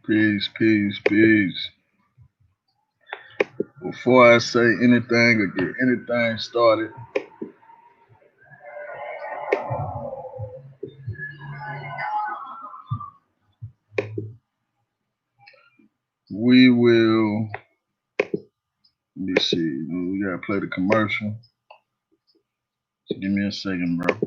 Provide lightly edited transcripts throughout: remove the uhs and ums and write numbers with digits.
Peace, peace, peace. Before I say anything or get anything started, we will. Let me see. We gotta play the commercial. So give me a second, bro.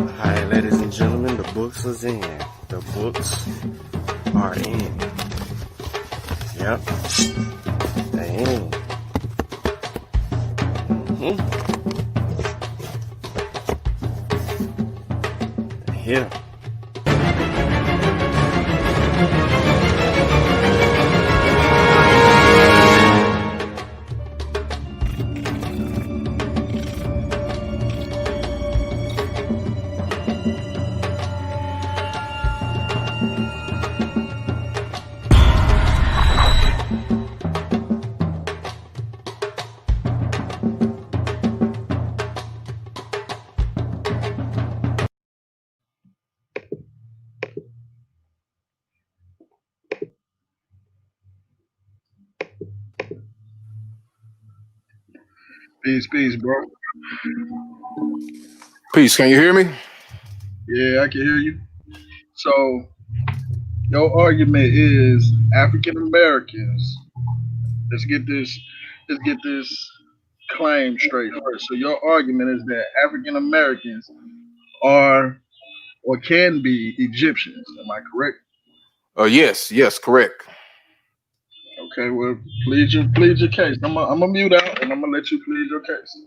Alright, ladies and gentlemen, the books is in. The books are in. Yep. They in. Here. Peace, peace, bro. Peace. Can you hear me? Yeah, I can hear you. So your argument is African Americans. Let's get this. Let's get this claim straight first. So your argument is that African Americans are or can be Egyptians. Am I correct? Yes, correct. Okay, well, plead your case. I'm gonna mute out and I'm gonna let you plead your case.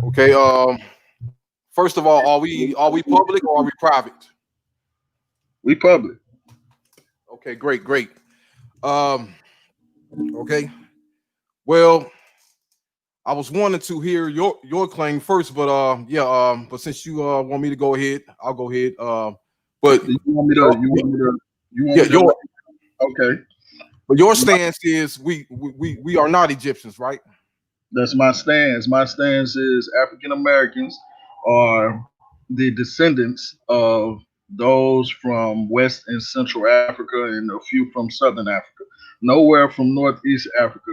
Okay. First of all, are we public or are we private? We public. Okay, great. Um, okay. Well, I was wanting to hear your claim first, but but since you want me to go ahead, I'll go ahead. But You want me to? You want me to? You want yeah, me to? your Okay, but your stance is we are not Egyptians, right? that's my stance. My stance is African Americans are the descendants of those from West and Central Africa and a few from Southern Africa. Nowhere from Northeast Africa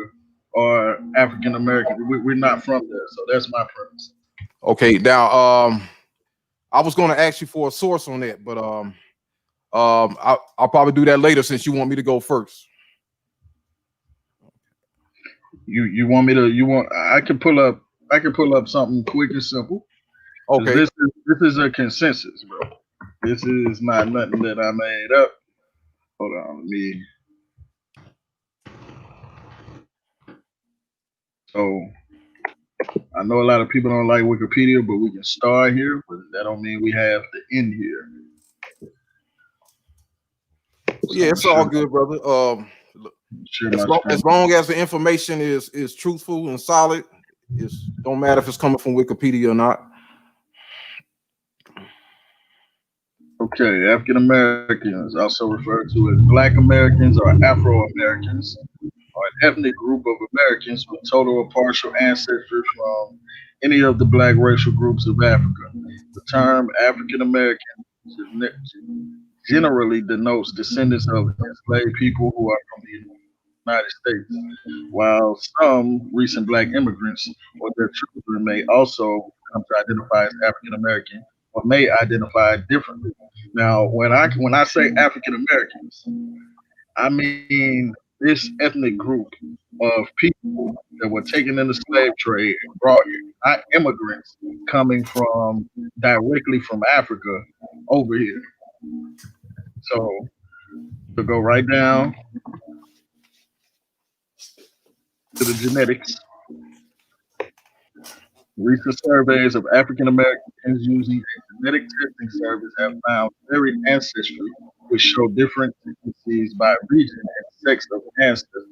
are African Americans. We're not from there, so that's my premise. Okay. Now, I was going to ask you for a source on that, but I'll probably do that later since you want me to go first. You want me to? You want? I can pull up something quick and simple. 'Cause Okay. this is a consensus, bro. This is not nothing that I made up. Hold on, let me. So I know a lot of people don't like Wikipedia, but we can start here. But that don't mean we have to end here. Yeah, it's all good, brother. Share my As screen. long as the information is truthful and solid, it don't matter if it's coming from Wikipedia or not. Okay, African Americans, also referred to as Black Americans or Afro Americans, are an ethnic group of Americans with total or partial ancestry from any of the Black racial groups of Africa. The term African American generally denotes descendants of enslaved people who are from the United States, while some recent Black immigrants or their children may also come to identify as African American or may identify differently. Now, when I say African Americans, I mean this ethnic group of people that were taken in the slave trade and brought here, not immigrants coming from directly from Africa over here. So to go right down to the genetics, recent surveys of African Americans using a genetic testing service have found varied ancestry, which show different tendencies by region and sex of ancestors.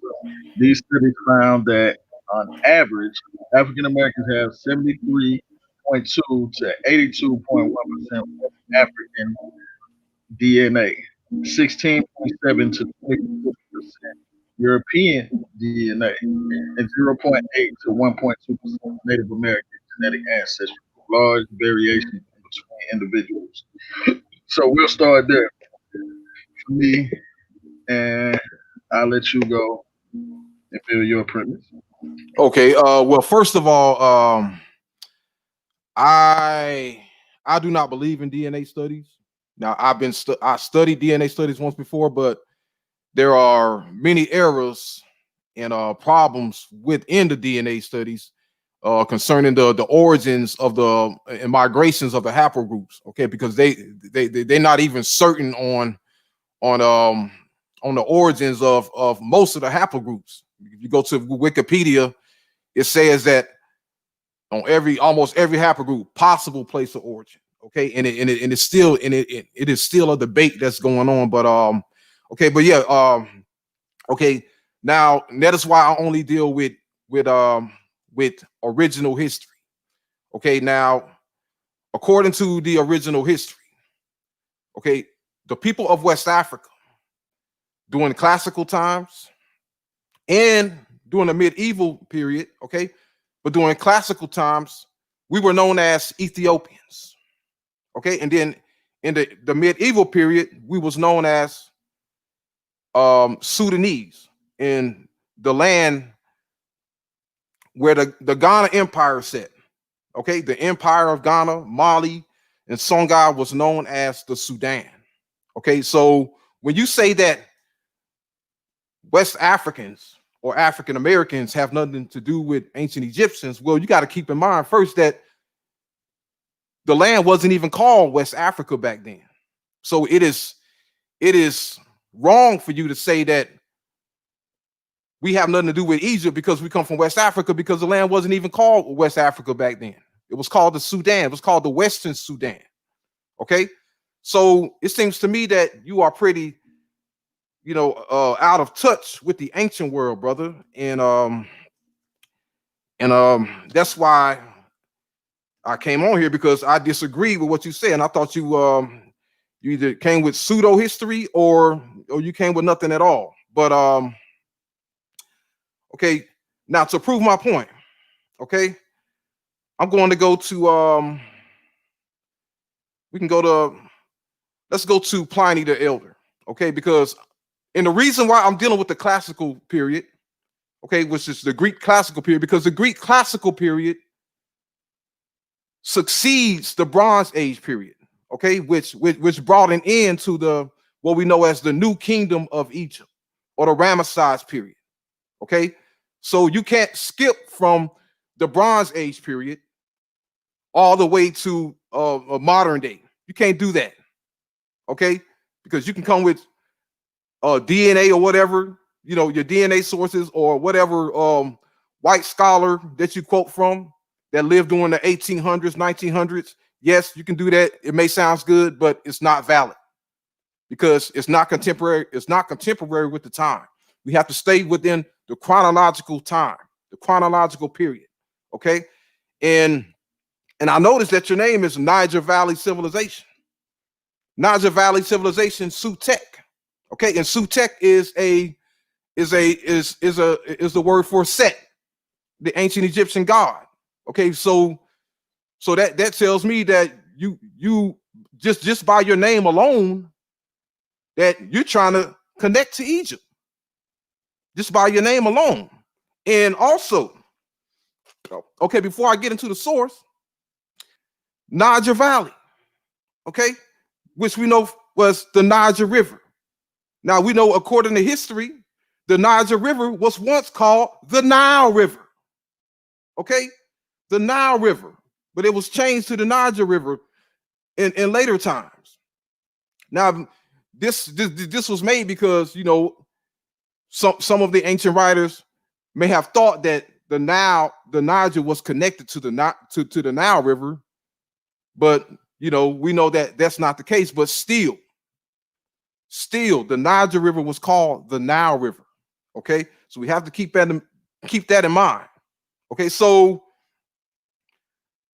These studies found that on average, African Americans have 73.2 to 82.1% West African DNA, 16.7 to 26% European DNA, and 0.8 to 1.2% Native American genetic ancestry, large variation between individuals. So we'll start there for me, and I'll let you go and fill your premise. Okay. Well, first of all, I I do not believe in DNA studies. Now, I studied DNA studies once before, but there are many errors and problems within the DNA studies concerning the origins of the and migrations of the haplogroups. Okay, because they're not even certain on um on the origins of most of the haplogroups. If you go to Wikipedia, it says that on every almost every haplogroup possible place of origin. Okay, and it's still it is still a debate that's going on. But okay, but yeah, okay. Now that is why I only deal with original history. Okay, now according to the original history, okay, the people of West Africa during classical times and during the medieval period, okay, but during classical times, we were known as Ethiopians, okay, and then in the medieval period, we was known as Sudanese in the land where the Ghana Empire set. Okay, the Empire of Ghana, Mali, and Songhai was known as the Sudan. Okay, so when you say that West Africans or African Americans have nothing to do with ancient Egyptians, well, you got to keep in mind first that the land wasn't even called West Africa back then. So it is wrong for you to say that we have nothing to do with Egypt because we come from West Africa because the land wasn't even called West Africa back then. It was called the Sudan. It was called the Western Sudan. Okay. So it seems to me that you are pretty, out of touch with the ancient world, brother. And that's why I came on here because I disagree with what you said. And I thought you either came with pseudo history or you came with nothing at all. But okay, now to prove my point, okay, I'm going to go to we can go to let's go to Pliny the Elder, okay, because and the reason why I'm dealing with the classical period, okay, which is the Greek classical period, because the Greek classical period succeeds the Bronze Age period, okay, which brought an end to the what we know as the New Kingdom of Egypt or the Ramesside period, okay. So you can't skip from the Bronze Age period all the way to a modern day. You can't do that, okay, because you can come with DNA or whatever, your DNA sources or whatever white scholar that you quote from that lived during the 1800s, 1900s. Yes, you can do that. It may sound good, but it's not valid because it's not contemporary. It's not contemporary with the time. We have to stay within the chronological time, the chronological period. Okay. And I noticed that your name is Niger Valley Civilization. Niger Valley Civilization, Sutek. Okay, and Sutek is the word for Set, the ancient Egyptian god. Okay, so that tells me that you just by your name alone that you're trying to connect to Egypt just by your name alone. And also, okay, before I get into the source, Niger Valley, okay, which we know was the Niger River. Now we know, according to history, the Niger River was once called the Nile River. Okay, the Nile River, but it was changed to the Niger River in later times. Now, this was made because, you know, some of the ancient writers may have thought that the Niger was connected to the Nile River, but you know, we know that that's not the case. But still, the Niger River was called the Nile River. Okay, so we have to keep that in mind. Okay, so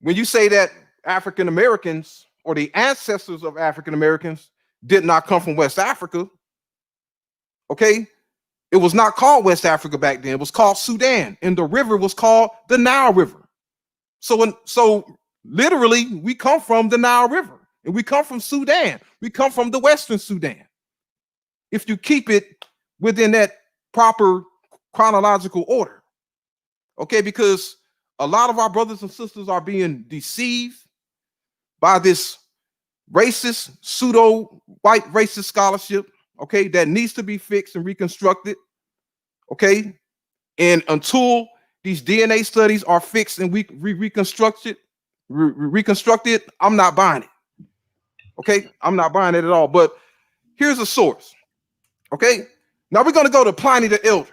when you say that African Americans or the ancestors of African Americans did not come from West Africa, okay, it was not called West Africa back then. It was called Sudan, and the river was called the Nile River. So literally, we come from the Nile River, and we come from Sudan. We come from the Western Sudan. If you keep it within that proper chronological order, okay, because a lot of our brothers and sisters are being deceived by this racist, pseudo-white racist scholarship, okay, that needs to be fixed and reconstructed, okay? And until these DNA studies are fixed and we reconstructed, I'm not buying it, okay? I'm not buying it at all. But here's a source, okay? Now we're going to go to Pliny the Elder,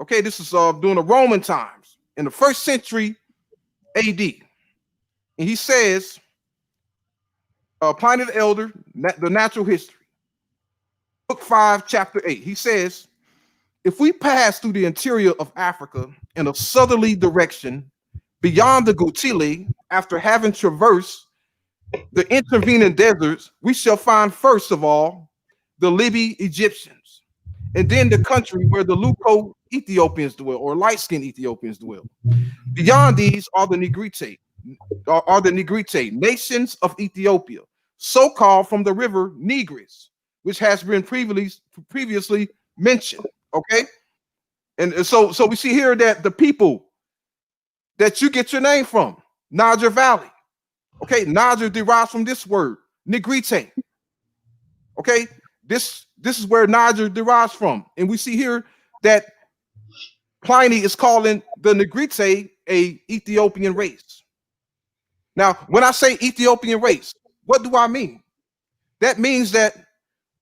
okay? This is during the Roman times in the 1st century AD. And he says, Pliny the Elder, the Natural History, Book 5, Chapter 8. He says, if we pass through the interior of Africa in a southerly direction beyond the Gutili, after having traversed the intervening deserts, we shall find first of all the Libyan Egyptians, and then the country where the Luco Ethiopians dwell, or light-skinned Ethiopians dwell. Beyond these are the Negrite, nations of Ethiopia, so called from the river Negris, which has been previously mentioned. Okay, and so we see here that the people that you get your name from, Niger Valley. Okay, Niger derives from this word, Negrite. Okay, this is where Niger derives from, and we see here that Pliny is calling the Negrite a Ethiopian race. Now, when I say Ethiopian race, what do I mean? That means that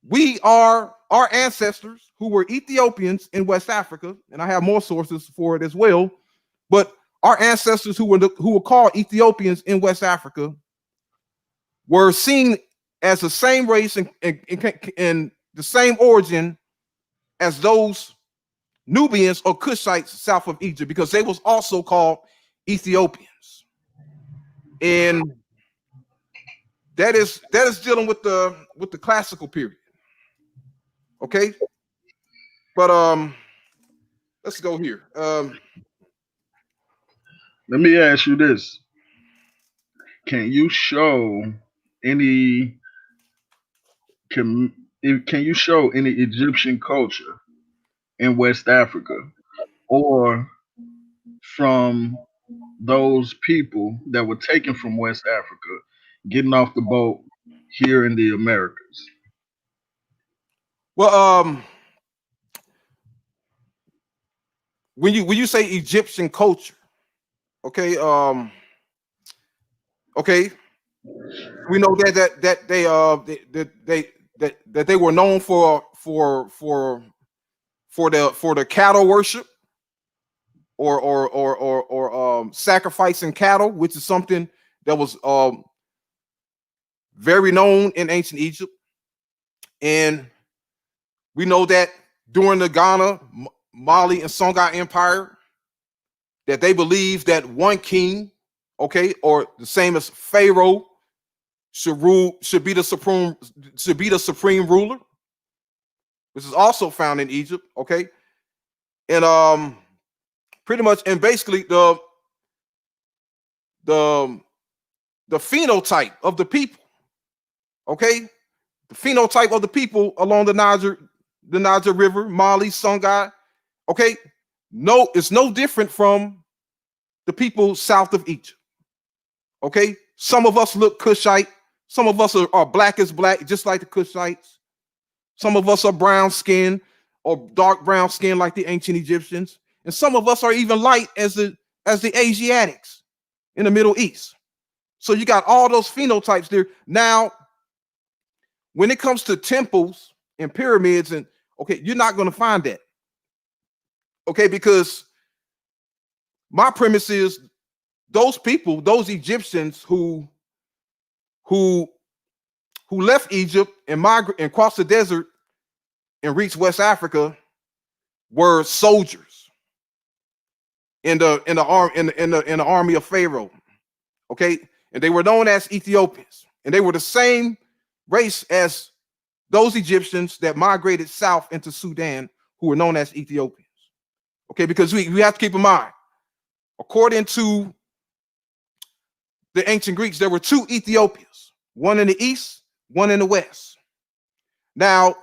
we are our ancestors who were Ethiopians in West Africa, and I have more sources for it as well. But our ancestors who were called Ethiopians in West Africa were seen as the same race and the same origin as those Nubians or Cushites south of Egypt, because they was also called Ethiopians. And that is dealing with the classical period. Okay, but let's go here. Let me ask you this: Can you show any can you show any Egyptian culture in West Africa, or from those people that were taken from West Africa, getting off the boat here in the Americas? Well, when you say Egyptian culture, okay, okay, we know that they were known for the cattle worship, or sacrificing cattle, which is something that was very known in ancient Egypt. And we know that during the Ghana, Mali, and Songhai Empire, that they believed that one king, okay, or the same as Pharaoh, should be the supreme ruler. This is also found in Egypt, okay, and pretty much, and basically the phenotype of the people, okay, the phenotype of the people along the Niger River, Mali, Songhai, okay, no, it's no different from the people south of Egypt. Okay, some of us look Cushite, some of us are black as black, just like the Cushites. Some of us are brown skinned, or dark brown skin like the ancient Egyptians, and some of us are even light as the Asiatics in the Middle East. So you got all those phenotypes there. Now, when it comes to temples and pyramids, and okay, you're not going to find that. Okay, because my premise is those people, those Egyptians who left Egypt and migrate and crossed the desert and reached West Africa were soldiers in the army of Pharaoh. Okay, and they were known as Ethiopians, and they were the same race as those Egyptians that migrated south into Sudan, who were known as Ethiopians. Okay, because we have to keep in mind, according to the ancient Greeks, there were two Ethiopias, one in the east, one in the west. Now,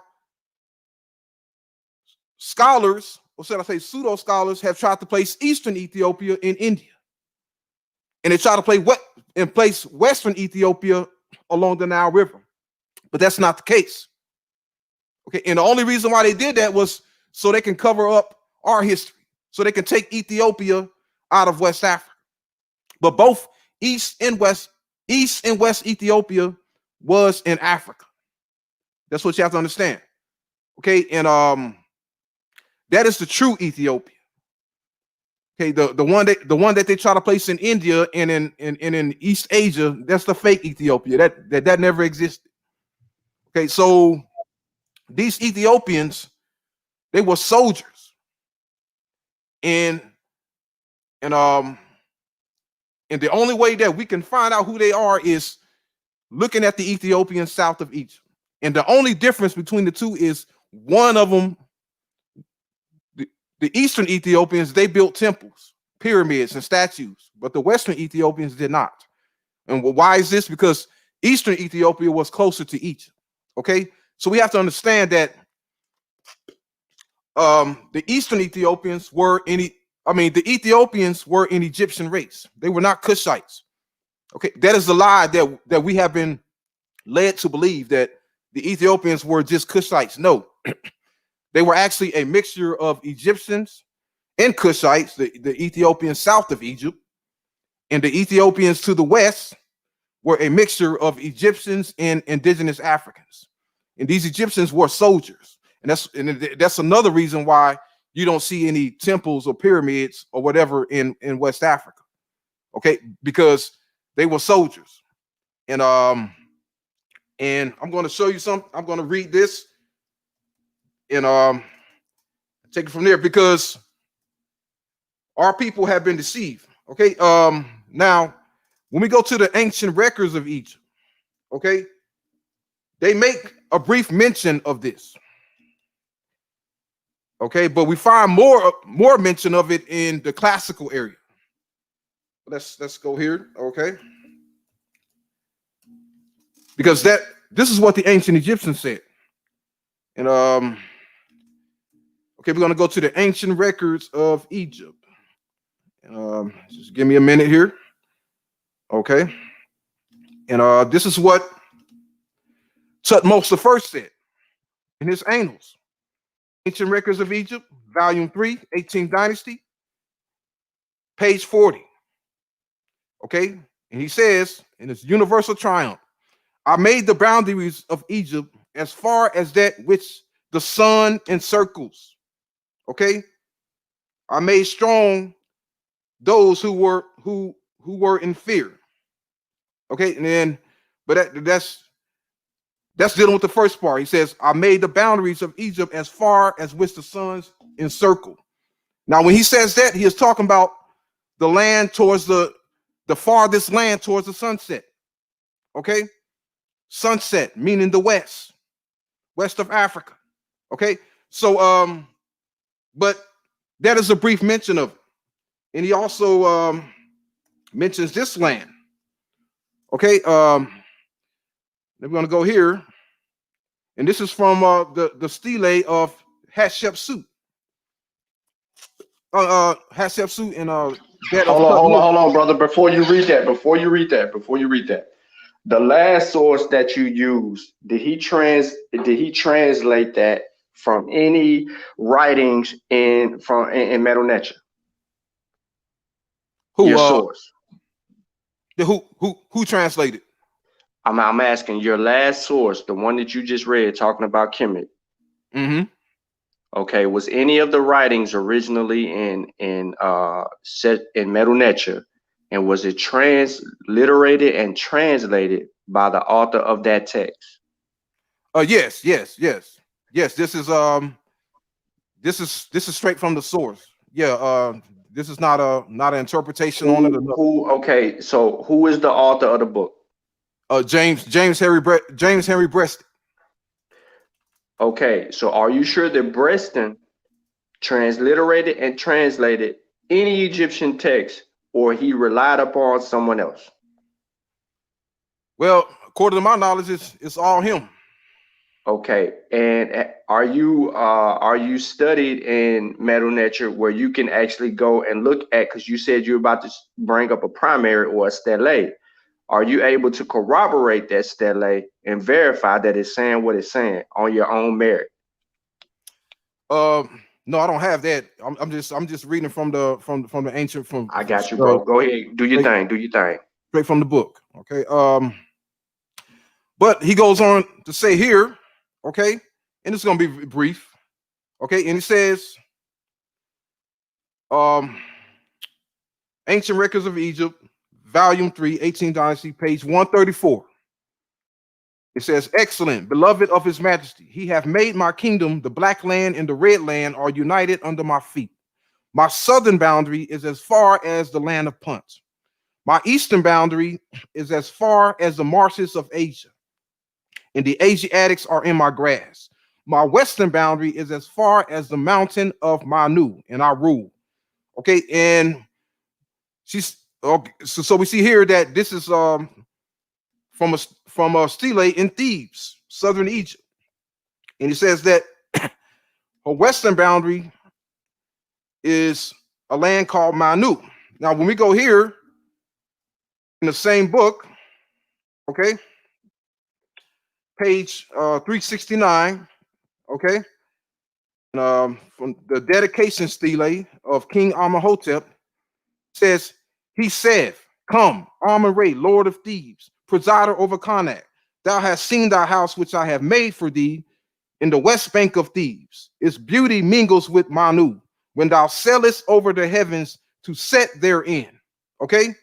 scholars, or should I say pseudo scholars, have tried to place Eastern Ethiopia in India, and they try to place Western Ethiopia along the Nile River, but that's not the case. Okay, and the only reason why they did that was so they can cover up our history, so they can take Ethiopia out of West Africa. But both East and West Ethiopia was in Africa. That's what you have to understand. Okay, and that is the true Ethiopia. Okay, the one that they try to place in India and in East Asia, that's the fake Ethiopia. That never existed. Okay, so these Ethiopians, they were soldiers, and the only way that we can find out who they are is looking at the Ethiopians south of Egypt. And the only difference between the two is one of them, the Eastern Ethiopians, they built temples, pyramids, and statues, but the Western Ethiopians did not. And why is this? Because Eastern Ethiopia was closer to Egypt. Okay, so we have to understand that the Eastern Ethiopians were the Ethiopians were an Egyptian race. They were not Cushites. Okay, that is a lie that we have been led to believe, that the Ethiopians were just Cushites. No, they were actually a mixture of Egyptians and Cushites, the Ethiopians south of Egypt, and the Ethiopians to the west were a mixture of Egyptians and indigenous Africans. And these Egyptians were soldiers. And that's another reason why you don't see any temples or pyramids or whatever in West Africa. Okay, because they were soldiers. And I'm going to show you something. I'm going to read this and take it from there, because our people have been deceived. Okay, now when we go to the ancient records of Egypt, okay, they make a brief mention of this. Okay, but we find more mention of it in the classical area. Let's go here. Okay, because this is what the ancient Egyptians said. And okay, we're going to go to the ancient records of Egypt. Just give me a minute here. Okay, and this is what Tutmosis I said in his Annals. Ancient Records of Egypt, Volume 3, 18th Dynasty, page 40. Okay, and he says in his Universal Triumph, I made the boundaries of Egypt as far as that which the sun encircles. Okay, I made strong those who were in fear. Okay, and then, but that's dealing with the first part. He says, I made the boundaries of Egypt as far as which the suns encircle. Now, when he says that, he is talking about the land towards the farthest land towards the sunset. Okay, sunset meaning the west of Africa. Okay, so but that is a brief mention of it. And he also mentions this land. Okay, then we're going to go here, and this is from the stele of Hatshepsut. Hatshepsut in that of hold on, brother. Before you read that, the last source that you used, did he translate that from any writings in Metal Nature? Who Your source. who translated? I'm asking your last source, the one that you just read, talking about Kemet. Mm-hmm. Okay, was any of the writings originally in set in Metal Nature, and was it transliterated and translated by the author of that text? Yes. This is straight from the source. Yeah. This is not an interpretation on it. Or nothing. Okay, so who is the author of the book? James Henry Breast. Okay, so are you sure that Breston transliterated and translated any Egyptian text, or he relied upon someone else? Well, according to my knowledge, it's all him. Okay, and are you studied in Metal Nature where you can actually go and look at, because you said you're about to bring up a primary or a stele. Are you able to corroborate that stele and verify that it's saying what it's saying on your own merit? No, I don't have that. I'm just reading from the ancient I got you, bro. Go ahead, do your straight, thing. Do your thing. straight from the book. Okay. But he goes on to say here, okay, and it's gonna be brief. Okay, and he says, um, Ancient Records of Egypt, Volume 3, 18th Dynasty, page 134. It says, excellent, beloved of his majesty, he hath made my kingdom, the black land and the red land are united under my feet. My southern boundary is as far as the land of Punt. My eastern boundary is as far as the marshes of Asia, and the Asiatics are in my grasp. My western boundary is as far as the mountain of Manu, and I rule. Okay, and she's okay. So we see here that this is from a stele in Thebes, southern Egypt, and it says that her western boundary is a land called Manu. Now, when we go here in the same book, okay, page 369, okay, from the dedication stele of King Amenhotep, says, he said, come, Amun-Re, Lord of Thebes, presider over Karnak, thou hast seen thy house which I have made for thee in the west bank of Thebes. Its beauty mingles with Manu, when thou sailest over the heavens to set therein. Okay,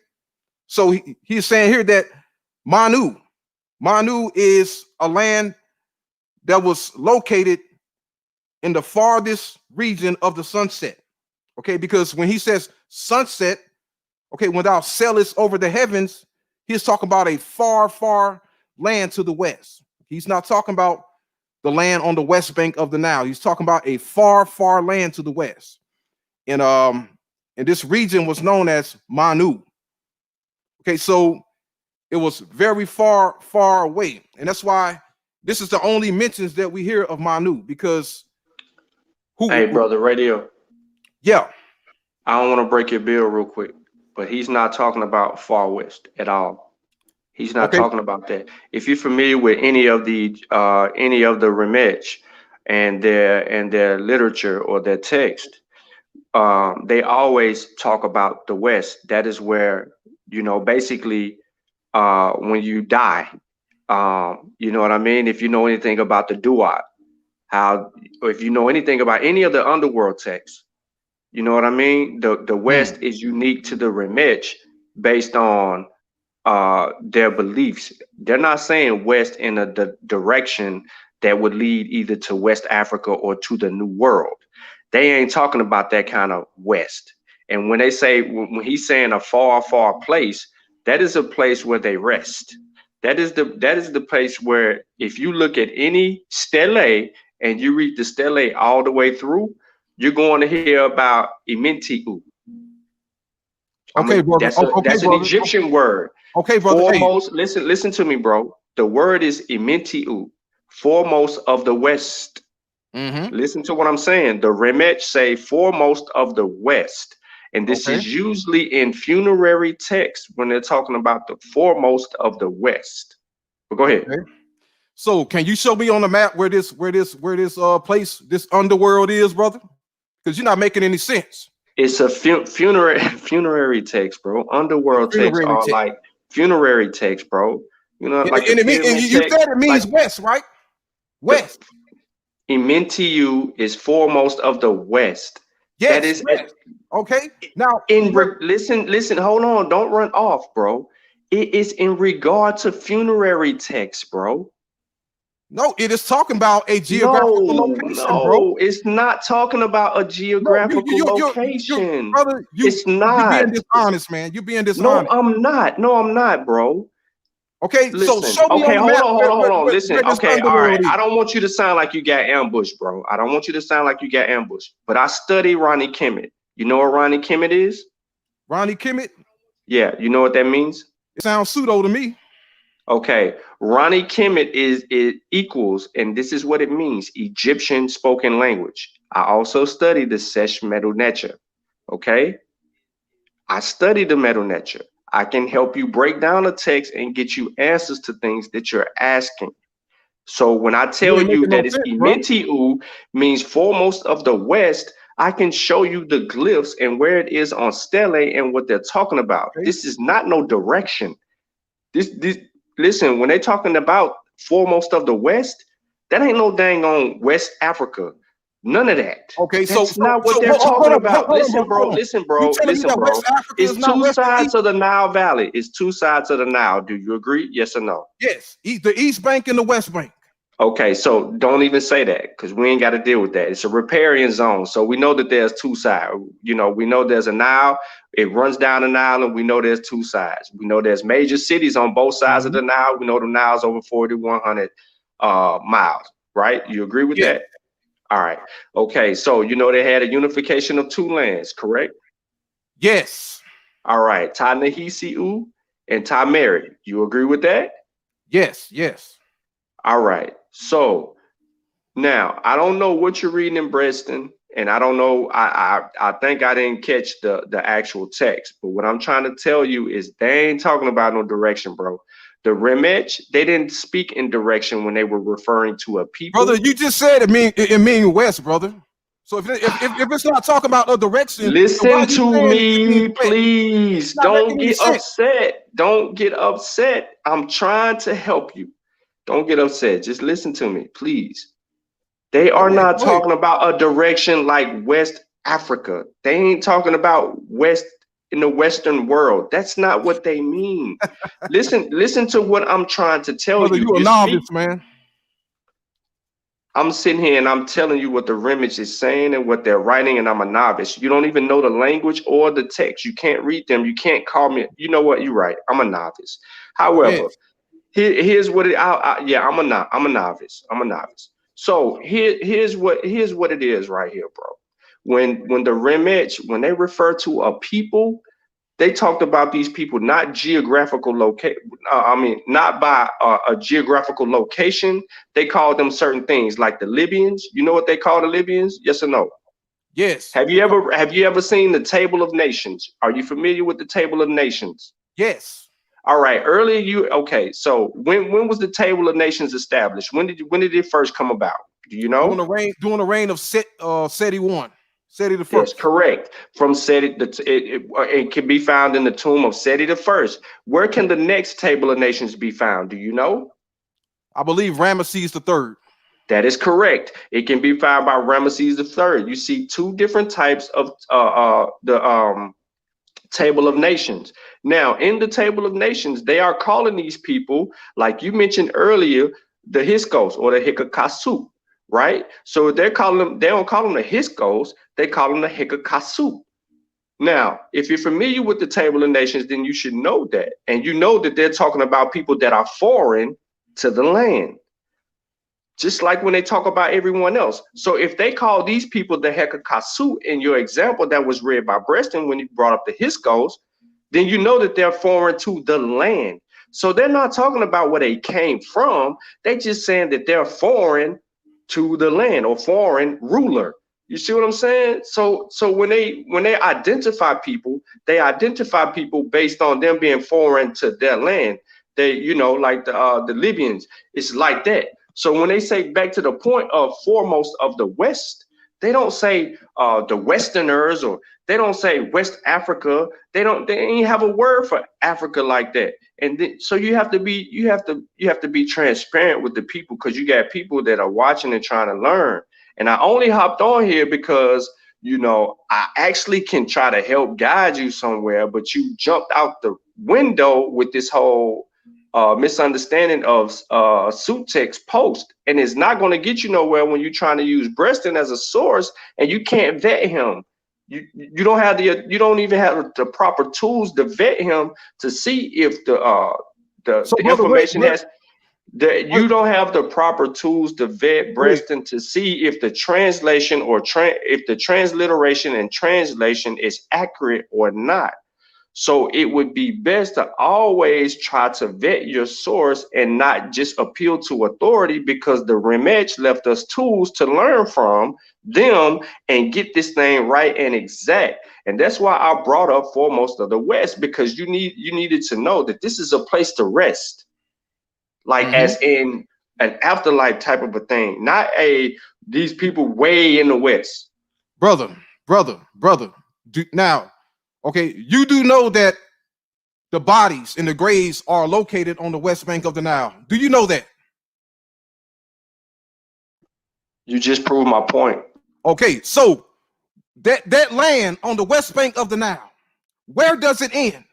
so he's saying here that Manu is a land that was located in the farthest region of the sunset. Okay, because when he says sunset, okay, when thou sailest over the heavens, he's talking about a far, far land to the west. He's not talking about the land on the west bank of the Nile. He's talking about a far, far land to the west. And this region was known as Manu. Okay, so it was very far, far away. And that's why this is the only mentions that we hear of Manu, because Hey, brother, radio. Yeah. I don't want to break your bill real quick, but he's not talking about far west at all. He's not talking about that. If you're familiar with any of the Remech and their literature or their text, they always talk about the West. That is where, basically, when you die, you know what I mean? If you know anything about the Duat, or if you know anything about any of the underworld texts, you know what I mean? The West is unique to the Remech based on their beliefs. They're not saying West in the direction that would lead either to West Africa or to the New World. They ain't talking about that kind of West. And when they say, when he's saying a far, far place, that is a place where they rest. That is the place where, if you look at any stele and you read the stele all the way through, you're going to hear about Imintiu. Okay, brother. That's an Egyptian word. Okay, brother. Foremost, listen to me, bro. The word is Imintiu, foremost of the West. Listen to what I'm saying. The Remech say foremost of the West. And this is usually in funerary text when they're talking about the foremost of the West. But go ahead. So can you show me on the map where this place, this underworld is, brother? Because you're not making any sense. It's a funerary text, bro. Underworld texts Funerary are text. like funerary text, bro. You know, like the And pyramid you text. said it means Like west, right? the West. Imintiu is foremost of the West. That Yes, is west. Okay. Now, listen, hold on, don't run off, bro. It is in regard to funerary text, bro. no, it is talking about a geographical No, location, bro. no, it's not talking about a No, geographical you location. brother, It's you being not. dishonest, man. You being No, dishonest. I'm not. No, I'm not, bro. Okay, so Listen. show me Okay, on the hold map on, hold on, hold on. where Listen. this Okay, all right. underworld is. I don't want you to sound like you got ambushed, bro. I don't want you to sound like you got ambushed. But I study Ronnie Kemet. You know what Ronnie Kemet is? Ronnie Kimmett? Yeah, you know what that means? It sounds pseudo to me. Okay, Ronnie Kemet is it equals, and this is what it means: Egyptian spoken language. I also study the Sesh Medu Neter. Okay, I study the Medu Neter. I can help you break down a text and get you answers to things that you're asking. So when I You tell ain't you making no that it's sense, bro. Imentiu means foremost of the West, I can show you the glyphs and where it is on Stele and what they're talking about. Okay. This is not no direction. This listen, when they're talking about foremost of the West, that ain't no dang on West Africa. None of that. Okay, That's not what they're hold talking on, about. Listen, bro. hold on. Listen, You bro. telling me Listen, that bro. West Africa It's is not two west and sides east? of the Nile Valley. It's two sides of the Nile. Do you agree? Yes or no? Yes, the East Bank and the West Bank. Okay, so don't even say that because we ain't got to deal with that. It's a riparian zone. So we know that there's two sides. You know, we know there's a Nile, it runs down the Nile, and we know there's two sides. We know there's major cities on both sides of Mhm. the Nile. We know the Nile's over 4,100 miles, right? You agree with Yeah. that? All right. Okay, so you know they had a unification of two lands, correct? Yes. All right. Ta Nehisi and Ta Mary. You agree with that? Yes. Yes. All right. So now, I don't know what you're reading in Preston, and I don't know. I think I didn't catch the actual text, but what I'm trying to tell you is they ain't talking about no direction, bro. The Remech, they didn't speak in direction when they were referring to a people. Brother, you just said it mean west, brother. So if it's not talking about a direction, then why Listen are you to saying it means me, west? please. It's not Don't making any get sense. upset. Don't get upset. I'm trying to help you. Don't get upset. Just listen to me, please. They Go are ahead. not Go ahead. talking about a direction like West Africa. They ain't talking about West in the Western world. That's not what they mean. Listen to what I'm trying to tell Brother, you. you a You speak. novice, man. I'm sitting here and I'm telling you what the Remage is saying and what they're writing, and I'm a novice. You don't even know the language or the text. You can't read them. You can't call me. You know what? You're right. I'm a novice. However, Yes. here's what it. Yeah, I'm a novice. I'm a novice. So here's what it is right here, bro. When the Remech, when they refer to a people, they talked about these people not geographical locate. Not by a geographical location. They called them certain things, like the Libyans. You know what they call the Libyans? Yes or no? Yes. Have you ever seen the Table of Nations? Are you familiar with the Table of Nations? Yes. All right. Earlier, okay. So when was the Table of Nations established? When did it first come about? Do you During know? the reign of Seti I, Seti the That's first. correct. From Seti, it can be found in the tomb of Seti the first. Where can the next Table of Nations be found? Do you know? I believe Ramesses the third. That is correct. It can be found by Ramesses the third. You see two different types of the Table of Nations. Now, in the Table of Nations, they are calling these people, like you mentioned earlier, the Hyksos or the Hyksos, right? So they don't call them the Hyksos, they call them the Hyksos. Now, if you're familiar with the Table of Nations, then you should know that. And you know that they're talking about people that are foreign to the land, just like when they talk about everyone else. So if they call these people the Hekakasu in your example that was read by Preston when he brought up the Hyksos, then you know that they're foreign to the land. So they're not talking about where they came from. They're just saying that they're foreign to the land or foreign ruler. You see what I'm saying? So when they identify people, they identify people based on them being foreign to their land. They, you know, like the Libyans, it's like that. So when they say back to the point of foremost of the West, they don't say the Westerners, or they don't say West Africa. They ain't have a word for Africa like that. And then, so you have to be transparent with the people, because you got people that are watching and trying to learn. And I only hopped on here because, you know, I actually can try to help guide you somewhere, but you jumped out the window with this whole misunderstanding of Sutek's post, and it's not going to get you nowhere when you're trying to use Breston as a source and you can't vet him. You don't even have the proper tools to vet him to see if the brother, information has. You don't have the proper tools to vet Breston to see if the translation or if the transliteration and translation is accurate or not. So it would be best to always try to vet your source and not just appeal to authority, because the Remech left us tools to learn from them and get this thing right and exact. And that's why I brought up foremost of the West, because you needed to know that this is a place to rest, like as in an afterlife type of a thing, not these people way in the West. Brother. Now, okay, you do know that the bodies and the graves are located on the west bank of the Nile. Do you know that? You just proved my point. Okay, so that land on the west bank of the Nile, where does it end?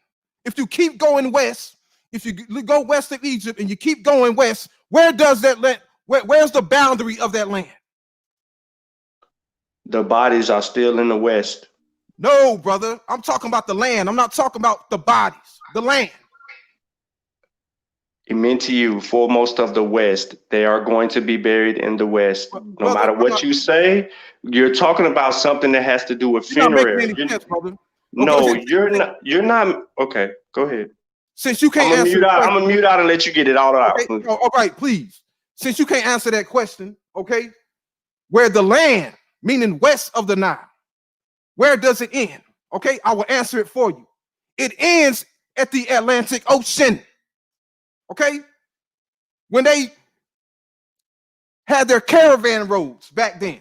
If you keep going west, if you go west of Egypt and you keep going west, where does that land? Where's the boundary of that land? The bodies are still in the West. No, brother. I'm talking about the land. I'm not talking about the bodies. The land. It meant to you, foremost of the West, they are going to be buried in the West. No matter what you say, you're talking about something that has to do with funerary. No, you're not. You're not. Okay, go ahead. Since you can't answer, I'm gonna mute out and let you get it all out. Okay. All right, please. Since you can't answer that question, okay, where the land, meaning west of the Nile, where does it end? Okay, I will answer it for you. It ends at the Atlantic Ocean. Okay, when they had their caravan roads back then,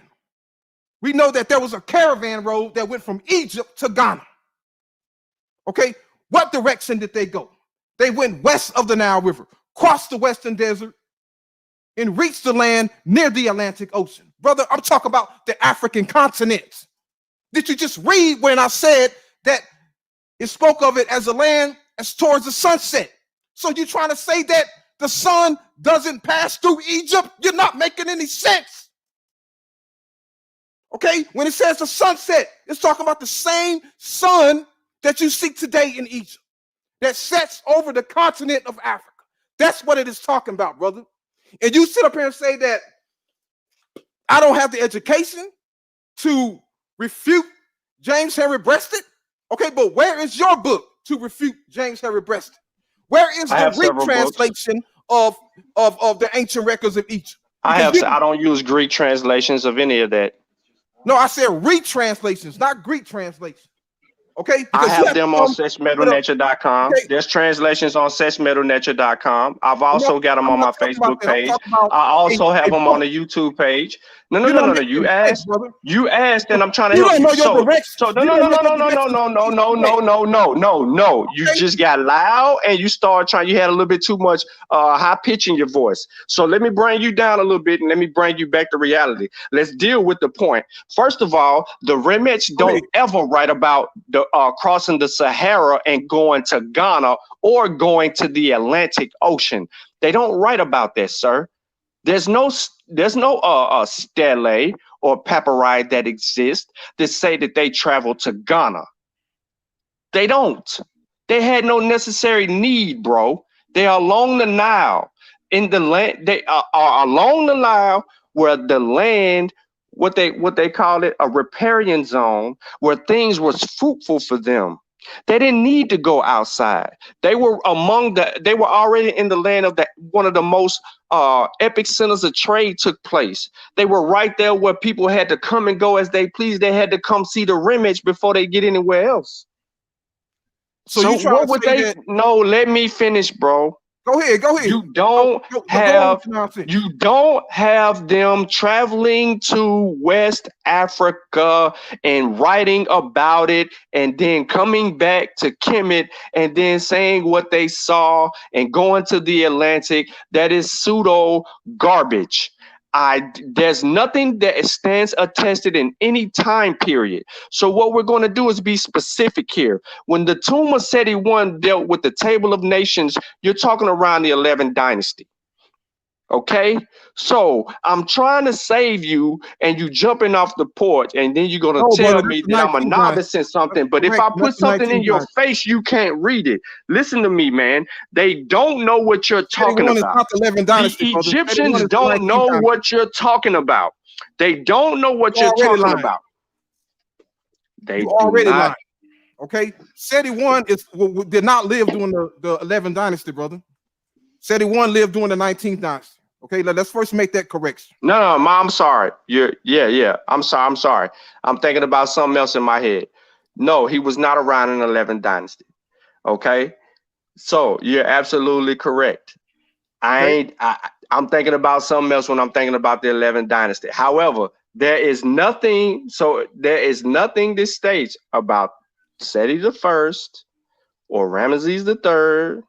we know that there was a caravan road that went from Egypt to Ghana. Okay, what direction did they go? They went west of the Nile River, crossed the Western Desert, and reached the land near the Atlantic Ocean. Brother, I'm talking about the African continent. Did you just read when I said that it spoke of it as a land as towards the sunset? So you're trying to say that the sun doesn't pass through Egypt? You're not making any sense. Okay, when it says the sunset, it's talking about the same sun that you see today in Egypt, that sets over the continent of Africa. That's what it is talking about, brother. And you sit up here and say that I don't have the education to refute James Henry Breasted. Okay, but where is your book to refute James Henry Breasted? Where is the retranslation of the ancient records of Egypt? I don't use Greek translations of any of that. No, I said retranslations, not Greek translations. Okay, I have them on sexmetalnature.com. Okay. There's translations on sexmetalnature.com. I've also got them on my Facebook page. I also have them on the YouTube page. No. You asked, and I'm trying to help you. So no. You just got loud and you started trying. You had a little bit too much high pitch in your voice. So let me bring you down a little bit and let me bring you back to reality. Let's deal with the point. First of all, the Remech don't ever write about the crossing the Sahara and going to Ghana or going to the Atlantic Ocean. They don't write about that, sir. There's no stele or papyri that exist that say that they traveled to Ghana. They don't. They had no necessary need, bro. They are along the Nile. In the land, they are along the Nile where the land, what they call it, a riparian zone, where things was fruitful for them. They didn't need to go outside. They were already in the land of one of the most epic centers of trade took place. They were right there where people had to come and go as they please. They had to come see the Remech before they get anywhere else. So what would they? No, let me finish, bro. Go ahead. You don't have them traveling to West Africa and writing about it and then coming back to Kemet and then saying what they saw and going to the Atlantic. That is pseudo garbage. There's nothing that stands attested in any time period. So what we're going to do is be specific here. When the Tomb of Seti I dealt with the Table of Nations, you're talking around the 11th dynasty. Okay, so I'm trying to save you, and you jumping off the porch, and then you're gonna tell me that I'm a novice in something. But if I put something in your face, you can't read it. Listen to me, man. They don't know what you're talking about. The Egyptians don't know what you're talking about. They don't know what you're talking about. They already lying. Okay, Seti I did not live during the 11th dynasty, brother. Seti I lived during the 19th dynasty. Okay, let's first make that correction. No, I'm sorry. I'm sorry. I'm thinking about something else in my head. No, he was not around in the 11th dynasty. Okay, so you're absolutely correct. I'm thinking about something else when I'm thinking about the 11th dynasty. However, there is nothing that states about Seti I or Ramesses III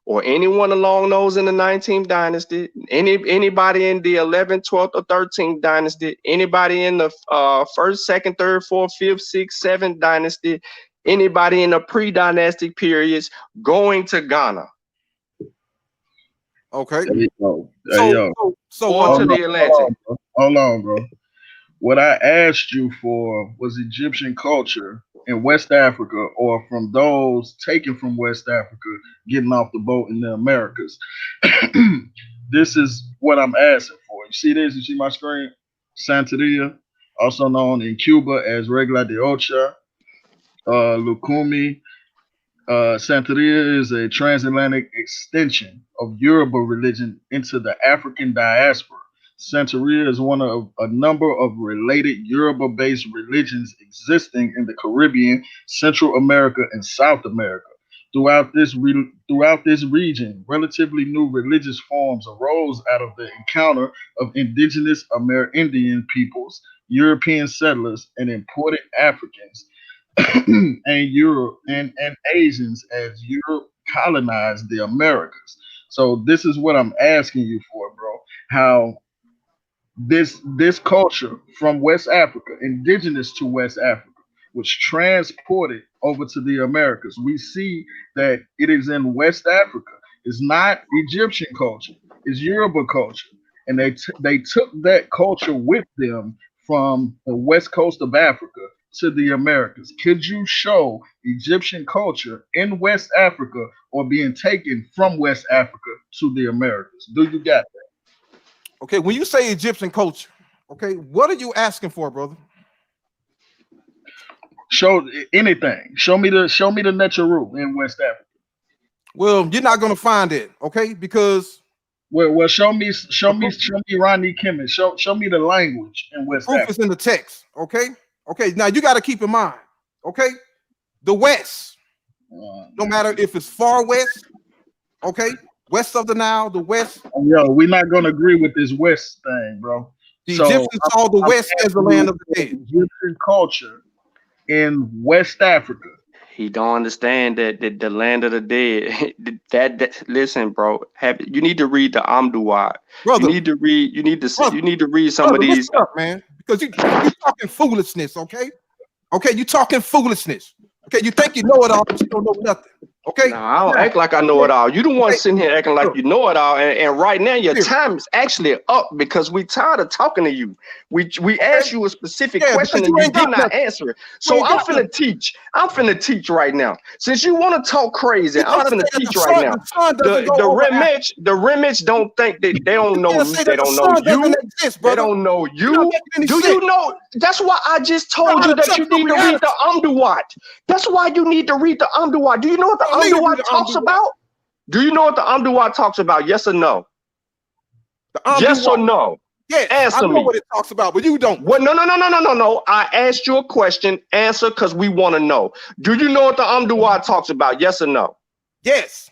or anyone along those in the 19th dynasty, anybody in the 11th, 12th, or 13th dynasty, anybody in the 1st, 2nd, 3rd, 4th, 5th, 6th, 7th dynasty, anybody in the pre-dynastic periods going to Ghana. Okay. So to the Atlantic. Hold on, bro. What I asked you for was Egyptian culture in West Africa, or from those taken from West Africa getting off the boat in the Americas. This is what I'm asking for. You see this? You see my screen? Santeria, also known in Cuba as Regla de Ocha, Lukumi. Santeria is a transatlantic extension of Yoruba religion into the African diaspora. Santeria is one of a number of related Yoruba-based religions existing in the Caribbean, Central America, and South America. Throughout this region, relatively new religious forms arose out of the encounter of indigenous Amerindian peoples, European settlers, and imported Africans and Europe and Asians as Europe colonized the Americas. So this is what I'm asking you for, bro. How this culture from West Africa, indigenous to West Africa, was transported over to the Americas. We see that it is in West Africa. It's not Egyptian culture. It's Yoruba culture, and they took that culture with them from the west coast of Africa to the Americas. Could you show Egyptian culture in West Africa or being taken from West Africa to the Americas? Do you got that? Okay, when you say Egyptian culture, okay, what are you asking for, brother? Show anything. Show me the Neteru in West Africa. Well, you're not gonna find it, okay? Because well, show me Ronnie Kemet. Show me the language in West Africa. Proof is in the text, okay? Okay, now you got to keep in mind, okay? The West, no matter if it's far west, okay, west of the Nile, the West. Yo, we're not gonna agree with this West thing, bro. The Egyptians saw the West as the land of the dead. Egyptian culture in West Africa. He don't understand that the land of the dead. that listen, bro. You need to read the Amduat. Brother, you need to read some of these stuff, man. Because you're talking foolishness, okay? Okay, you're talking foolishness. Okay, you think you know it all, but you don't know nothing. Okay. No, I don't act like I know it all. You the one sitting here acting like you know it all, and right now your time is actually up because we tired of talking to you. We asked you a specific question and you did not answer it. So I'm finna teach. I'm finna teach right now. Since you want to talk crazy, I'm finna teach right now. The Remich don't think that they don't know me. They don't know you. They don't know you. Do you know? That's why I just told you that you need to read the Amduat. That's why you need to read the Amduat. Do you know what the Amduat talks about? Do you know what the Amduat talks about? Yes or no? Yes or no? Yes, answer I know what it talks about, but you don't. Well, no. I asked you a question. Answer, because we want to know. Do you know what the Amduat talks about? Yes or no? Yes.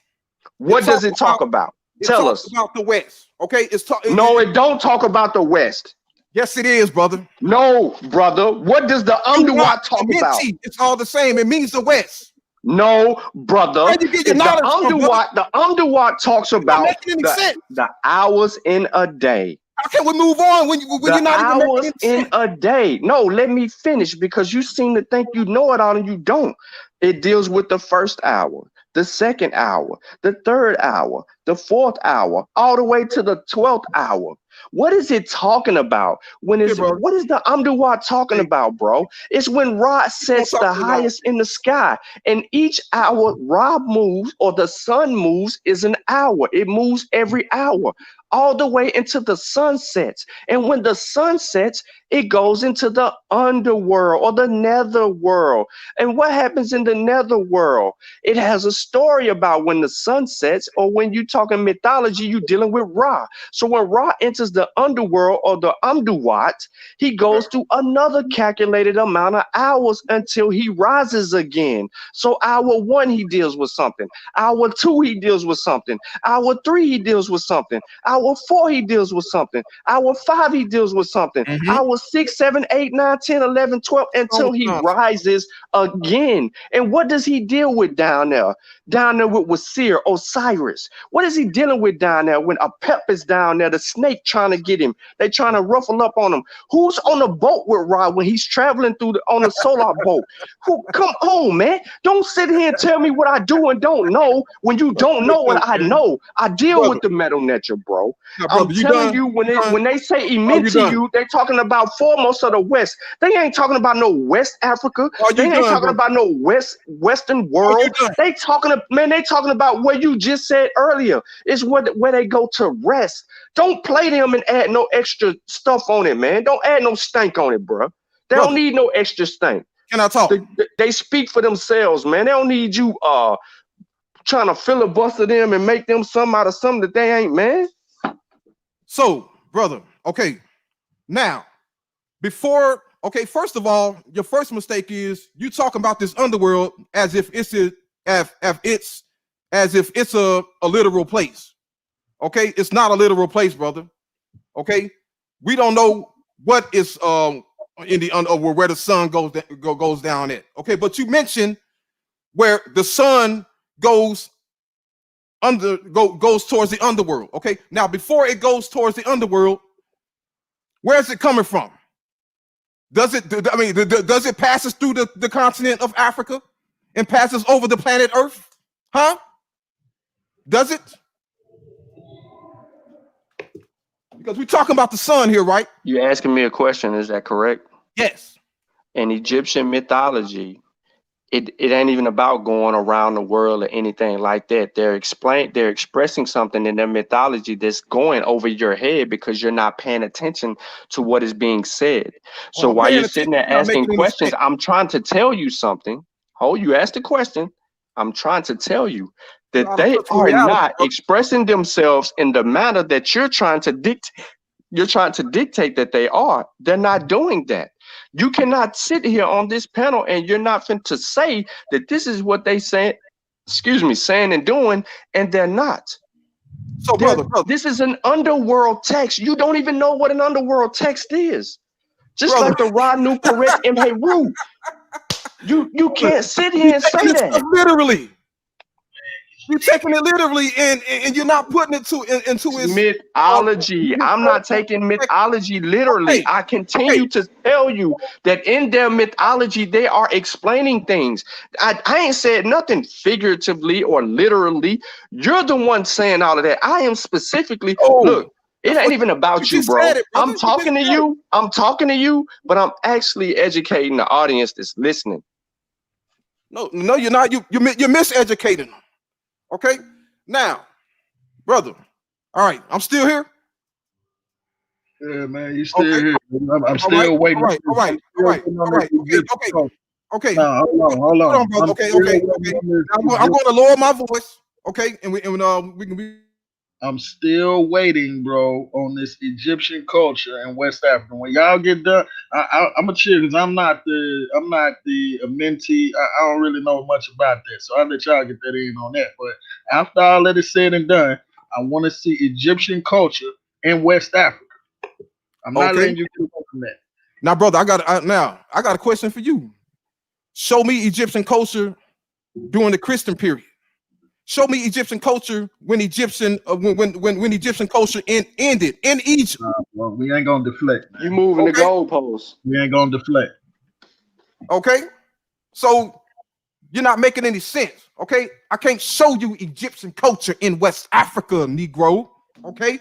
What does it talk about? Tell us. About the West. Okay, No, it don't talk about the West. Yes, it is, brother. No, brother. What does the Underwat talk about? It's all the same. It means the West. No, brother. Where you get your knowledge from, brother? The Underwat talks about the hours in a day. How can we move on when you're not even hours in a day? No, let me finish, because you seem to think you know it all and you don't. It deals with the first hour, the second hour, the third hour, the fourth hour, all the way to the 12th hour. What is it talking about? What is the Amduwat talking about, bro? It's when Ra sets the highest in the sky, and each hour Ra moves, or the sun moves, is an hour. It moves every hour, all the way into the sun sets. And when the sun sets, it goes into the underworld, or the netherworld. And what happens in the netherworld? It has a story about when the sun sets, or when you talking mythology, you dealing with Ra. So when Ra enters the underworld, or the Amduwat, he goes through another calculated amount of hours until he rises again. So hour 1, he deals with something. Hour 2, he deals with something. Hour 3, he deals with something. Hour 4, he deals with something. Hour 5, he deals with something. Hour 6, 7, 8, 9, 10, 11, 12, until he rises again. And what does he deal with down there? Down there with Wasir, Osiris. What is he dealing with down there when a pep is down there, the snake trying to get him? They trying to ruffle up on him. Who's on the boat with Ra when he's traveling on the solar boat? Come on, man. Don't sit here and tell me what I do and don't know when you don't know what I know. I deal with the metal nature, bro. I'm telling you, when they say emit to you, they're talking about foremost of the West. They ain't talking about no West Africa. They ain't talking about no Western world. They talking about what you just said earlier. It's where they go to rest. Don't play them and add no extra stuff on it, man. Don't add no stank on it, bro. They don't need no extra stank. Can I talk? They speak for themselves, man. They don't need you trying to filibuster them and make them something out of something that they ain't, man. So, brother, okay. Now, first of all, your first mistake is you talking about this underworld as if it's a literal place. Okay, it's not a literal place, brother. Okay, we don't know what is in the underworld, where the sun goes down at. Okay, but you mentioned where the sun goes towards the underworld. Okay, now before it goes towards the underworld, where is it coming from? Does it passes through the continent of Africa and passes over the planet Earth? Huh? Does it? Because we're talking about the sun here, right? You're asking me a question, is that correct? Yes. In Egyptian mythology, it ain't even about going around the world or anything like that. They're expressing something in their mythology that's going over your head because you're not paying attention to what is being said. So while you're sitting there asking questions, I'm trying to tell you something. Oh, you asked a question. I'm trying to tell you that they are not expressing themselves in the manner that you're trying to dictate. You're trying to dictate that they are. They're not doing that. You cannot sit here on this panel and you're not fin to say that this is what they saying and doing, and they're not. So, brother, this is an underworld text. You don't even know what an underworld text is. Just like the Ra Nu Paret M. Heru. You can't sit here and say that. Literally. You're taking it literally, and you're not putting it into its mythology. I'm not taking mythology literally. I continue to tell you that in their mythology, they are explaining things. I ain't said nothing figuratively or literally. You're the one saying all of that. I am specifically, look, it ain't even about you, bro. I'm talking to you, but I'm actually educating the audience that's listening. No, you're not. You're miseducating them. Okay, now, brother. All right, I'm still here. Yeah, man, you still here. I'm still waiting. All right. Okay. Nah, hold on. Okay. I'm going to lower my voice. Okay, and we can be I'm still waiting, bro, on this Egyptian culture in West Africa. When y'all get done, I'm gonna chill because I'm not the mentee. I don't really know much about that, so I'll let y'all get that in on that. But after all that is said and done, I want to see Egyptian culture in West Africa. I'm not Okay. letting you get away from that. Now, brother, I got a question for you. Show me Egyptian culture during the Christian period. Show me Egyptian culture when Egyptian culture ended in Egypt. Well, we ain't gonna deflect, You man. moving the Okay, goalposts. We ain't gonna deflect. okay. So you're not making any sense. Okay, I can't show you Egyptian culture in West Africa, Negro. Okay,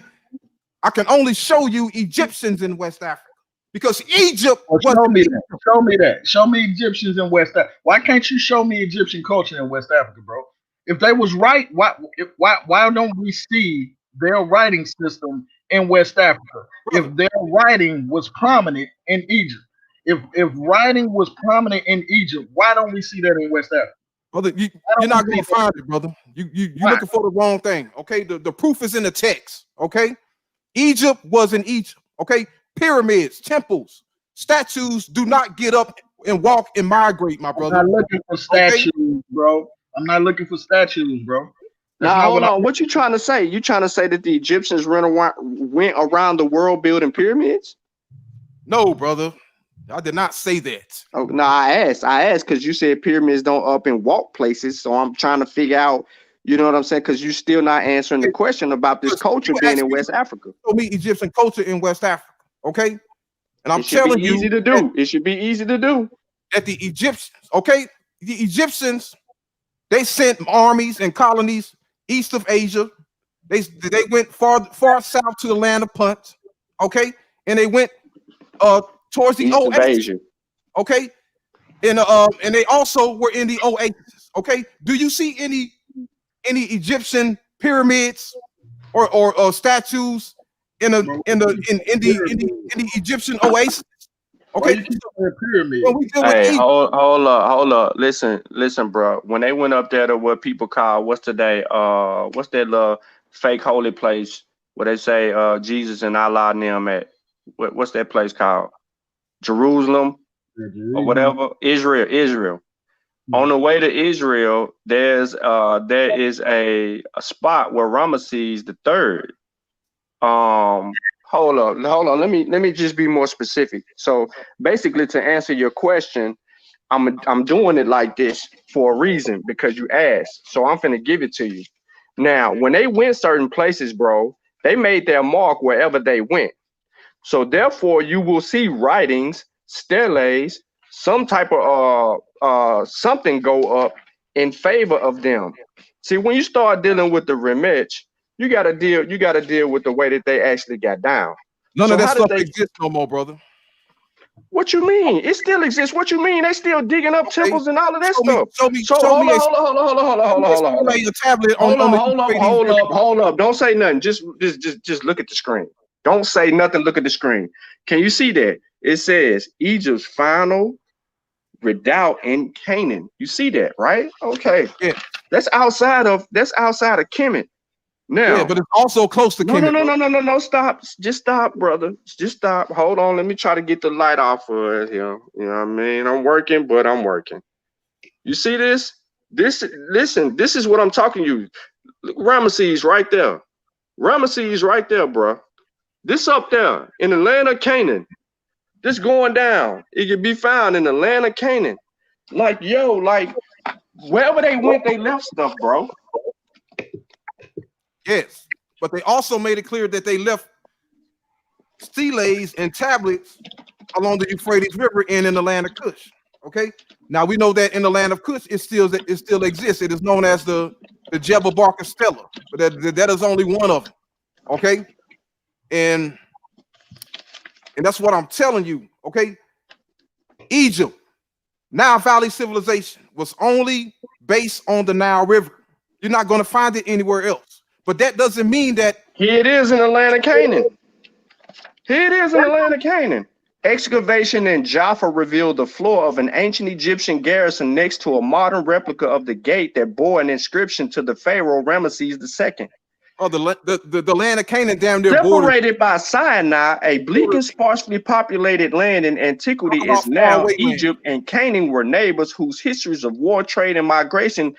I can only show you Egyptians in West Africa because Egypt Well, was show me that. Show me that. Show me Egyptians in West Africa. Why can't you show me Egyptian culture in West Africa, bro? If they was right, why don't we see their writing system in West Africa? brother. If their writing was prominent in Egypt, if writing was prominent in Egypt, why don't we see that in West Africa? Brother, Why you're don't we not see gonna find it, brother. You're why? looking for the wrong thing. Okay, the proof is in the text. Okay, Egypt was in Egypt. Okay, pyramids, temples, statues do not get up and walk and migrate, my I'm brother. not looking for Okay, statues, bro. I'm not looking for statues, bro. That's Now not hold what I'm. on. What you trying to say? You trying to say that the Egyptians went around the world building pyramids? no, brother, I did not say that. Oh no, I asked because you said pyramids don't up and walk places. So I'm trying to figure out, you know what I'm saying? Because you still not answering the Okay, question about this because culture you being asked in me West Africa. to show me Egyptian culture in West Africa. Okay, and I'm It should be telling easy you to do. It should be easy to do. that the Egyptians, okay, the Egyptians, they sent armies and colonies east of Asia. They went far south to the land of Punt, okay, and they went towards the East of Oasis, Asia. okay, and they also were in the Oasis, okay. Do you see any Egyptian pyramids or statues in the Bro, in the in the Egyptian Oasis? why Okay, you keep so saying pyramid? when we deal with Hey, Egypt, hold up. Listen, bro. When they went up there to what people call what's today? What's that little fake holy place where they say Jesus and Allah and them at? What's that place called? Jerusalem or Jerusalem. whatever. Israel. On the way to Israel, there is a spot where Ramesses the third. Hold on. Let me just be more specific. So basically, to answer your question, I'm doing it like this for a reason because you asked. So I'm finna give it to you. Now, when they went certain places, bro, they made their mark wherever they went. So therefore, you will see writings, steles, some type of something go up in favor of them. See, when you start dealing with the remech, you gotta deal with the way that they actually got down. none So of that how did stuff they? exists no more, brother. What you mean? It still exists. What you mean? They still digging up Okay, temples and all of that show me, stuff. show me, So show me a hold on, show me a tablet on the Euphrates River. hold up. Don't say nothing. Just look at the screen. Don't say nothing. Look at the screen. Can you see that? It says Egypt's final redoubt in Canaan. You see that, right? Okay. Yeah, That's outside of Kemet. yeah, Now, but it's also close to no, no, Kemet, no, brother. no, no, no, no. Stop. Just stop, brother. Just stop. Hold on. Let me try to get the light off for it here. You know what I mean? I'm working, but I'm working. You see this? Listen, this is what I'm talking to you. Look, Ramesses right there. Ramesses right there, bro. This up there in the land of Canaan. This going down. It can be found in the land of Canaan. Like, yo, like wherever they went, they left stuff, bro. Yes, but they also made it clear that they left steles and tablets along the Euphrates River and in the land of Cush. Okay, now we know that in the land of Cush it still exists. It is known as the Jebel Barker Stella, but that is only one of them. Okay, and that's what I'm telling you. Okay, Egypt, Nile Valley civilization was only based on the Nile River. You're not going to find it anywhere else. But that doesn't mean that. Here it is in the land of Canaan. Here it is in the land of Canaan. Excavation in Jaffa revealed the floor of an ancient Egyptian garrison next to a modern replica of the gate that bore an inscription to the pharaoh Ramesses II. Oh, the land of Canaan damn near border. Separated by Sinai, a bleak and sparsely populated land in antiquity Talk about is far now away land. Egypt, and Canaan were neighbors whose histories of war, trade, and migration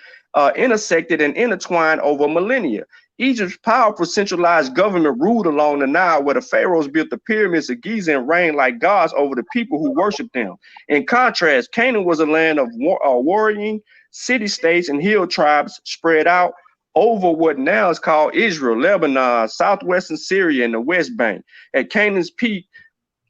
intersected and intertwined over millennia. Egypt's powerful centralized government ruled along the Nile, where the pharaohs built the pyramids of Giza and reigned like gods over the people who worshiped them. In contrast, Canaan was a land of warring city-states and hill tribes spread out over what now is called Israel, Lebanon, southwestern Syria, and the West Bank. At Canaan's peak,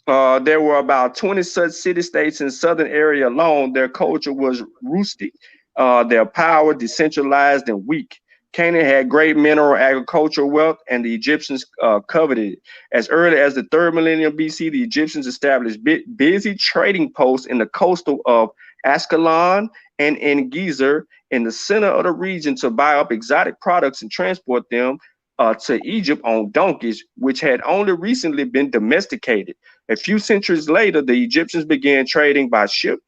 there were about 20 such city-states in southern area alone. Their culture was rustic, their power decentralized and weak. Canaan had great mineral agricultural wealth, and the Egyptians coveted it. As early as the 3rd millennium BC, the Egyptians established busy trading posts in the coastal of Ascalon and in Gezer in the center of the region to buy up exotic products and transport them to Egypt on donkeys, which had only recently been domesticated. A few centuries later, the Egyptians began trading by ship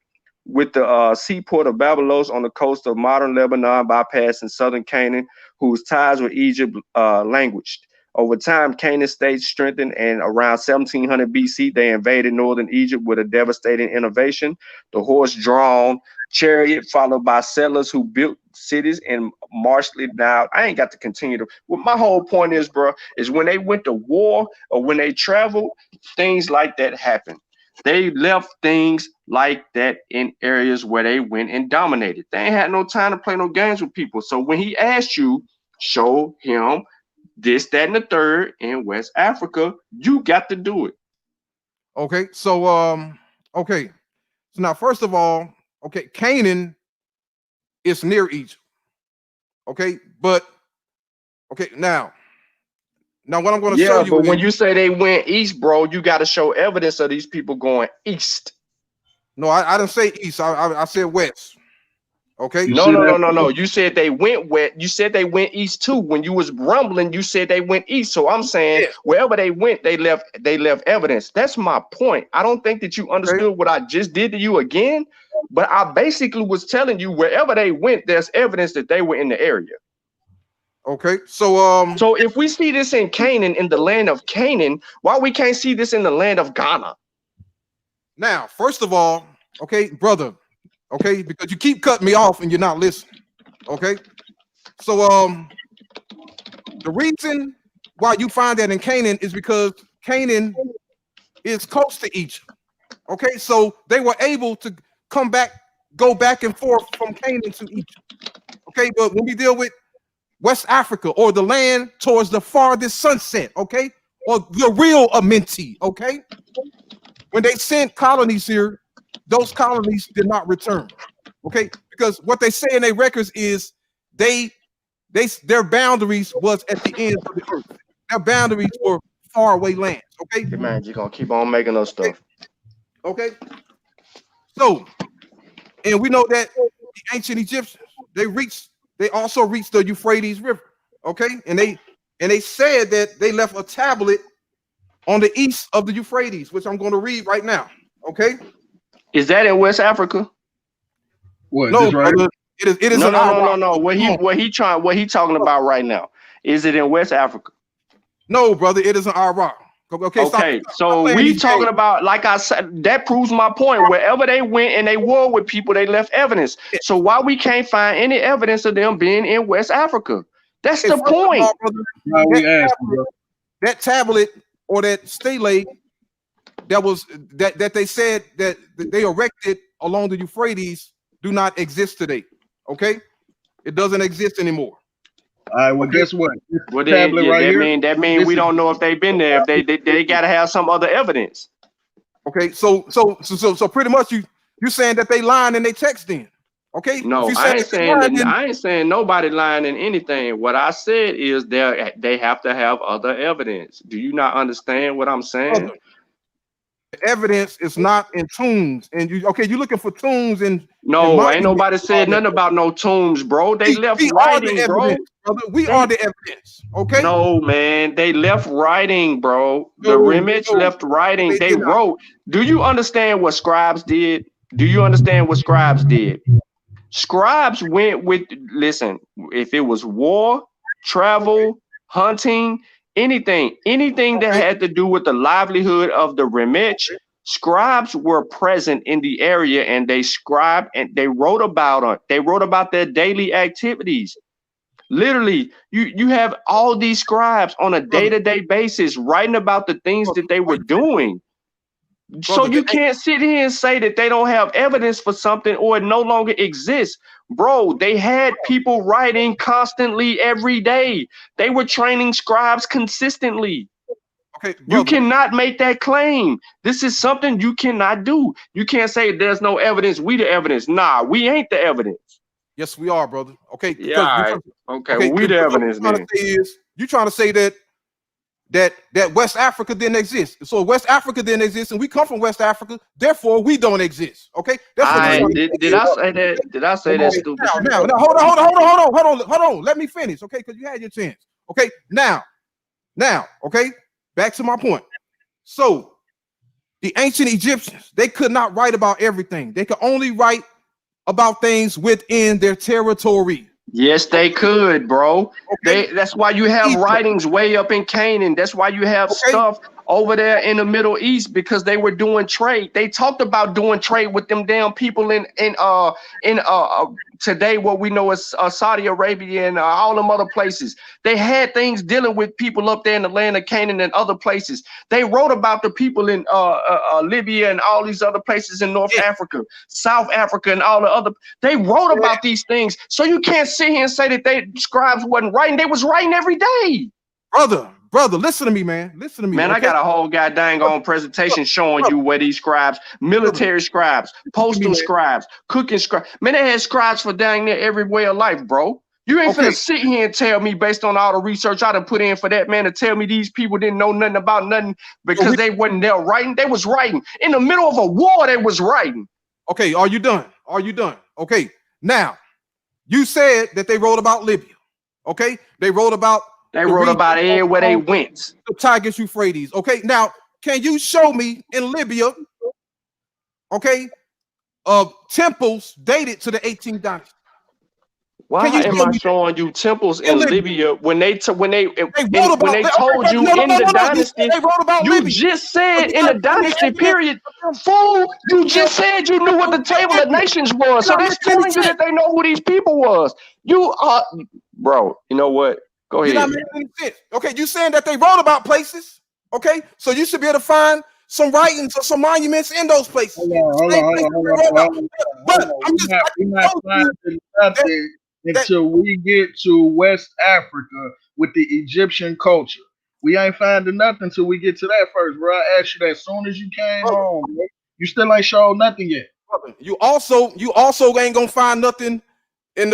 with the seaport of Babylon on the coast of modern Lebanon, bypassing southern Canaan, whose ties with Egypt languished. Over time, Canaan states strengthened, and around 1700 BC, they invaded northern Egypt with a devastating innovation: the horse-drawn chariot, followed by settlers who built cities and marshally. Now, I ain't got to continue to. What my whole point is, bro, is when they went to war or when they traveled, things like that happened. They left things like that in areas where they went and dominated. They ain't had no time to play no games with people. So when he asked you, show him this, that, and the third in West Africa, you got to do it. Okay, so okay. So now, first of all, okay, Canaan is near Egypt. Okay, but okay, now what I'm going to show you. Yeah, but when you say they went east, bro, you got to show evidence of these people going east. No, I didn't say east. I said west. Okay. No. You said they went west. You said they went east too. When you was rumbling, you said they went east. So I'm saying wherever they went, they left evidence. That's my point. I don't think that you understood what I just did to you again, but I basically was telling you wherever they went, there's evidence that they were in the area. Okay, so so if we see this in Canaan, in the land of Canaan, why we can't see this in the land of Ghana? Now, first of all, okay, brother, okay, because you keep cutting me off and you're not listening. Okay, so the reason why you find that in Canaan is because Canaan is close to Egypt. Okay, so they were able to go back and forth from Canaan to Egypt. Okay, but when we deal with West Africa, or the land towards the farthest sunset, okay, or the real Amenti, okay, when they sent colonies here, those colonies did not return, okay, because what they say in their records is their boundaries was at the ends of the earth. Their boundaries were far away lands, okay. Hey man, you're gonna keep on making us stuff. Okay. So, and we know that the ancient Egyptians, they also reached the Euphrates River, okay? And they said that they left a tablet on the east of the Euphrates, which I'm going to read right now, okay? Is that in West Africa? What? No, This right? brother, it is. No. What he talking about right now? Is it in West Africa? No, brother, it is in Iraq. Okay, so we talking about, like I said, that proves my point. Wherever they went and they war with people, they left evidence. So why we can't find any evidence of them being in West Africa? That's the point. All, brother, that tablet or that stele that they said that they erected along the Euphrates do not exist today. Okay, it doesn't exist anymore. All right, well, guess what? Well, that mean we don't know if they've been there. If they got to have some other evidence. Okay, so pretty much you saying that they lying in their text then. Okay, no, I ain't saying nobody lying in anything. What I said is they have to have other evidence. Do you not understand what I'm saying? The evidence is not in tombs, and you're looking for tombs and no, ain't nobody said nothing about no tombs, bro. They left writing, bro. Brother, we are the evidence. Okay. No, man, they left writing, bro. The Remich left writing. They wrote. Do you understand what scribes did? Scribes went with. Listen, if it was war, travel, hunting, anything that had to do with the livelihood of the Remech. Scribes were present in the area, and they scribed and they wrote about their daily activities. Literally, you have all these scribes on a day-to-day basis writing about the things that they were doing. So you can't sit here and say that they don't have evidence for something or it no longer exists. Bro, they had people writing constantly every day. They were training scribes consistently. Okay, you cannot make that claim. This is something you cannot do. You can't say there's no evidence. We the evidence. Nah, we ain't the evidence. Yes, we are, brother. Okay. Yeah. Okay. We the evidence. You're trying to say that West Africa didn't exist. So West Africa didn't exist, and we come from West Africa. Therefore, we don't exist. Okay. That's what did I say that? Did I say that stupid? Now, hold on. Let me finish. Okay, because you had your chance. Okay. Now. Okay. Back to my point. So the ancient Egyptians, they could not write about everything. They could only write about things within their territory. Yes, they could, bro. That's why you have writings way up in Canaan. That's why you have stuff over there in the Middle East, because they were doing trade. They talked about doing trade with them damn people in today what we know as Saudi Arabia and all them other places. They had things dealing with people up there in the land of Canaan and other places. They wrote about the people in Libya and all these other places in North Africa, South Africa, and all the other. They wrote about these things. So you can't sit here and say that they scribes wasn't writing. They was writing every day. Brother, listen to me, man. Listen to me. Man, I got a whole goddamn on presentation showing you where these scribes, military scribes, postal scribes, cooking scribes. Man, they had scribes for dang near every way of life, bro. You ain't finna sit here and tell me, based on all the research I done put in for that, man, to tell me these people didn't know nothing about nothing because they wasn't there writing. They was writing. In the middle of a war, they was writing. Okay, are you done? Okay, now, you said that they wrote about Libya. Okay, they wrote about everywhere they went. The Tigris Euphrates. Okay, now can you show me in Libya, temples dated to the 18th dynasty? Why am I showing you temples in Libya when they told you in the dynasty? You just said in the dynasty period, fool. You just said you knew what the table of nations was. So that's telling you that they know who these people was. You are, bro. You know what? Go ahead. Okay, you saying that they wrote about places. Okay, so you should be able to find some writings or some monuments in those places. Hold on. But I'm just not finding nothing until we get to West Africa with the Egyptian culture. We ain't finding nothing until we get to that first, bro. I asked you that as soon as you came home, bro. You still ain't showed nothing yet. You also ain't gonna find nothing in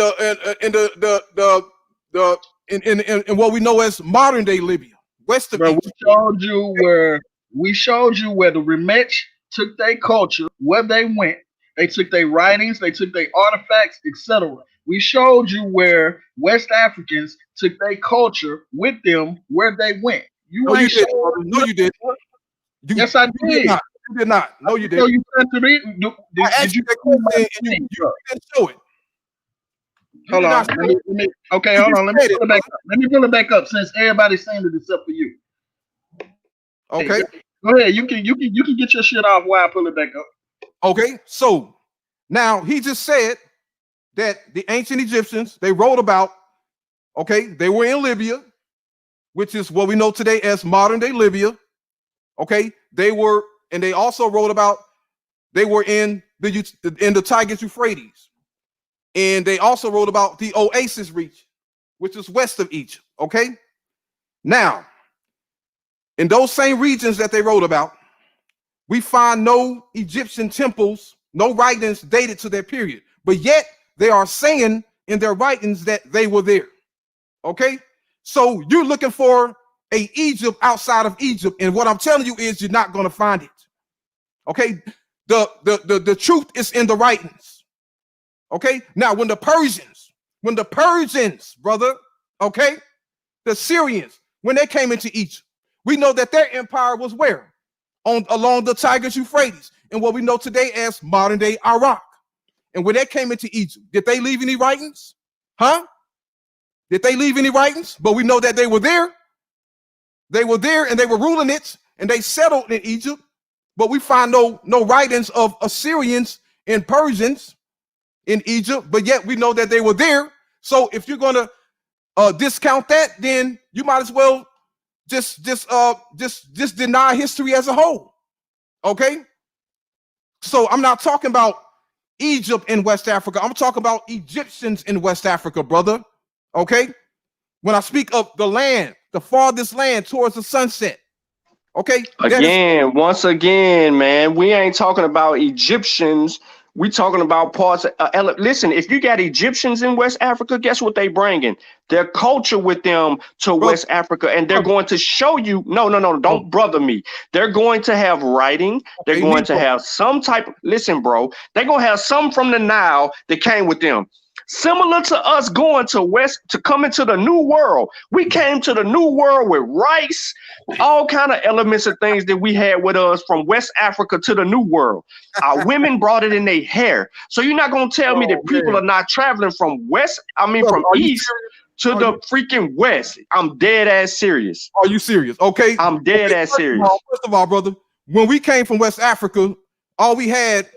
in what we know as modern day Libya, west of Egypt. We showed you where the Remech took their culture, where they went. They took their writings, they took their artifacts, etc. We showed you where West Africans took their culture with them, where they went. No, you did. Yes, I did. You did not. No, you didn't. So you sent to me. I asked you that question and you didn't show it. Hold on. Okay, hold on. Let me pull it back up. Let me pull it back up since everybody's saying it except for you. Okay. Go ahead. You can get your shit off while I pull it back up. Okay. So now he just said that the ancient Egyptians, they wrote about, they were in Libya, which is what we know today as modern day Libya. Okay. They also wrote about, they were in the Tigris Euphrates. And they also wrote about the Oasis region, which is west of Egypt. Okay. Now, in those same regions that they wrote about, we find no Egyptian temples, no writings dated to that period. But yet they are saying in their writings that they were there. Okay. So you're looking for a Egypt outside of Egypt. And what I'm telling you is you're not going to find it. Okay. The truth is in the writings. Okay, now when the Persians, brother, the Syrians, when they came into Egypt, we know that their empire was where? Along the Tigris Euphrates, and what we know today as modern day Iraq. And when they came into Egypt, did they leave any writings? Huh? Did they leave any writings? But we know that they were there. They were there and they were ruling it, and they settled in Egypt. But we find no writings of Assyrians and Persians in Egypt, but yet we know that they were there. So if you're gonna discount that, then you might as well just deny history as a whole. Okay. So I'm not talking about Egypt in West Africa. I'm talking about Egyptians in West Africa, brother. Okay. When I speak of the land, the farthest land towards the sunset. Okay. Again, once again, man, we ain't talking about Egyptians. We talking about parts of, listen, if you got Egyptians in West Africa, guess what they bringing? Their culture with them to West Africa, and they're going to show you, no, don't brother me. They're going to have writing. They're going to have some type of, listen, bro, they're going to have some from the Nile that came with them. Similar to us going to come into the new world. We came to the new world with rice, all kind of elements of things that we had with us from West Africa to the new world. Our women brought it in their hair. So you're not going to tell me that people are not traveling from east to the freaking west. I'm dead ass serious. Are you serious? Okay. I'm dead ass serious. First of all, brother, when we came from West Africa, all we had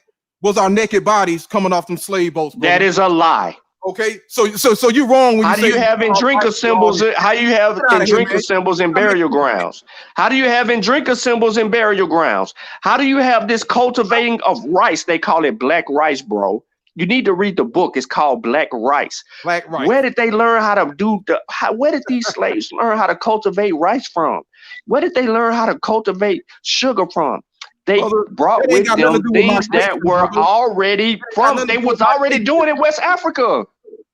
was our naked bodies coming off them slave boats. Brother. That is a lie. Okay, so you're wrong when you say. How do you have in drinker symbols? How you have in drinker symbols in burial grounds? How do you have in drinker symbols in burial grounds? How do you have this cultivating of rice? They call it black rice, bro. You need to read the book. It's called Black Rice. Black rice. Where did they learn how to do where did these slaves learn how to cultivate rice from? Where did they learn how to cultivate sugar from? They brought with them things that were already from, they was already doing in West Africa.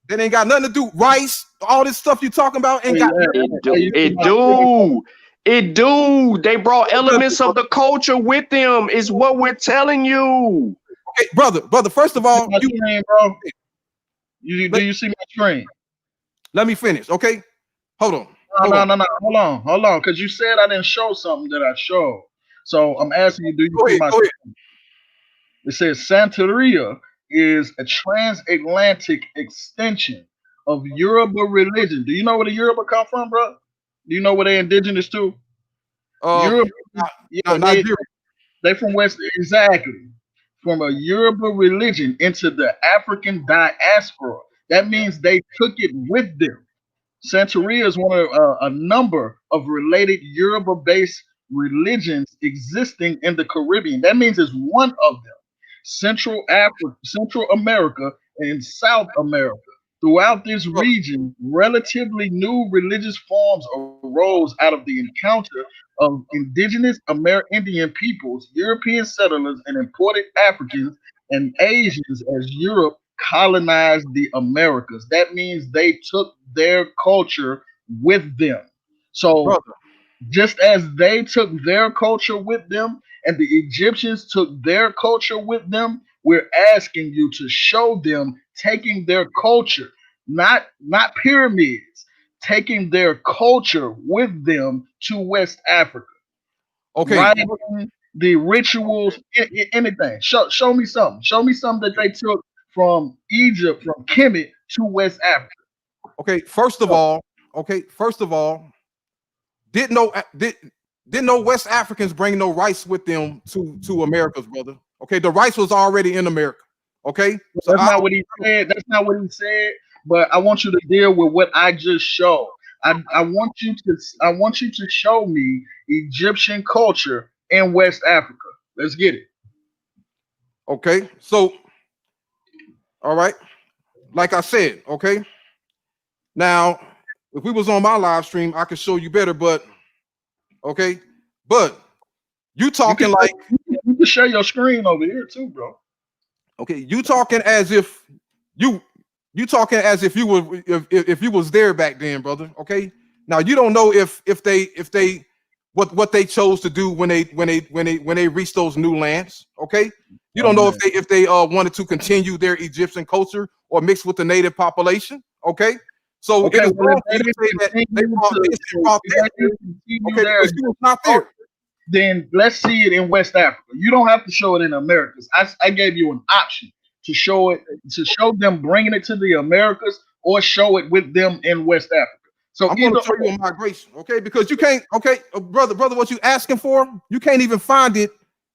That ain't got nothing to do. Rice, all this stuff you talking about ain't got It do. They brought elements of the culture with them, is what we're telling you. Okay, brother, first of all, do you see my screen? Let me finish, okay? Hold on. No. Hold on. Because you said I didn't show something that I showed. So I'm asking you, do you see my screen? It says Santeria is a transatlantic extension of Yoruba religion. Do you know where the Yoruba come from, bro? Do you know where they're indigenous to? Yoruba, they from West, exactly. From a Yoruba religion into the African diaspora. That means they took it with them. Santeria is one of a number of related Yoruba-based religions existing in the Caribbean. That means it's one of them. Central Africa, Central America, and South America. Throughout this region, relatively new religious forms arose out of the encounter of indigenous Amerindian peoples, European settlers, and imported Africans and Asians as Europe colonized the Americas. That means they took their culture with them. So just as they took their culture with them and the Egyptians took their culture with them, we're asking you to show them taking their culture, not pyramids, taking their culture with them to West Africa. Okay. Writing the rituals, anything. Show me something. Show me something that they took from Egypt, from Kemet to West Africa. Okay, first of all, didn't know West Africans bring no rice with them to Americas, brother. Okay, the rice was already in America. Okay, so that's not what he said. That's not what he said. But I want you to deal with what I just showed. I want you to show me Egyptian culture in West Africa. Let's get it. Okay, so all right, like I said, okay. Now, if we was on my live stream, I could show you better, but okay, but you talking like you can share your screen over here too, bro. Okay, you talking as if you were if you was there back then, brother. Okay, now you don't know if they what they chose to do when they reached those new lands. Okay, you don't know if they wanted to continue their Egyptian culture or mix with the native population. Okay, so it is wrong to say that they brought this and brought that. Okay, because you was not there. Then let's see it in West Africa. You don't have to show it in Americas. I gave you an option to show it, to show them bringing it to the Americas or show it with them in West Africa. So I'm going either to show you a migration, okay? Because you can't, okay, brother, what you asking for? You can't even find it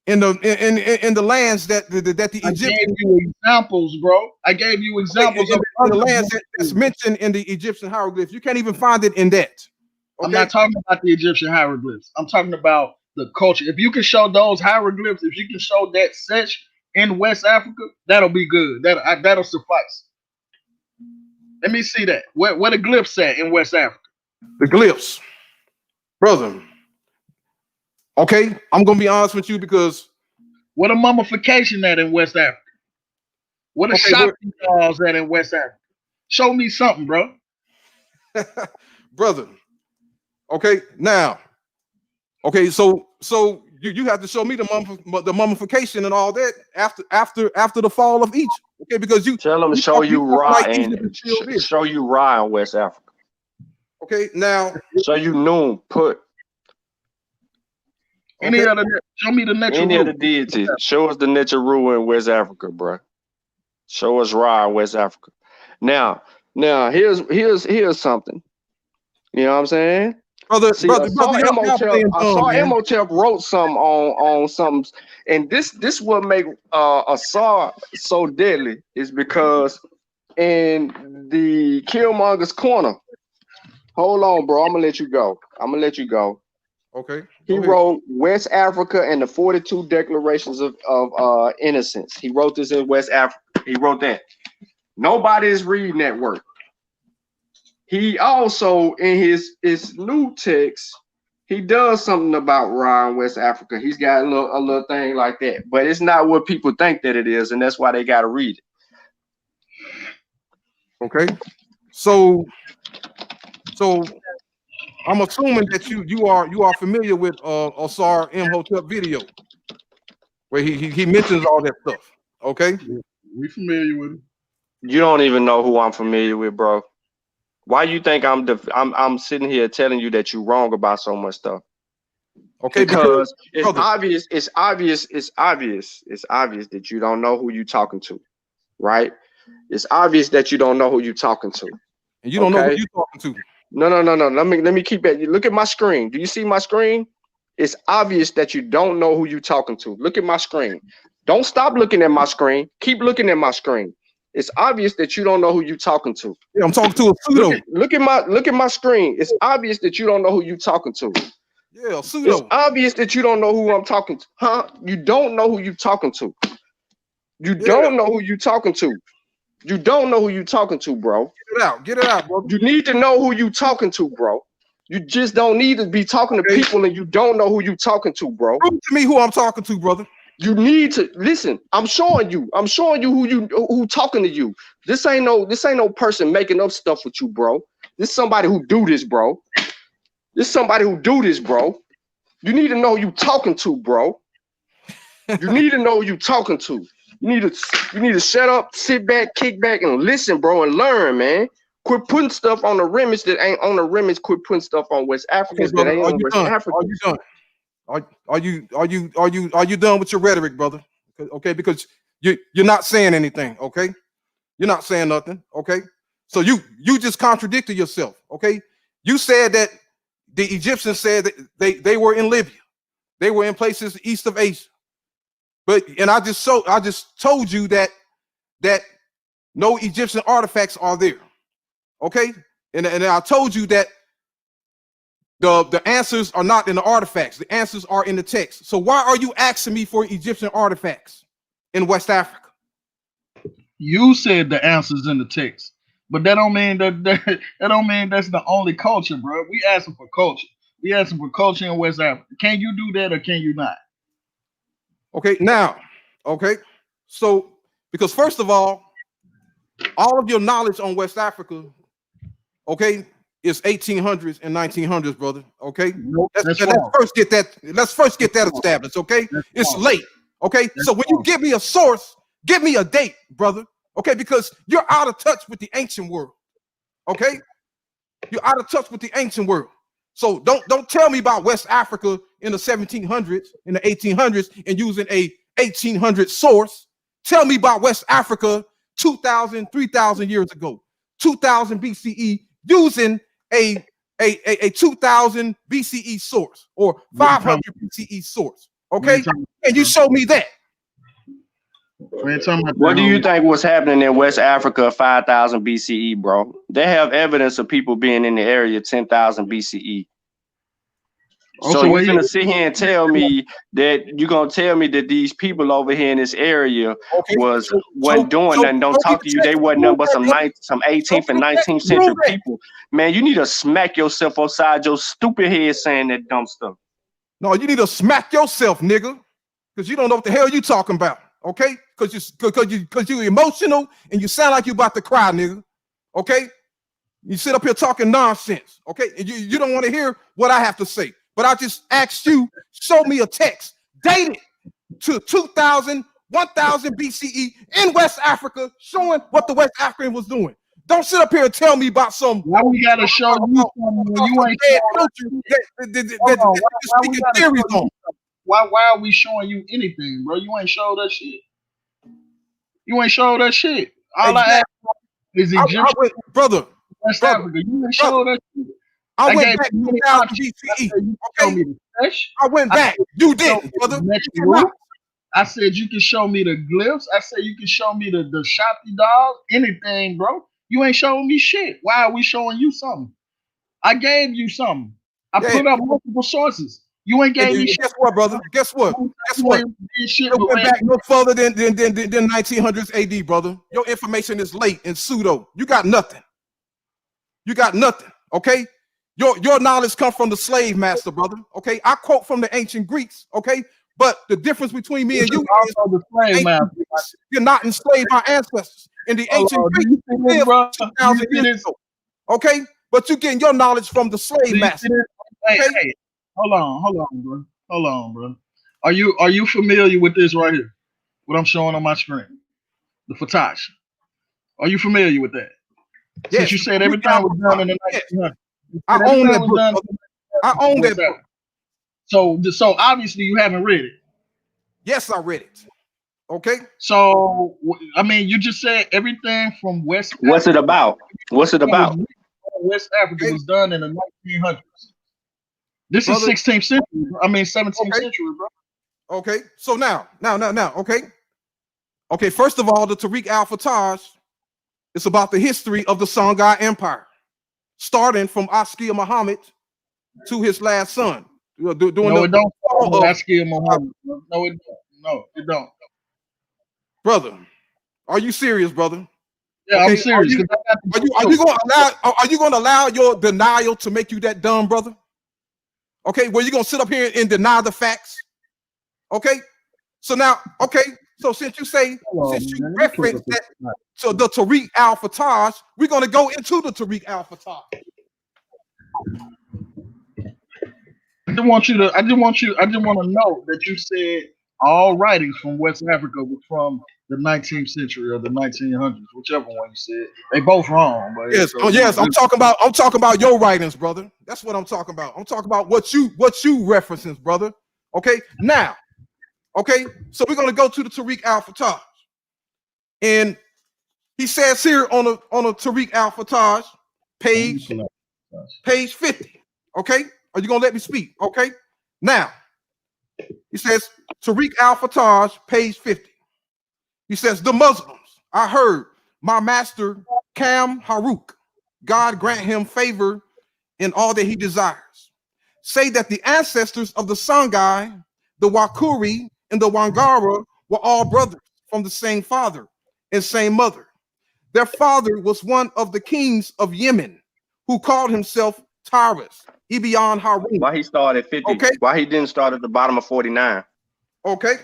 in the lands that the I Egyptians. gave you examples, bro. I gave you examples in of the lands that's mentioned in the Egyptian hieroglyphs. You can't even find it in that. Okay? I'm not talking about the Egyptian hieroglyphs. I'm talking about the culture. If you can show those hieroglyphs, if you can show that such in West Africa, that'll be good. That'll suffice. Let me see that. Where the glyphs at in West Africa? The glyphs, brother. Okay, I'm gonna be honest with you because what a mummification at in West Africa? What a shopping malls at in West Africa? Show me something, bro. Brother. Okay, now. Okay, so you have to show me the mummification and all that after the fall of Egypt. Okay, because you tell them show you Ra and show you Ra in West Africa. Okay, now show you Noon put. Any other, show me the Neteru. Any of the deities. Show us the Neteru in West Africa, bro. Show us Ra in West Africa. Now here's something. You know what I'm saying? Brother, I saw Imhotep wrote something on something, and this what make Asar so deadly is because in the Killmonger's corner. Hold on, bro. I'm gonna let you go. Okay. He wrote West Africa and the 42 Declarations of Innocence. He wrote this in West Africa. He wrote that. Nobody is reading that work. He also, in his new text, he does something about Ra in West Africa. He's got a little thing like that, but it's not what people think that it is, and that's why they got to read it. Okay, so I'm assuming that you are familiar with Asar Imhotep video, where he mentions all that stuff. Okay, we familiar with him. You don't even know who I'm familiar with, bro. Why you think I'm sitting here telling you that you're wrong about so much stuff? Okay, because it's obvious that you don't know who you're talking to, right? It's obvious that you don't know who you're talking to. And you don't know who you're talking to. No. Let me keep it. Look at my screen. Do you see my screen? It's obvious that you don't know who you're talking to. Look at my screen. Don't stop looking at my screen. Keep looking at my screen. It's obvious that you don't know who you're talking to. Yeah, I'm talking to a pseudo. Look at my screen. It's obvious that you don't know who you're talking to. Yeah, pseudo. It's obvious that you don't know who I'm talking to. Huh? You don't know who you're talking to. You don't know who you're talking to. You don't know who you're talking to, bro. Get it out, bro. You need to know who you're talking to, bro. You just don't need to be talking to people and you don't know who you're talking to, bro. Prove to me who I'm talking to, brother. You need to listen. I'm showing you who talking to you. This ain't no person making up stuff with you, bro. This is somebody who do this, bro. You need to know who you talking to, bro. You need to know who you talking to. You need to shut up, sit back, kick back, and listen, bro, and learn, man. Quit putting stuff on the remnants that ain't on the remnants. Quit putting stuff on West Africans that ain't on West Africans. Are you done with your rhetoric, brother? Okay, because you're not saying anything. Okay, you're not saying nothing. Okay, so you just contradicted yourself. Okay, you said that the Egyptians said that they were in Libya, they were in places east of Asia, and I just told you that no Egyptian artifacts are there. Okay, and I told you that the answers are not in the artifacts. The answers are in the text. So why are you asking me for Egyptian artifacts in West Africa? You said the answers in the text, but that don't mean that don't mean that's the only culture, bro. We asking for culture. We asking for culture in West Africa. Can you do that or can you not? Okay, now, okay. So because first of all of your knowledge on West Africa, okay, it's 1800s and 1900s, brother. Okay, nope, let's first get that established. Okay, it's late. Okay, so when you give me a source, give me a date, brother. Okay, because you're out of touch with the ancient world. Okay, you're out of touch with the ancient world. So don't tell me about West Africa in the 1700s, in the 1800s, and using a 1800 source. Tell me about West Africa 2,000, 3,000 years ago. 2000 BCE using a 2000 BCE source or 500 BCE source. Okay, and you show me that. What do you think was happening in West Africa 5000 BCE, bro? They have evidence of people being in the area 10,000 BCE. So you're gonna sit here and tell me that these people over here in this area wasn't doing nothing. Don't talk to you. They wasn't nothing but some 18th and 19th century people. Man, you need to smack yourself upside your stupid head saying that dumb stuff. No, you need to smack yourself, nigga, because you don't know what the hell you talking about. Okay, because you're emotional and you sound like you about to cry, nigga. Okay, you sit up here talking nonsense. Okay, and you don't want to hear what I have to say. But I just asked you, show me a text dated to 2000, 1000 BCE in West Africa, showing what the West African was doing. Don't sit up here and tell me about some. Why we gotta show you something when you ain't speaking theories on? Why are we showing you anything, bro? You ain't showed us shit. You ain't showed us shit. All I asked is Egyptian, brother. West Africa. You ain't showed us shit. I went back 2000 BCE. Okay, I went back. You didn't, brother. I said you can show me the glyphs. I said you can show me the Shopty dolls. Anything, bro. You ain't showing me shit. Why are we showing you something? I gave you something. I put up multiple sources. You ain't gave me shit. Guess what, brother? Guess what? Guess what? You went back no further than 1900s AD, brother. Your information is late and pseudo. You got nothing. You got nothing. Okay. Your knowledge comes from the slave master, brother. Okay, I quote from the ancient Greeks. Okay, but the difference between me and you is the slave master. You're not enslaved by ancestors. In the ancient Greeks, 2,000 years ago. Okay, but you're getting your knowledge from the slave master. Hey, hold on, bro. Are you familiar with this right here? What I'm showing on my screen, the Fatash. Are you familiar with that? Yes. Since you said everything was done in the 1900s. I own that book. I own that book. So obviously you haven't read it. Yes, I read it. Okay. So I mean, you just said everything from West. What's it about? What's it about? West Africa was done in the 1900s. This is 16th century. I mean 17th century, bro. Okay. So now. Okay. Okay. First of all, the Tariq al-Fattaj is about the history of the Songhai Empire, starting from Askia Muhammad to his last son. It don't. Askia Muhammad. No, it don't. Brother, are you serious, brother? Yeah, okay, I'm serious. Are you going to allow your denial to make you that dumb, brother? Okay, well, you're going to sit up here and deny the facts? Okay, so now, so since you reference that to the Tariq al-Fattaj, we're going to go into the Tariq al-Fattaj. I just want to know that you said all writings from West Africa were from the 19th century or the 1900s, whichever one you said. They both wrong. But yes, I'm talking about your writings, brother. That's what I'm talking about. I'm talking about what you references, brother. Okay, now, so we're gonna go to the Tariq al-Fattaj, and he says here on a Tariq al-Fattaj page 50. Okay, are you gonna let me speak? Okay, now he says Tariq al-Fattaj page 50. He says, the Muslims, I heard my master Kam Haruk, God grant him favor in all that he desires, say that the ancestors of the Songhai, the Wakuri, and the Wangara were all brothers from the same father and same mother. Their father was one of the kings of Yemen, who called himself Tyrus, Ibian Harun. Why he started 50? Okay. Why he didn't start at the bottom of 49? Okay.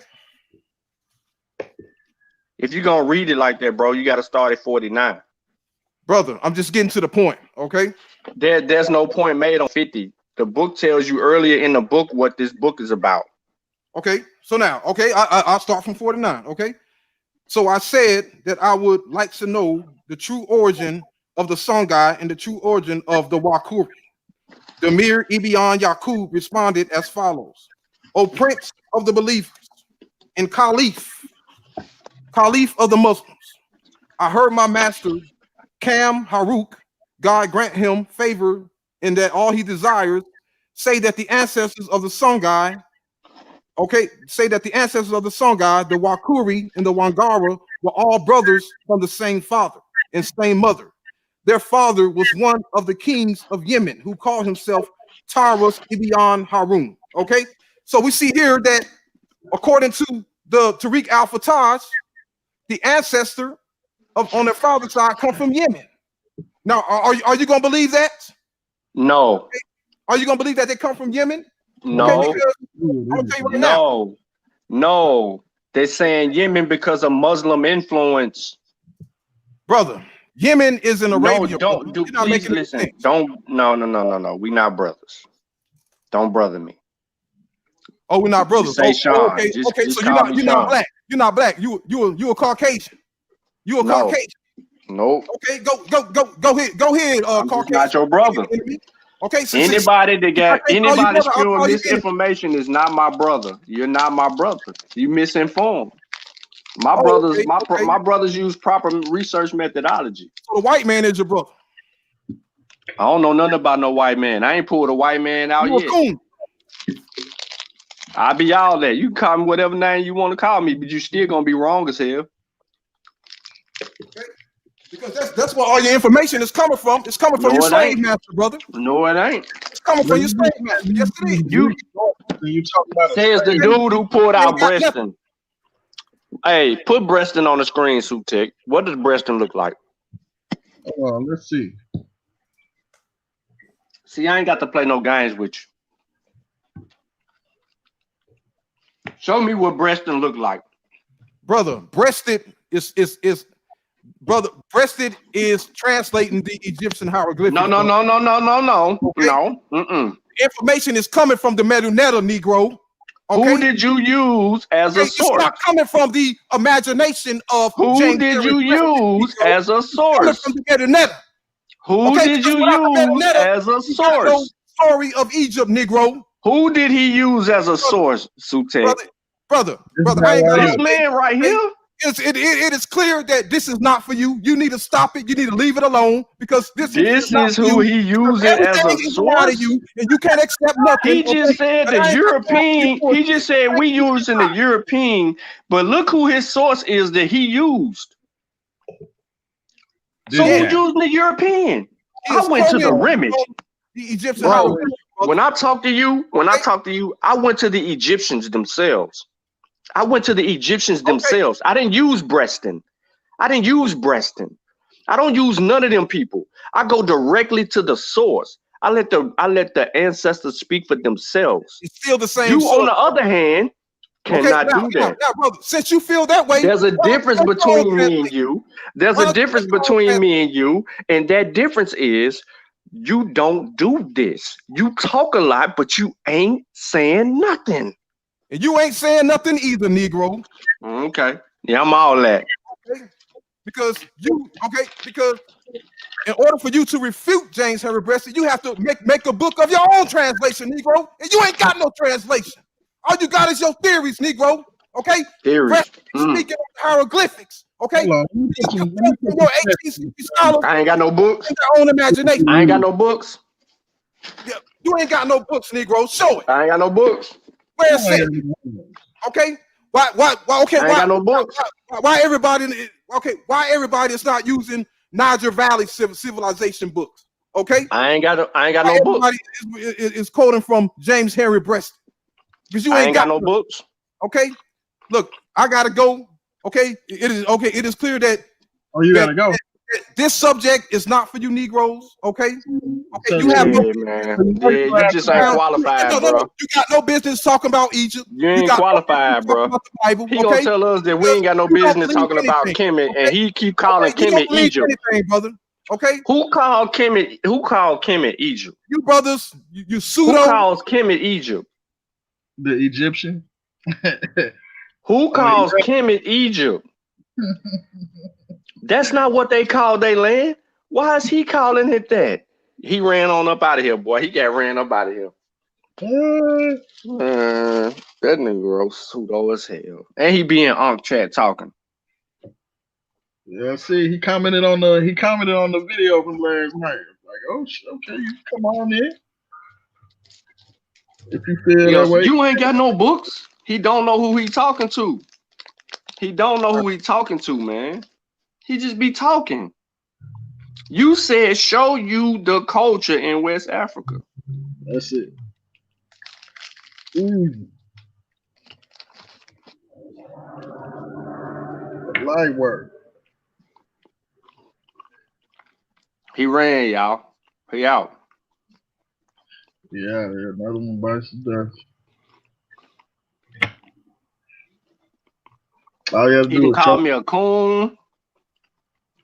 If you're going to read it like that, bro, you got to start at 49. Brother, I'm just getting to the point, okay? There's no point made on 50. The book tells you earlier in the book what this book is about. Okay, so now, I'll start from 49, okay? So I said that I would like to know the true origin of the Songhai and the true origin of the Wakuri. The Mir Ibian Yaqub responded as follows. O Prince of the believers and Caliph of the Muslims, I heard my master Cam Haruk, God grant him favor in that all he desires, say that the ancestors of the sun god, say that the ancestors of the sun god, the Wakuri and the Wangara, were all brothers from the same father and same mother. Their father was one of the kings of Yemen who called himself Taras Ibn Harun. Okay, so we see here that according to the Tariq al-Fatah, the ancestor on their father's side come from Yemen. Now, are you going to believe that? No. Okay. Are you going to believe that they come from Yemen? No. Okay, I'm going to tell you right now. No. They're saying Yemen because of Muslim influence. Brother, Yemen is in Arabia. No, don't do. Please listen. Don't. No. We not brothers. Don't brother me. Oh, we're not brothers. Say Sean. Okay. Just So call me you're Sean. not black. You're not black. You a Caucasian. You a Caucasian. Nope. Okay, go ahead. I'm Caucasian. just not your brother. Okay. Anybody spewing misinformation is not my brother. You're not my brother. You misinformed. My brothers use proper research methodology. So the white man is your brother. I don't know nothing about no white man. I ain't pulled a white man out yet. Coon. I'll be all that. You can call me whatever name you want to call me, but you still gonna be wrong as hell. Okay. Because that's where all your information is coming from. It's coming from your slave master, brother. No, it ain't. It's coming from your slave master. Yes, it is. You talk about says the dude who pulled out Breaston. Hey, put Breaston on the screen, Sutek. What does Breaston look like? Let's see. See, I ain't got to play no games with you. Show me what Breaston look like. Brother, breasted is translating the Egyptian hieroglyphics. No. Okay? No. Information is coming from the Medunetta, Negro. Okay? Who did you use as a source? It's not coming from the imagination of who did you use as a source? It's coming from the Medunetta. Who did you use as a source? Story of Egypt, Negro. Who did he use as a source, Sutek? Brother, this man right here. It is clear that this is not for you. You need to stop it. You need to leave it alone because this is who he using as a source. You, and you can't accept nothing. He just said the European. He just said we using the European, but look who his source is that he used. So who's using the European? I went to the Remage. The Egyptian. Bro, when I talk to you, I went to the Egyptians themselves. I didn't use Breaston. I don't use none of them people. I go directly to the source. I let the ancestors speak for themselves. It's still the same. You, on the other hand, cannot do that. Now, brother, since you feel that way, there's a difference between me and you. And that difference is you don't do this. You talk a lot, but you ain't saying nothing. And you ain't saying nothing either, Negro. Okay. Yeah, I'm all that. Okay. Because in order for you to refute James Henry Breaston, you have to make a book of your own translation, Negro. And you ain't got no translation. All you got is your theories, Negro. Okay? Theories. Speaking of hieroglyphics. Okay? Your 18th century scholars. I ain't got no books. Their own imagination. I ain't got no books. Yeah, you ain't got no books, Negro. Show it. I ain't got no books. Where's it? Okay. Why? Okay. I ain't got no books. Why everybody is not using Niger Valley civilization books? Okay. I ain't got no books. Is quoting from James Henry Breaston because you ain't got no books. Okay. Look, I gotta go. Okay. It is clear that. Oh, you gotta go. This subject is not for you Negroes, okay? Okay, you just ain't qualified, bro. You got no business talking about Egypt. You ain't qualified, bro. He gonna tell us that we ain't got no business talking about Kemet, and he keep calling Kemet Egypt, brother. Okay. Who called Kemet Egypt? You brothers, you pseudo. Who calls Kemet Egypt? The Egyptian. Who calls Kemet Egypt? That's not what they call their land. Why is he calling it that? He ran on up out of here, boy. He got ran up out of here. That nigga pseudo as hell. And he be in Unk chat talking. Yeah, see, he commented on the video from last night. Like, oh, okay, you come on in if you feel that Yes, way. you ain't got no books. He don't know who he talking to. He don't know who he talking to, man. He just be talking. You said show you the culture in West Africa. That's it. Easy. Light work. He ran, y'all. He out. Yeah, another one bites the dust. All you have to He do didn't is call talk. me a coon.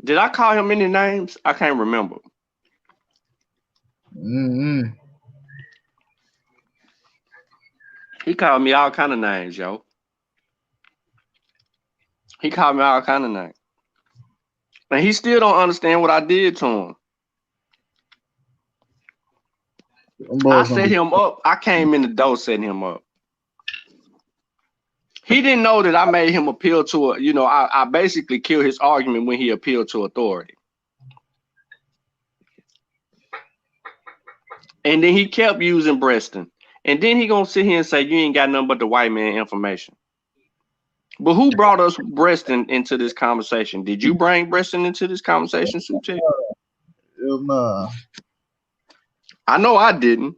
Did I call him any names? I can't remember. Mm-hmm. He called me all kind of names, yo. He called me all kind of names. And he still don't understand what I did to him. Them I boys gonna set be. him up. I came in the door setting him up. He didn't know that I made him appeal to I basically killed his argument when he appealed to authority. And then he kept using Breaston. And then he gonna sit here and say, you ain't got nothing but the white man information. But who brought us Breaston into this conversation? Did you bring Breaston into this conversation, Suche? Hell nah. I know I didn't.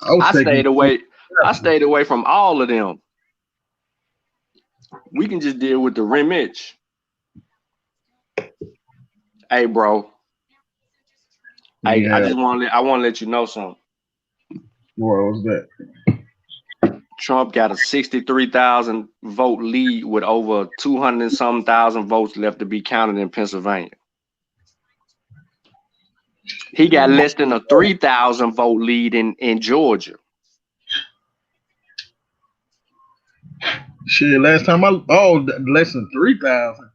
I was I taking. stayed away from all of them. We can just deal with the rematch. Hey, bro. I Yeah. just want to let you know something. What was that? Trump got a 63,000 vote lead with over 200 and some thousand votes left to be counted in Pennsylvania. He got less than a 3,000 vote lead in Georgia. Shit, last time less than 3,000.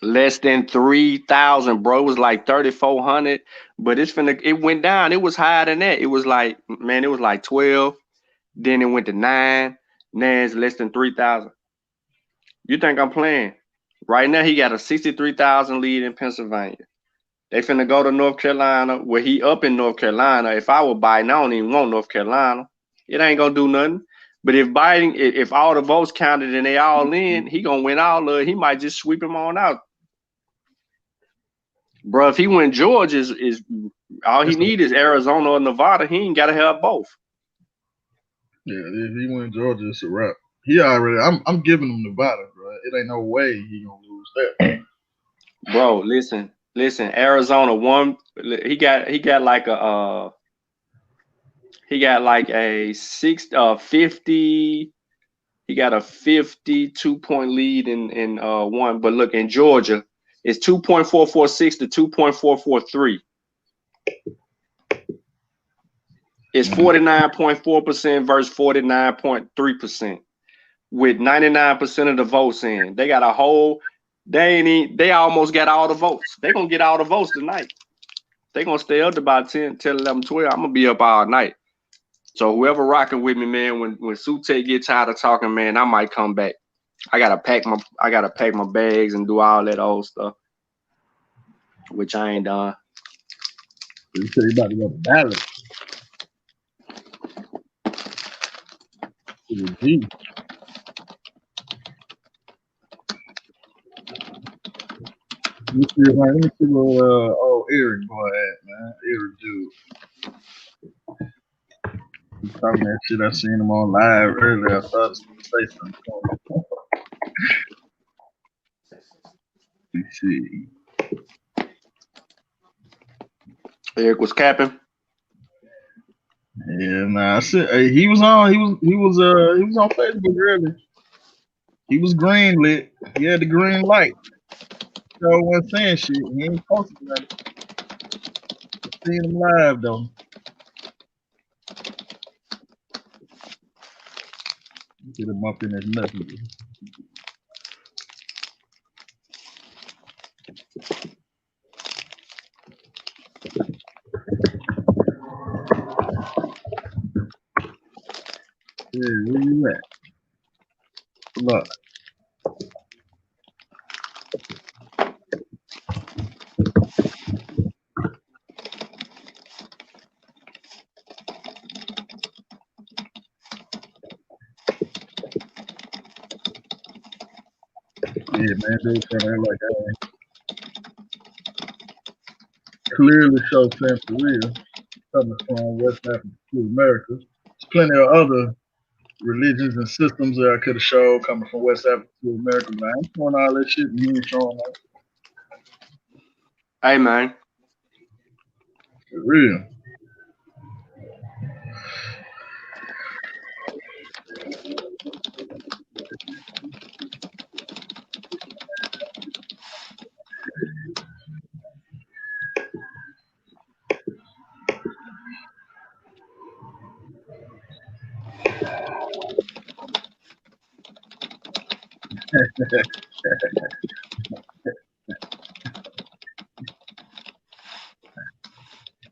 Less than 3,000, bro. It was like 3,400, but it went down. It was higher than that. It was like 12. Then it went to 9. Now it's less than 3,000. You think I'm playing? Right now he got a 63,000 lead in Pennsylvania. They finna go to North Carolina, where he up in North Carolina. If I were Biden, I don't even want North Carolina. It ain't gonna do nothing. But if all the votes counted and they all in, he gonna win all of it. He might just sweep him on out. Bro, if he win Georgia, is all he need is Arizona or Nevada. He ain't gotta have both. Yeah, if he win Georgia, it's a wrap. He already. I'm giving him Nevada, bro. It ain't no way he gonna lose that. Bro, listen. Arizona won. He got like a 50. He got a 52-point lead in one. But look, in Georgia, it's 2.446 to 2.443. It's 49.4% versus 49.3%, with 99% of the votes in. They got a whole. They almost got all the votes. They gonna get all the votes tonight. They gonna stay up to about 10, 11, 12. I'm gonna be up all night. So whoever rocking with me, man, when Sute get tired of talking, man, I might come back. I gotta pack my bags and do all that old stuff, which I ain't done. You said you about to go to Dallas. Let me see where Eric boy at, man. Eric dude. He's talking that shit. I seen him on live earlier. I thought to say something. Let's see. Eric was capping. Yeah, nah. I said he was on Facebook earlier. He was green lit. He had the green light. So I wasn't saying shit. He ain't posting nothing. I seen him live though. Get him up in his nothing. Yeah, where you at? Look. Yeah, man, dude said that like clearly show Santeria coming from West Africa to America. There's plenty of other religions and systems that I could have showed coming from West Africa to America, but I ain't showing all that shit and you ain't showing that Hey man, for real.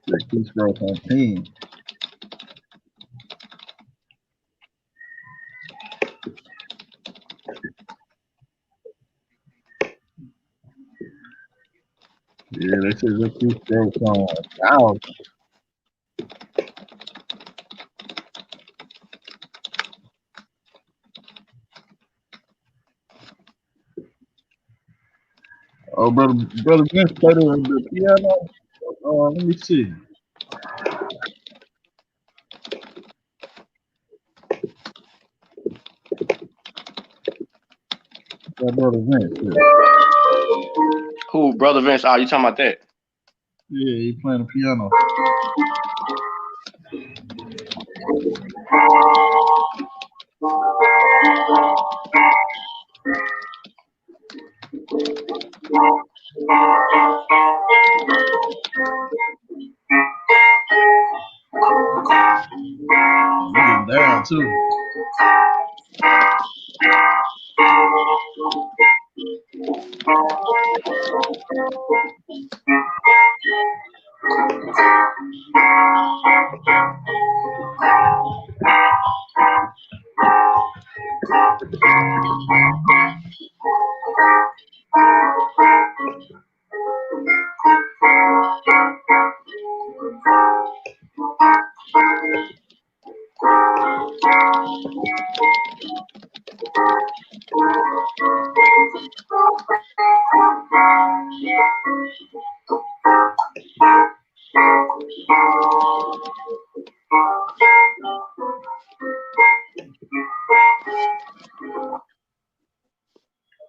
Like Peace Growth on team. Yeah, they said that Peace Growth on 1,000. Oh, brother Vince played the piano. Let me see. That brother Vince. who brother Vince? Oh, you talking about that? Yeah, he playing the piano. He getting down too.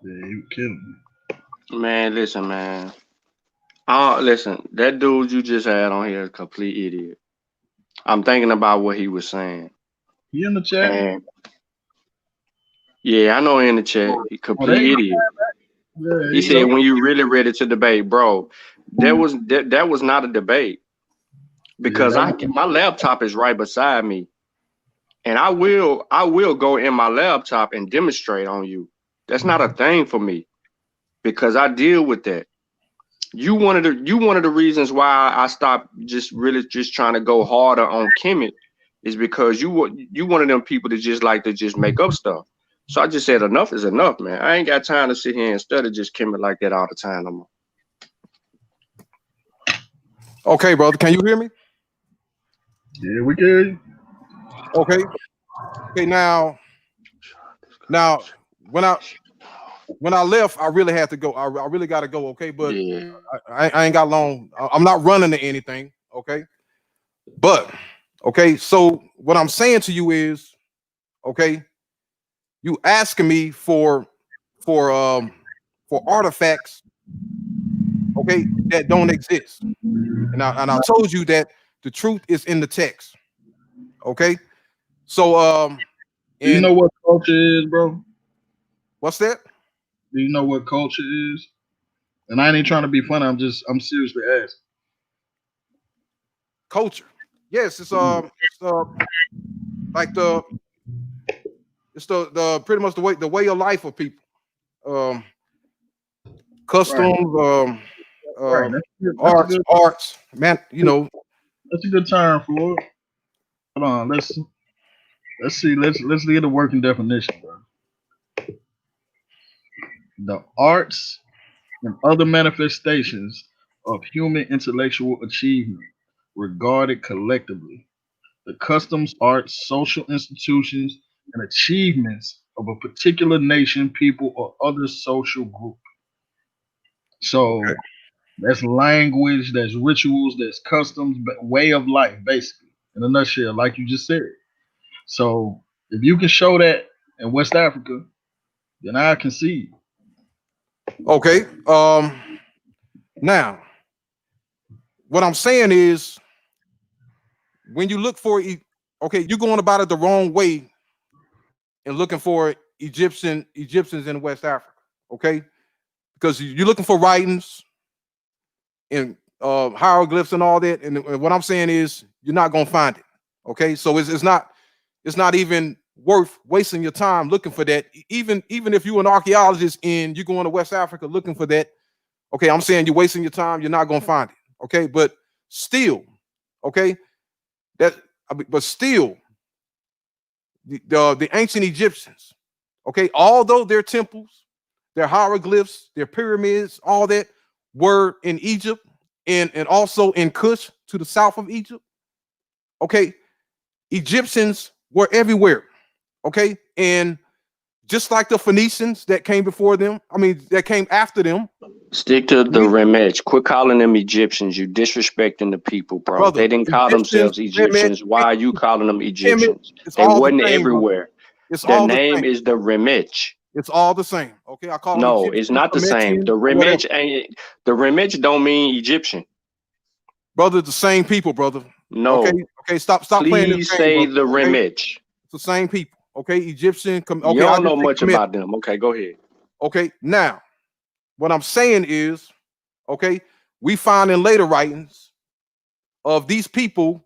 Yeah, he killing Man, listen, man. Listen, that dude you just had on here is a complete idiot. I'm thinking about what he was saying. me. He in the chat. And yeah, I know in the chat, he Oh, there you complete go. idiot. Yeah, there He you said go. when you really ready to debate, bro, that was not a debate Yeah, because that I one. my laptop is right beside me. And I will go in my laptop and demonstrate on you. That's not a thing for me because I deal with that. You one of the reasons why I stopped just really just trying to go harder on Kemet is because you one of them people that just like to just make up stuff. So I just said enough is enough, man. I ain't got time to sit here and study just Kemet like that all the time no more. Okay, brother, can you hear me? Yeah, we good. Okay. Okay, now when I left, I really had to go. I really got to go. Okay, but Yeah. I ain't got long. I'm not running to anything. Okay, but okay. So what I'm saying to you is, okay, you asking me for um for artifacts, okay, that don't exist, and I told you that the truth is in the text. Okay, so Do you and know what culture is, bro? what's that? Do you know what culture is? And I ain't even trying to be funny. I'm seriously asking. Culture. Yes, it's like it's the pretty much the way of life of people. Um, Right, customs, right. uh, That's a good arts, man. You know, that's a good term for it. Hold on, let's see. Let's get a working definition, bro. The arts and other manifestations of human intellectual achievement regarded collectively. The customs, arts, social institutions, and achievements of a particular nation, people, or other social group. Okay. So that's language, that's rituals, that's customs, way of life, basically, in a nutshell, like you just said. So if you can show that in West Africa, then I concede. Okay. Now, what I'm saying is, when you look for, okay, you're going about it the wrong way and looking for Egyptians in West Africa. Okay, because you're looking for writings and hieroglyphs and all that. And what I'm saying is, you're not going to find it. Okay, so it's not even worth wasting your time looking for that. Even if you're an archaeologist and you're going to West Africa looking for that, okay, I'm saying you're wasting your time. You're not going to find it. Okay, but still, okay, but still, the ancient Egyptians, okay, although their temples, their hieroglyphs, their pyramids, all that were in Egypt and also in Kush to the south of Egypt, okay, Egyptians were everywhere, okay, and just like the Phoenicians that came before them, I mean, that came after them. Stick to the Remech. Quit calling them Egyptians. You disrespecting the people, bro. Brother, They didn't call Egyptians, themselves Egyptians. Why are you calling them Egyptians? it's They all the wasn't same, brother. everywhere. It's Their all the name same. is the Remech. It's all the same. Okay, I call them No, Egyptian, it's not the same. The Remech ain't. The Remech don't mean Egyptian. Brother, the same people, brother. No. Okay, stop playing this Please game, say brother. the Okay? Remech. It's the same people. Okay, Egyptian. Okay, You don't know much about them. Okay, go ahead. Okay, now what I'm saying is, okay, we find in later writings of these people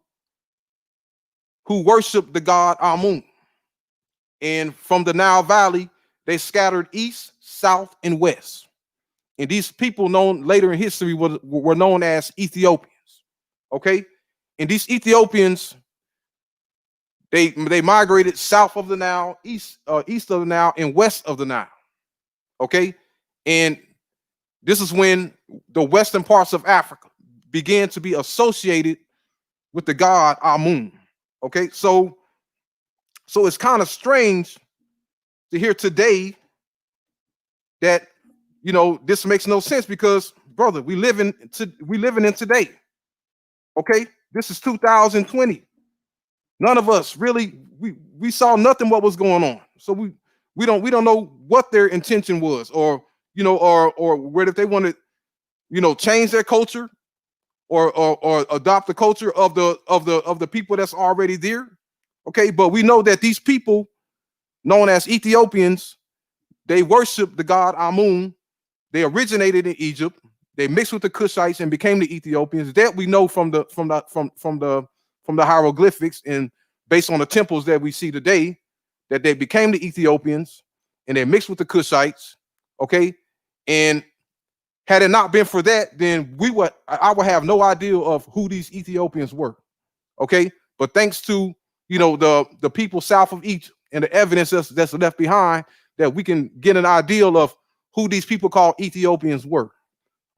who worship the god Amun, and from the Nile Valley they scattered east, south, and west. And these people, known later in history, were known as Ethiopians. Okay, and these Ethiopians, they migrated south of the Nile, east of the Nile, and west of the Nile. Okay, and this is when the western parts of Africa began to be associated with the god Amun. Okay, so it's kind of strange to hear today that, you know, this makes no sense, because, brother, we living in today. Okay, this is 2020. None of us really we saw nothing what was going on, so we don't know what their intention was, or you know, or whether if they wanted, you know, change their culture or adopt the culture of the people that's already there. Okay, but we know that these people known as Ethiopians, they worship the god Amun. They originated in Egypt. They mixed with the Cushites and became the Ethiopians. That we know from the hieroglyphics, and based on the temples that we see today, that they became the Ethiopians and they mixed with the Cushites. Okay, and had it not been for that, then I would have no idea of who these Ethiopians were. Okay, but thanks to, you know, the people south of Egypt and the evidence that's left behind, that we can get an idea of who these people called Ethiopians were.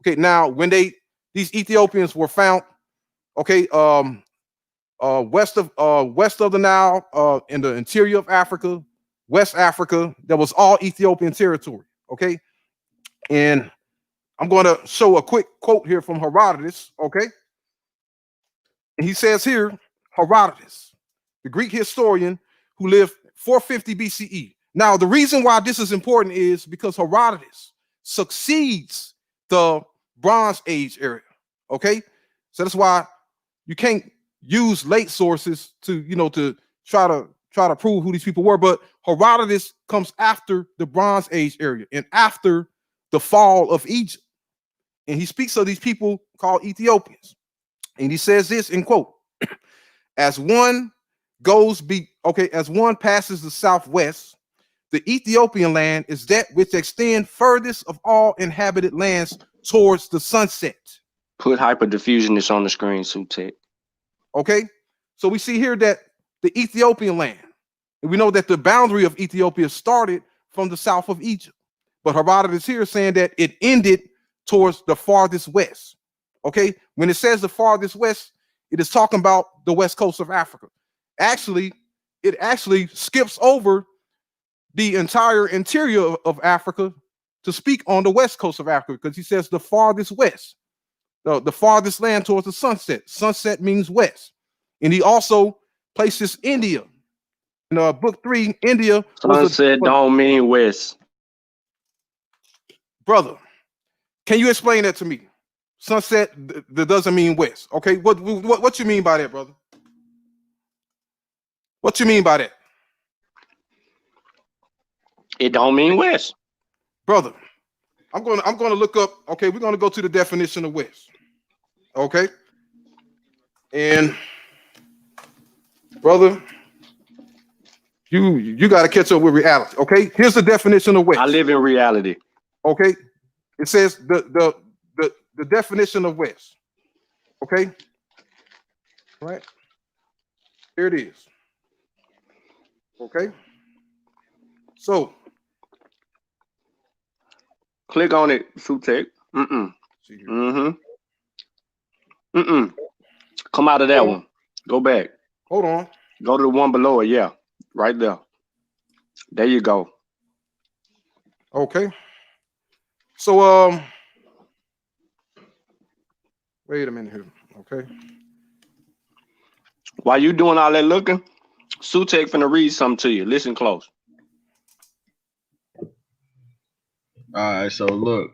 Okay, now when these Ethiopians were found, okay, west of the Nile, in the interior of Africa, West Africa, that was all Ethiopian territory. Okay, and I'm going to show a quick quote here from Herodotus. Okay, and he says here, Herodotus, the Greek historian who lived 450 BCE. Now, the reason why this is important is because Herodotus succeeds the Bronze Age era. Okay, so that's why you can't use late sources to, you know, to try to prove who these people were. But Herodotus comes after the Bronze Age era and after the fall of Egypt, and he speaks of these people called Ethiopians, and he says this in quote: as one as one passes the southwest, the Ethiopian land is that which extends furthest of all inhabited lands towards the sunset. Put hyperdiffusionist on the screen, Sutek. Okay, so we see here that the Ethiopian land, and we know that the boundary of Ethiopia started from the south of Egypt, but Herodotus here is saying that it ended towards the farthest west. Okay, when it says the farthest west, it is talking about the west coast of Africa. Actually, it skips over the entire interior of Africa to speak on the west coast of Africa, because he says the farthest west, the farthest land towards the sunset. Sunset means west. And he also places India. In book 3, India Sunset don't mean west. Brother, can you explain that to me? Sunset that doesn't mean west. Okay, what you mean by that, brother? What you mean by that? It don't mean west. Brother, I'm gonna look up. Okay, we're gonna go to the definition of west. Okay, and brother, you got to catch up with reality. Okay, here's the definition of west. I live in reality. Okay, it says the definition of west. Okay, right here it is. Okay, so click on it, Sutek. Come out of that one. Go back. Hold on. Go to the one below it. Yeah, right there. There you go. Okay. So wait a minute here. Okay. While you doing all that looking, Sutek finna read something to you. Listen close. All right, so look,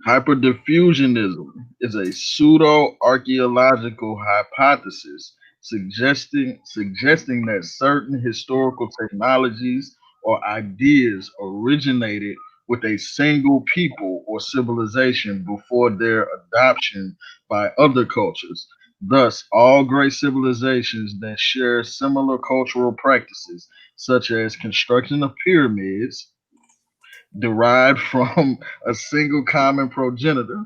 hyperdiffusionism is a pseudo-archaeological hypothesis suggesting that certain historical technologies or ideas originated with a single people or civilization before their adoption by other cultures. Thus, all great civilizations that share similar cultural practices, such as construction of pyramids, derived from a single common progenitor.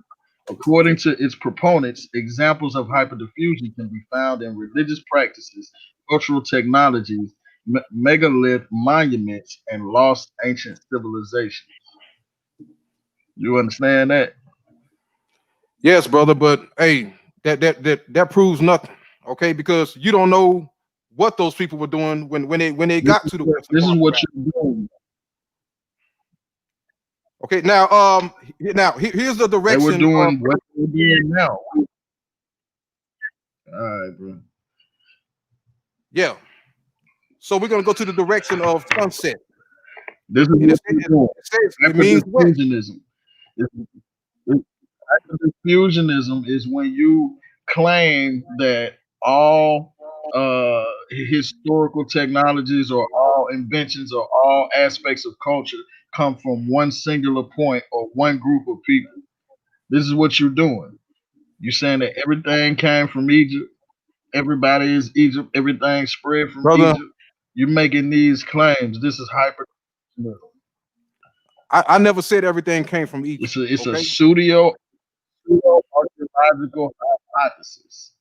According to its proponents, examples of hyperdiffusion can be found in religious practices, cultural technologies, megalith monuments, and lost ancient civilizations. You understand that? Yes, brother, but hey, that proves nothing. Okay, because you don't know what those people were doing when they got to the west. This is what you're doing. Okay, now here's the direction. They were doing what they're doing now. All right, bro. Yeah. So we're gonna go to the direction of sunset. This is what you're doing. It means west. Hyperdiffusionism is when you claim that all historical technologies or all inventions or all aspects of culture come from one singular point or one group of people. This is what you're doing. You're saying that everything came from Egypt, everybody is Egypt, everything spread from Egypt. You're making these claims. This is hyperdiffusionism. I never said everything came from Egypt. It's a pseudo-archaeological hypothesis.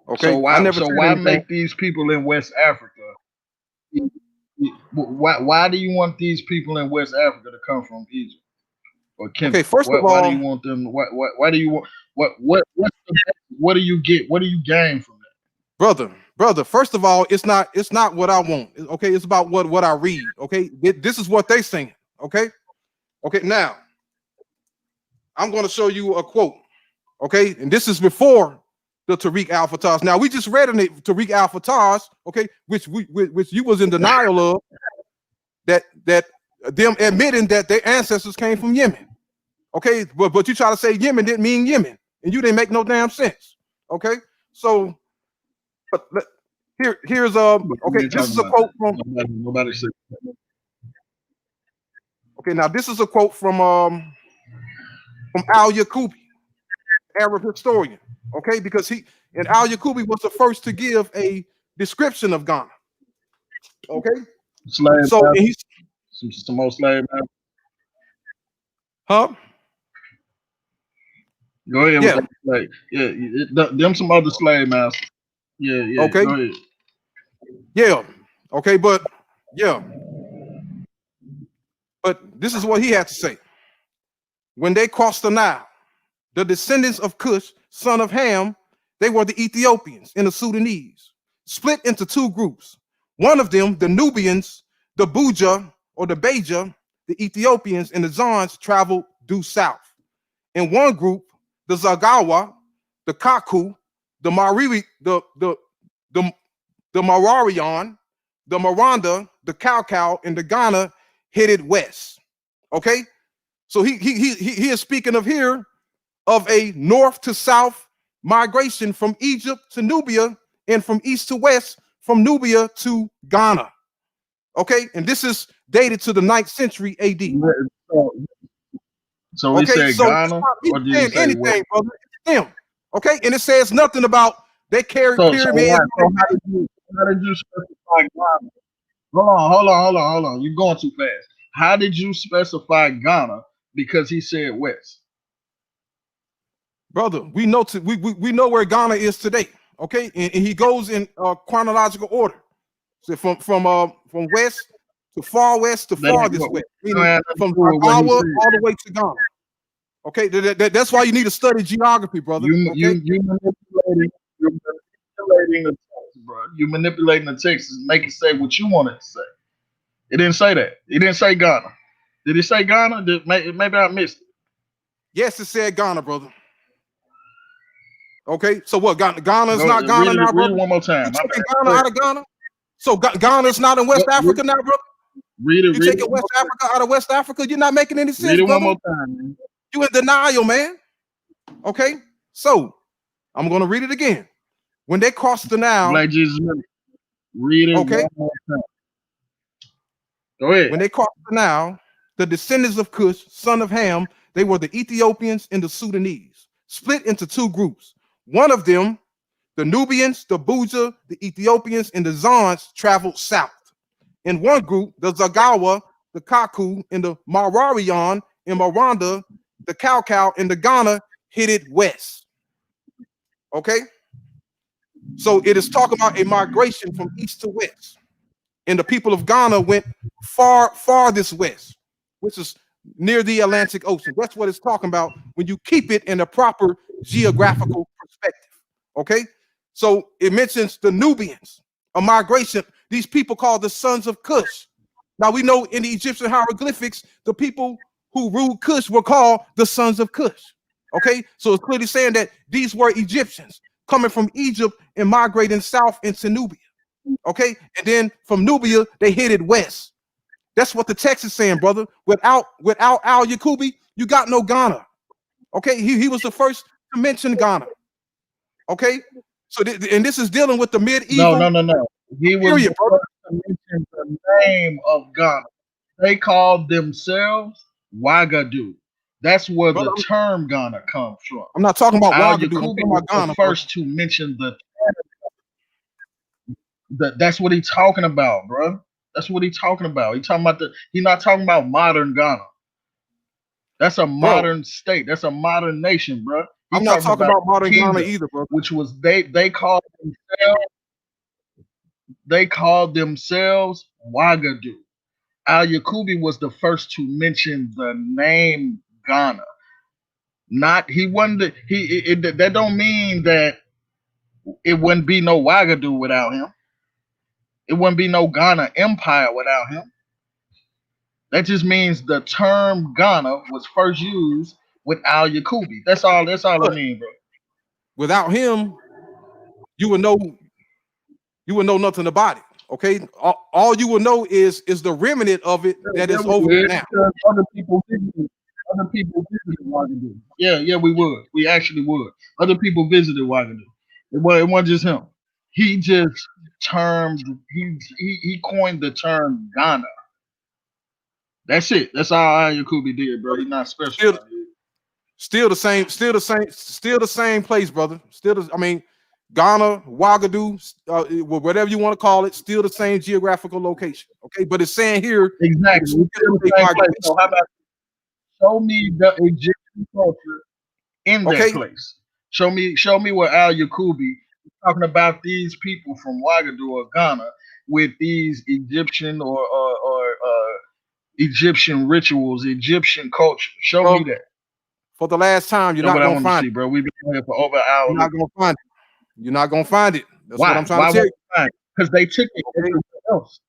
Okay. So why make these people in West Africa? Why do you want these people in West Africa to come from Egypt? Or okay, first of all, why do you want them? Why do you want what do you get? What do you gain from that? Brother, first of all, it's not what I want. Okay, it's about what I read. Okay, this is what they saying. Okay, now I'm going to show you a quote. Okay, and this is before the Tariq Al-Fatahs. Now we just read in it Tariq Al-Fatahs. Okay, which you was in denial of, that them admitting that their ancestors came from Yemen. Okay, but you try to say Yemen didn't mean Yemen, and you didn't make no damn sense. Okay, so. But here's okay. This is a quote from nobody said. Okay, now this is a quote from Al Yaqubi, Arab historian. Okay, because Al Yaqubi was the first to give a description of Ghana. Okay, slave. So he's some more slave. Huh? Go ahead. Yeah. Them some other slave masters. Yeah. Okay. Go ahead. Yeah. Okay, but this is what he had to say. When they crossed the Nile, the descendants of Cush, son of Ham, they were the Ethiopians and the Sudanese, split into two groups. One of them, the Nubians, the Buja or the Beja, the Ethiopians, and the Zons traveled due south. In one group, the Zagawa, the Kaku, the Mariri, the Mararion, the Maranda, the Kaukau, and the Ghana headed west. Okay, so he is speaking of here of a north to south migration from Egypt to Nubia and from east to west from Nubia to Ghana. Okay, and this is dated to the 9th century AD. So he said so Ghana, or did he say anything, West? brother? It's them. Okay, and it says nothing about they carry So pyramid. how did you specify Ghana? Hold on. You're going too fast. How did you specify Ghana? Because he said West. Brother, we know we know where Ghana is today. Okay, and he goes in chronological order. So from west to far west to farthest west, meaning from Iowa all the way to Ghana. Okay, that's why you need to study geography, brother. You're manipulating the text, bro. You're manipulating the text and make it say what you want it to say. It didn't say that. It didn't say Ghana. Did it say Ghana? Maybe I missed it. Yes, it said Ghana, brother. Okay, so what? Ghana is not Ghana now, brother. Read it one more time. You taking Ghana out of Ghana? So Ghana is not in West Africa now, brother. You taking West Africa out of West Africa? You're not making any sense, brother. Read it one more time, man. You in denial, man. Okay, so I'm gonna read it again. When they crossed the Nile, like Jesus, read it one more time. Go ahead. When they crossed the Nile, the descendants of Cush, son of Ham, they were the Ethiopians and the Sudanese, split into two groups. One of them, the Nubians, the Buja, the Ethiopians, and the Zons traveled south. In one group, the Zagawa, the Kaku, and the Mararion, and Maranda, the Kaukau, and the Ghana headed west. Okay? So it is talking about a migration from east to west. And the people of Ghana went farthest west, which is near the Atlantic Ocean. That's what it's talking about when you keep it in a proper geographical perspective. Okay, so it mentions the Nubians, a migration. These people called the sons of Cush. Now we know in the Egyptian hieroglyphics, the people who ruled Cush were called the sons of Cush. Okay, so it's clearly saying that these were Egyptians coming from Egypt and migrating south into Nubia. Okay, and then from Nubia they headed west. That's what the text is saying, brother. Without Al Yaqubi, you got no Ghana. Okay, he was the first to mention Ghana. Okay, so and this is dealing with the medieval. No. He was the first to mention the name of Ghana. They called themselves Ouagadougou. That's where the term Ghana comes from. I'm not talking about Al Ouagadougou. I'm talking about Ghana. the first to mention that's what he's talking about, bro. That's what he's talking about. He's not talking about modern Ghana. That's a modern state. That's a modern nation, bro. I'm not talking about modern Ghana either, bro. Which was they called themselves Ouagadougou. Al Yaqubi was the first to mention the name Ghana. That don't mean that it wouldn't be no Ouagadougou without him. It wouldn't be no Ghana Empire without him. That just means the term Ghana was first used with Al Yaqubi. That's all I mean, bro. Without him, you would know nothing about it. Okay, all you will know is the remnant of it that is over now. Other people visited Ouagadougou. Yeah, we would. We actually would. Other people visited Ouagadougou. It wasn't just him. He just he coined the term Ghana. That's it. That's all Al Yaqubi did, bro. He's not special. Still the same place, brother. Ghana, Ouagadougou, whatever you want to call it, still the same geographical location. Okay, but it's saying here exactly. So how about show me the Egyptian culture in that place? Show me where Al Yaqubi is talking about these people from Ouagadougou or Ghana with these Egyptian or Egyptian rituals, Egyptian culture. Show me that. For the last time, you're not gonna find it, bro. We've been here for over an hour. You're not gonna find it. You're not gonna find it. That's what I'm trying to tell you. Because they took it everywhere else.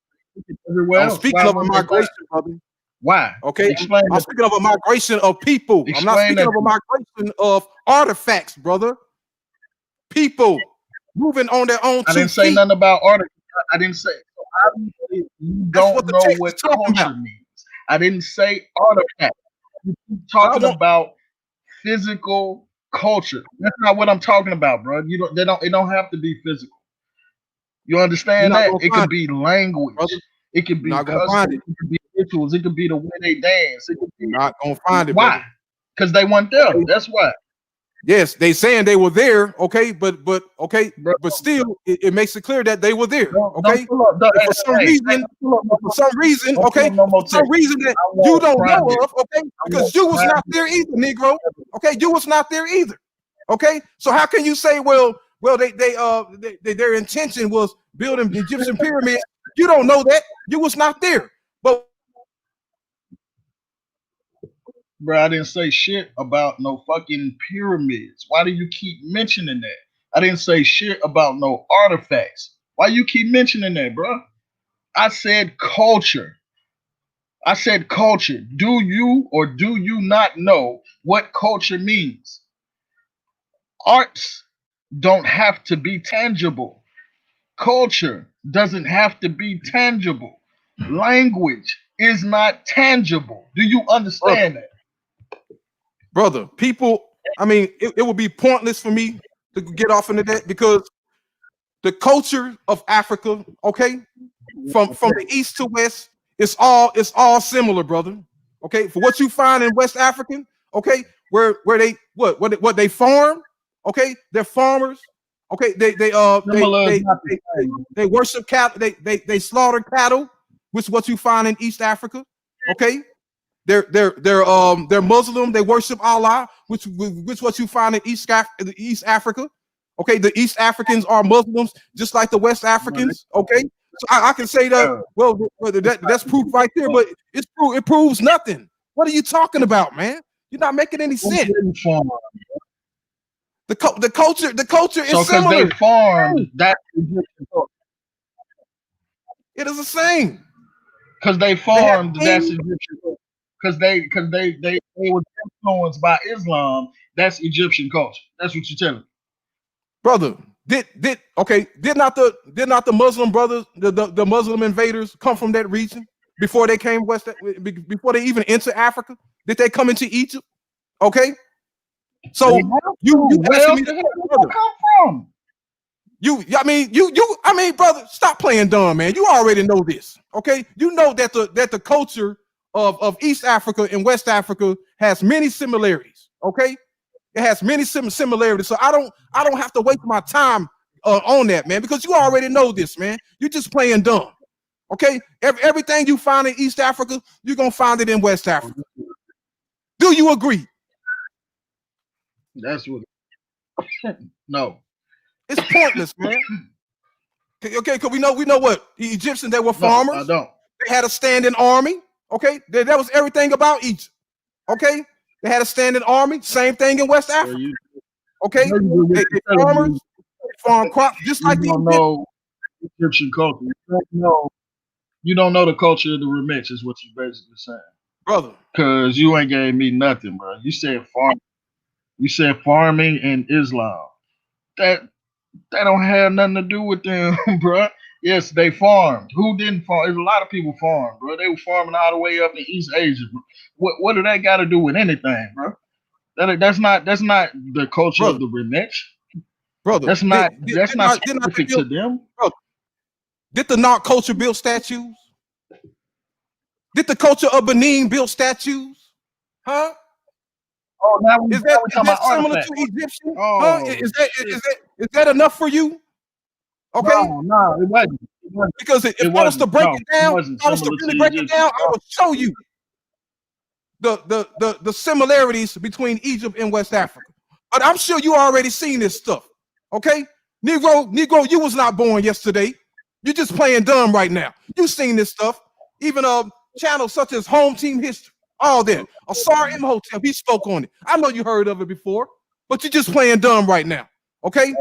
everywhere I'm else. speaking Why of a wouldn't they migration, brother. Why? Okay, Explain I'm that. speaking of a migration of people. I'm not Explain speaking that. of a migration of artifacts, brother. People moving on their own I 2 didn't say feet. nothing about art. I didn't say. So obviously, you That's don't what the know text is what talking about. culture means. I didn't say artifact. You keep I talking want. about physical culture. That's not what I'm talking about, bro. You don't. They don't. It don't have to be physical. You You're understand not that? gonna It find could it, be brother. language. It could You're be not gonna find customs. it. It could be rituals. It could be the way they dance. It could You're be not gonna find it, brother. why? Because they weren't there. Okay. That's why, Yes, they saying they were there. Okay, but okay, bro. but still, it makes it clear that they were there. Don't Okay, pull up. and for some reason, Don't pull up no more. Don't pull okay, up no for more some text. reason that I you want don't know private. of, okay, I because want you was not private. there either, Negro. Okay, you was not there either. Okay, so how can you say, well, their intention was building Egyptian pyramids? You don't know that. You was not there. But Bro, I didn't say shit about no fucking pyramids. Why do you keep mentioning that? I didn't say shit about no artifacts. Why you keep mentioning that, bro? I said culture. I said culture. Do you or do you not know what culture means? Arts don't have to be tangible. Culture doesn't have to be tangible. Language is not tangible. Do you understand that? brother, people, I mean, it would be pointless for me to get off into that because the culture of Africa, okay, from the east to west, it's all similar, brother. Okay, for what you find in West African, okay, where they what they farm, okay, they're farmers. Okay, Similar is not the same. they worship cattle, they slaughter cattle, which is what you find in East Africa. Okay, they're Muslim. They worship Allah, which what you find in East Africa. Okay, the East Africans are Muslims, just like the West Africans. Okay, so I can say that. Well, that's proof right there, but it proves nothing. What are you talking about, man? You're not making any sense. The culture So is because they similar. farmed, that It is the same. because they They have farmed, that's kings. Egyptian. Because they was influenced by Islam. That's Egyptian culture. That's what you're telling me. Brother, did not the Muslim brothers, the Muslim invaders come from that region before they came before they even entered Africa? Did they come into Egypt? Okay, so you where asking else me, the hell did brother, they come from? I mean, brother, stop playing dumb, man. You already know this, okay? You know that the culture of East Africa and West Africa has many similarities, okay? It has many similarities. So I don't have to waste my time on that, man, because you already know this, man. You're just playing dumb. Okay? Everything you find in East Africa, you're gonna find it in West Africa. Do you agree? That's what. No. It's pointless, man. Okay, because we know what the Egyptians, they were No, I farmers. don't. They had a standing army. Okay, that was everything about Egypt. Okay, they had a standing army. Same thing in West Africa. Okay, they farmers, they farm crops just like the don't Egyptians. know Egyptian culture. You don't know the culture of the Remix, is what you're basically saying. Brother. Because you ain't gave me nothing, bro. You said farming. You said farming and Islam. That don't have nothing to do with them, bro. Yes, they farmed. Who didn't farm? There's a lot of people farmed, bro. They were farming all the way up in East Asia, bro. What do that got to do with anything, bro? That's not the culture of the Remix. Brother, That's not specific to them. Brother, did the Nile culture build statues? Did the culture of Benin build statues? Huh? Oh, now Is we're talking that about similar artifacts. to Egyptian? Oh, Huh? Is that enough for you? Okay. No, it wasn't. Because if I was to break it down, if I was to really break it down, I would show you the similarities between Egypt and West Africa. But I'm sure you already seen this stuff. Okay? Negro, you was not born yesterday. You're just playing dumb right now. You seen this stuff. Even channels such as Home Team History, all that. Asar Imhotep, he spoke on it. I know you heard of it before, but you're just playing dumb right now. Okay?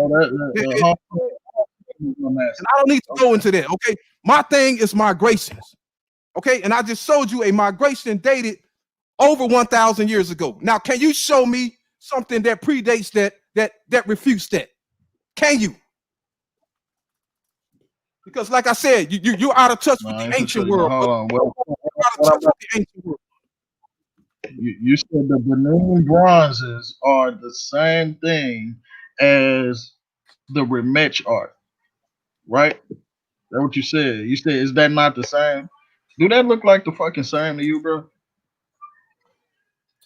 I'm And asking. I don't need to go into that. Okay, my thing is migrations. Okay, and I just showed you a migration dated over 1,000 years ago. Now, can you show me something that predates that refutes that? Can you? Because, like I said, you're out of touch with No, I the ain't for sure. ancient Now, world. hold on. Well, You're out of what touch about with the ancient world. you said the Benin bronzes are the same thing as the Remetch art, right? That's what you said. You said, is that not the same? Do that look like the fucking same to you, bro?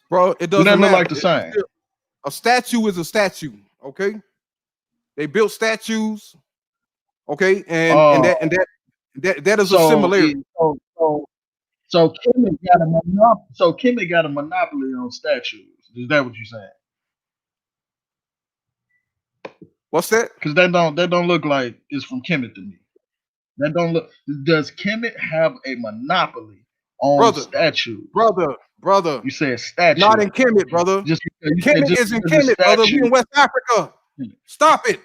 Bro, it Do that doesn't look like matter. the same? A statue is a statue. Okay, they built statues. Okay, Oh, that is a so similarity. so Kemet got a monopoly. So Kemet got a monopoly on statues. Is that what you're saying? What's that, Because that don't look like it's from Kemet to me. That don't look. Does Kemet have a monopoly on brother? statues? Brother. You said statue. Not in Kemet, brother. Just because you said Kemet just is in because the Kemet, brother. We statue. in West Africa. Stop it.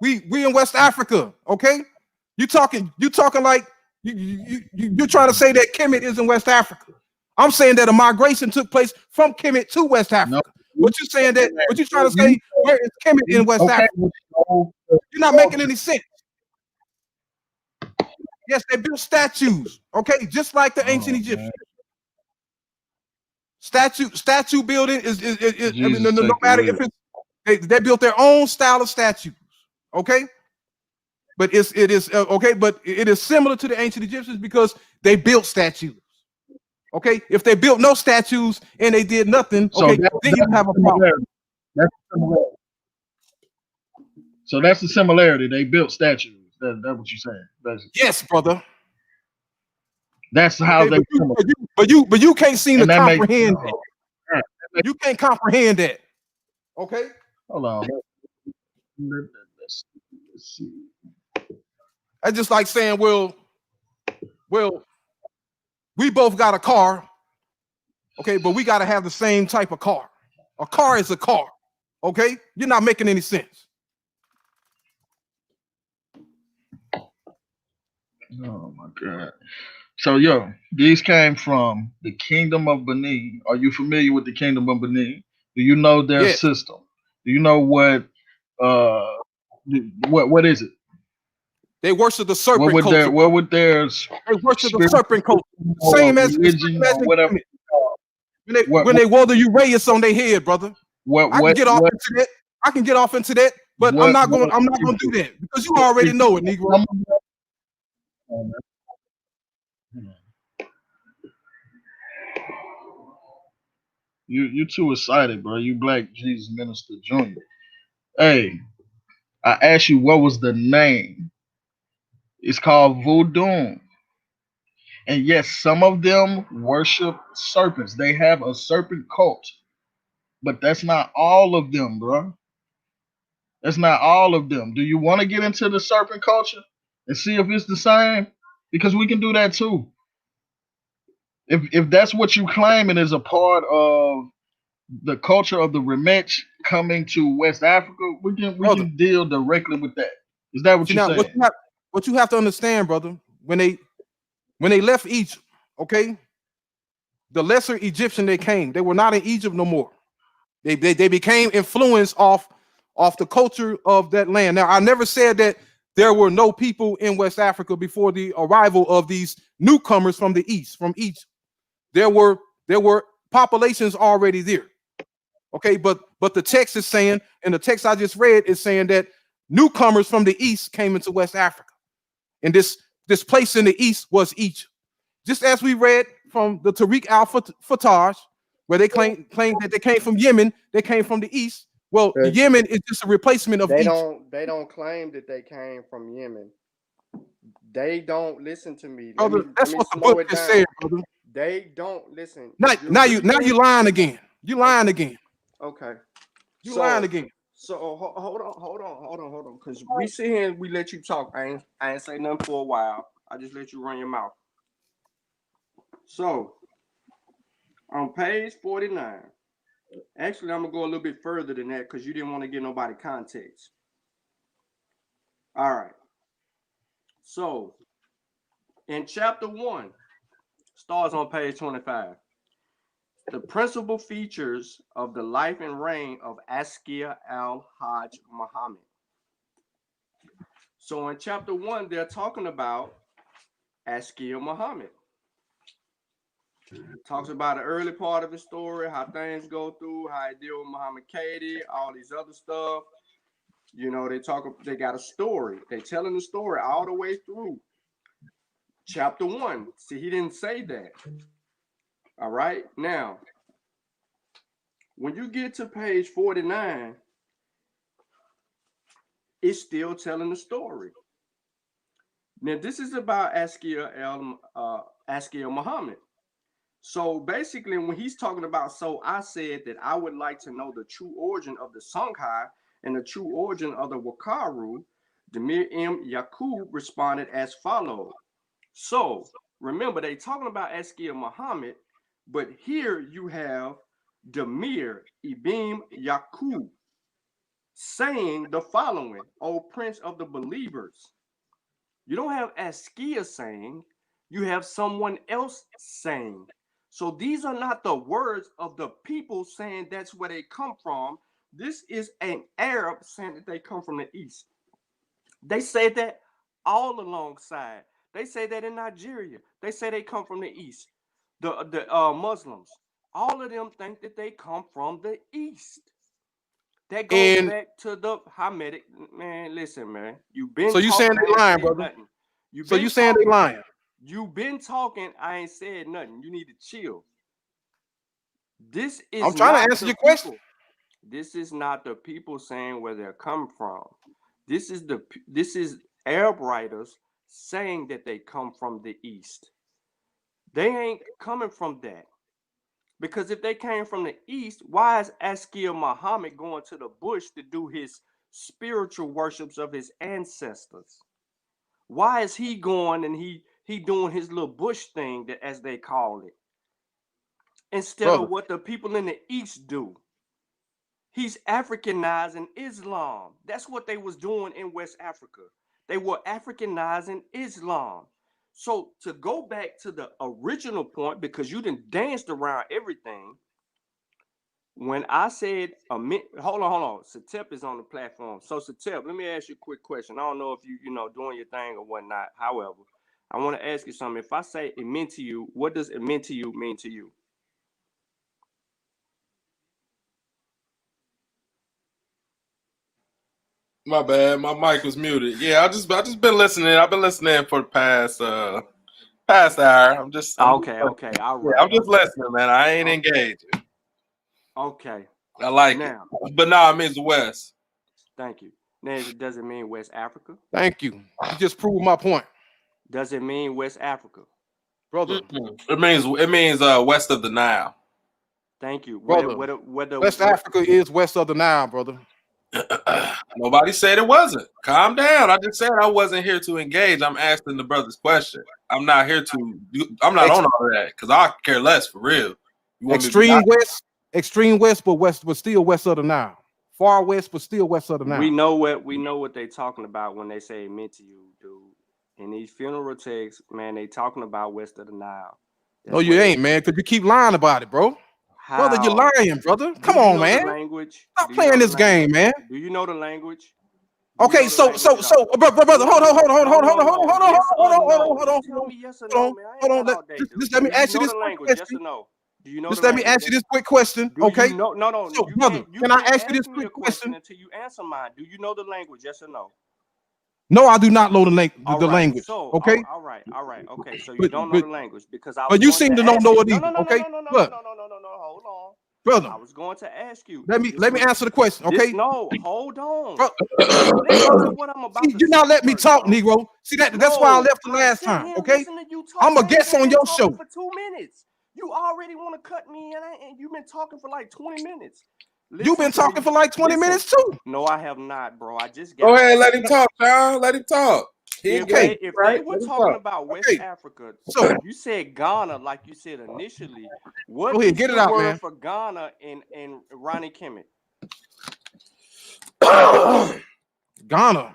We in West Africa. Okay. You talking like you're trying to say that Kemet is in West Africa. I'm saying that a migration took place from Kemet to West No. Africa. But you're saying that, but you're trying to say, where is Kemet in West Okay. Africa? You're not making any sense. Yes, they built statues, okay, just like the ancient Egyptians. Statue building is I mean, Jesus, no take the matter wheel. if it's they built their own style of statues, okay. But it is okay, but it is similar to the ancient Egyptians because they built statues. Okay, if they built no statues and they did nothing, So okay, then you that's have the a problem. similarity. That's the similarity. So that's the similarity. They built statues. That's what you're saying. Yes, brother. That's how Okay, they. but you can't seem to And that makes. comprehend that. Oh, God, that makes You can't comprehend that. Okay. hold on. Let's see. That's just like saying, well, we both got a car, okay, but we got to have the same type of car. A car is a car, okay? You're not making any sense. Oh my God. So yo, these came from the Kingdom of Benin. Are you familiar with the Kingdom of Benin? Do you know their Yes, system? Do you know uh what is it? they worship the What serpent would their culture, what brother. would their They worship the spiritual serpent culture, system or same as it's religion same as or in whatever? Kemet. What When they wore the Uraeus on their head, brother. what I can what get off what into that. I can get off into that, but what what I'm not is going to it? do that because you What already is it? know it, Negro. You too excited, bro. You Black Jesus Minister Junior. Hey, I asked you what was the name. It's called Voodoo. And yes, some of them worship serpents. They have a serpent cult, but that's not all of them, bro. That's not all of them. Do you want to get into the serpent culture and see if it's the same? Because we can do that too. If that's what you claiming is a part of the culture of the Remetch coming to West Africa, we Brother. can deal directly with that. Is that what See you're now, saying? what you have to understand, brother, when they left Egypt, okay, the lesser Egyptian they came, they were not in Egypt no more. They became influenced off the culture of that land. Now, I never said that there were no people in West Africa before the arrival of these newcomers from the east, from Egypt. There were populations already there. Okay, but the text is saying, and the text I just read is saying that newcomers from the east came into West Africa, and this place in the east was Egypt. Just as we read from the Tariq al-Fataj, where they claim that they came from Yemen, they came from the east. Well, But Yemen is just a replacement of Egypt. they don't claim that they came from Yemen. They don't listen to me. Brother, Let that's me what the slow book it just down. said, brother. They don't listen. Now, You're now you reading. lying again. You lying Okay. again. Okay. You lying So again. hold on. Because we sit here and we let you talk. I ain't say nothing for a while. I just let you run your mouth. So on page 49, actually I'm gonna go a little bit further than that because you didn't want to give nobody context. All right. So in chapter 1, starts on page 25. The principal features of the life and reign of Askia al-Hajj Muhammad. So in chapter 1, they're talking about Askia Muhammad. Talks about the early part of the story, how things go through, how he deal with Muhammad Katie, all these other stuff. You know, they got a story. They're telling the story all the way through. Chapter 1. See, he didn't say that. All right. Now, when you get to page 49, it's still telling the story. Now, this is about Askia Muhammad. So basically, when he's talking about, so I said that I would like to know the true origin of the Songhai and the true origin of the Wakaru, Demir M. Yaqub responded as follows. So remember, they talking about Askia Muhammad, but here you have Demir Ibn Yaqub saying the following, O Prince of the Believers. You don't have Askia saying, you have someone else saying. So these are not the words of the people saying that's where they come from. This is an Arab saying that they come from the east. They say that all alongside. They say that in Nigeria. They say they come from the east. The Muslims, all of them think that they come from the east. That goes back to the Hamitic. Man, listen, man. You've been so you saying they lying, brother? Nothing. So you saying they lying? You've been talking. I ain't said nothing. You need to chill. This is. I'm trying to answer your question. This is not the people saying where they're coming from. This is Arab writers saying that they come from the east. They ain't coming from that. Because if they came from the east, why is Askia Muhammad going to the bush to do his spiritual worships of his ancestors? Why is he going and he doing his little bush thing, that, as they call it, instead of what the people in the east do? He's Africanizing Islam. That's what they was doing in West Africa. They were Africanizing Islam. So to go back to the original point, because you done danced around everything. When I said, hold on. Satep is on the platform. So Satep, let me ask you a quick question. I don't know if you doing your thing or whatnot. However, I want to ask you something. If I say it meant to you, what does it meant to you mean to you? My bad, my mic was muted. Yeah, I just been listening. I've been listening for the past hour. I'm just okay. All right. Yeah, I'm just listening, man. I ain't engaging. Okay. I like now, it. But it means West. Thank you. Now, does it mean West Africa? Thank you. You just proved my point. Does it mean West Africa? Brother. It means west of the Nile. Thank you. Brother, West Africa is west of the Nile, brother. Nobody said it wasn't. Calm down. I just said I wasn't here to engage. I'm asking the brother's question. I'm not here to I'm not on all of that because I care less for real. Extreme west, but still west of the Nile. Far west, but still west of the Nile. We know what they're talking about when they say it meant to you, dude. In these funeral texts, man, they talking about west of the Nile. That's no, you ain't, man, because you keep lying about it, bro. How? Brother, you're lying, brother. Come on, man. Language? Stop playing this game, man. Do you know the language? Okay, so, brother, hold on. Tell me yes or no, man. Hold on. Just let me ask you this quick question. Yes or no? Do you know? Just let me ask you this quick question, okay? No. So, brother, can I ask you this quick question until you answer mine? Do you know the language? Yes or no? No, I do not know the language. So, okay. All right. Okay. So you don't know the language because I. But you seem to don't know it either. Okay. No. Hold on, brother. I was going to ask you. Let me answer the question. Okay. No, hold on. What I'm about you're not letting me talk, Negro. See that's why I left the last time. Okay. I'm a guest on your show for 2 minutes. You already want to cut me and you've been talking for like 20 minutes. You've been talking for like 20 minutes too. No, I have not, bro. I just got. Go ahead, let him talk, John. Let him talk. If they were talking about West Africa, so you said Ghana, like you said initially. What go ahead, get it out, man. For Ghana and Ronnie Kemet? Ghana.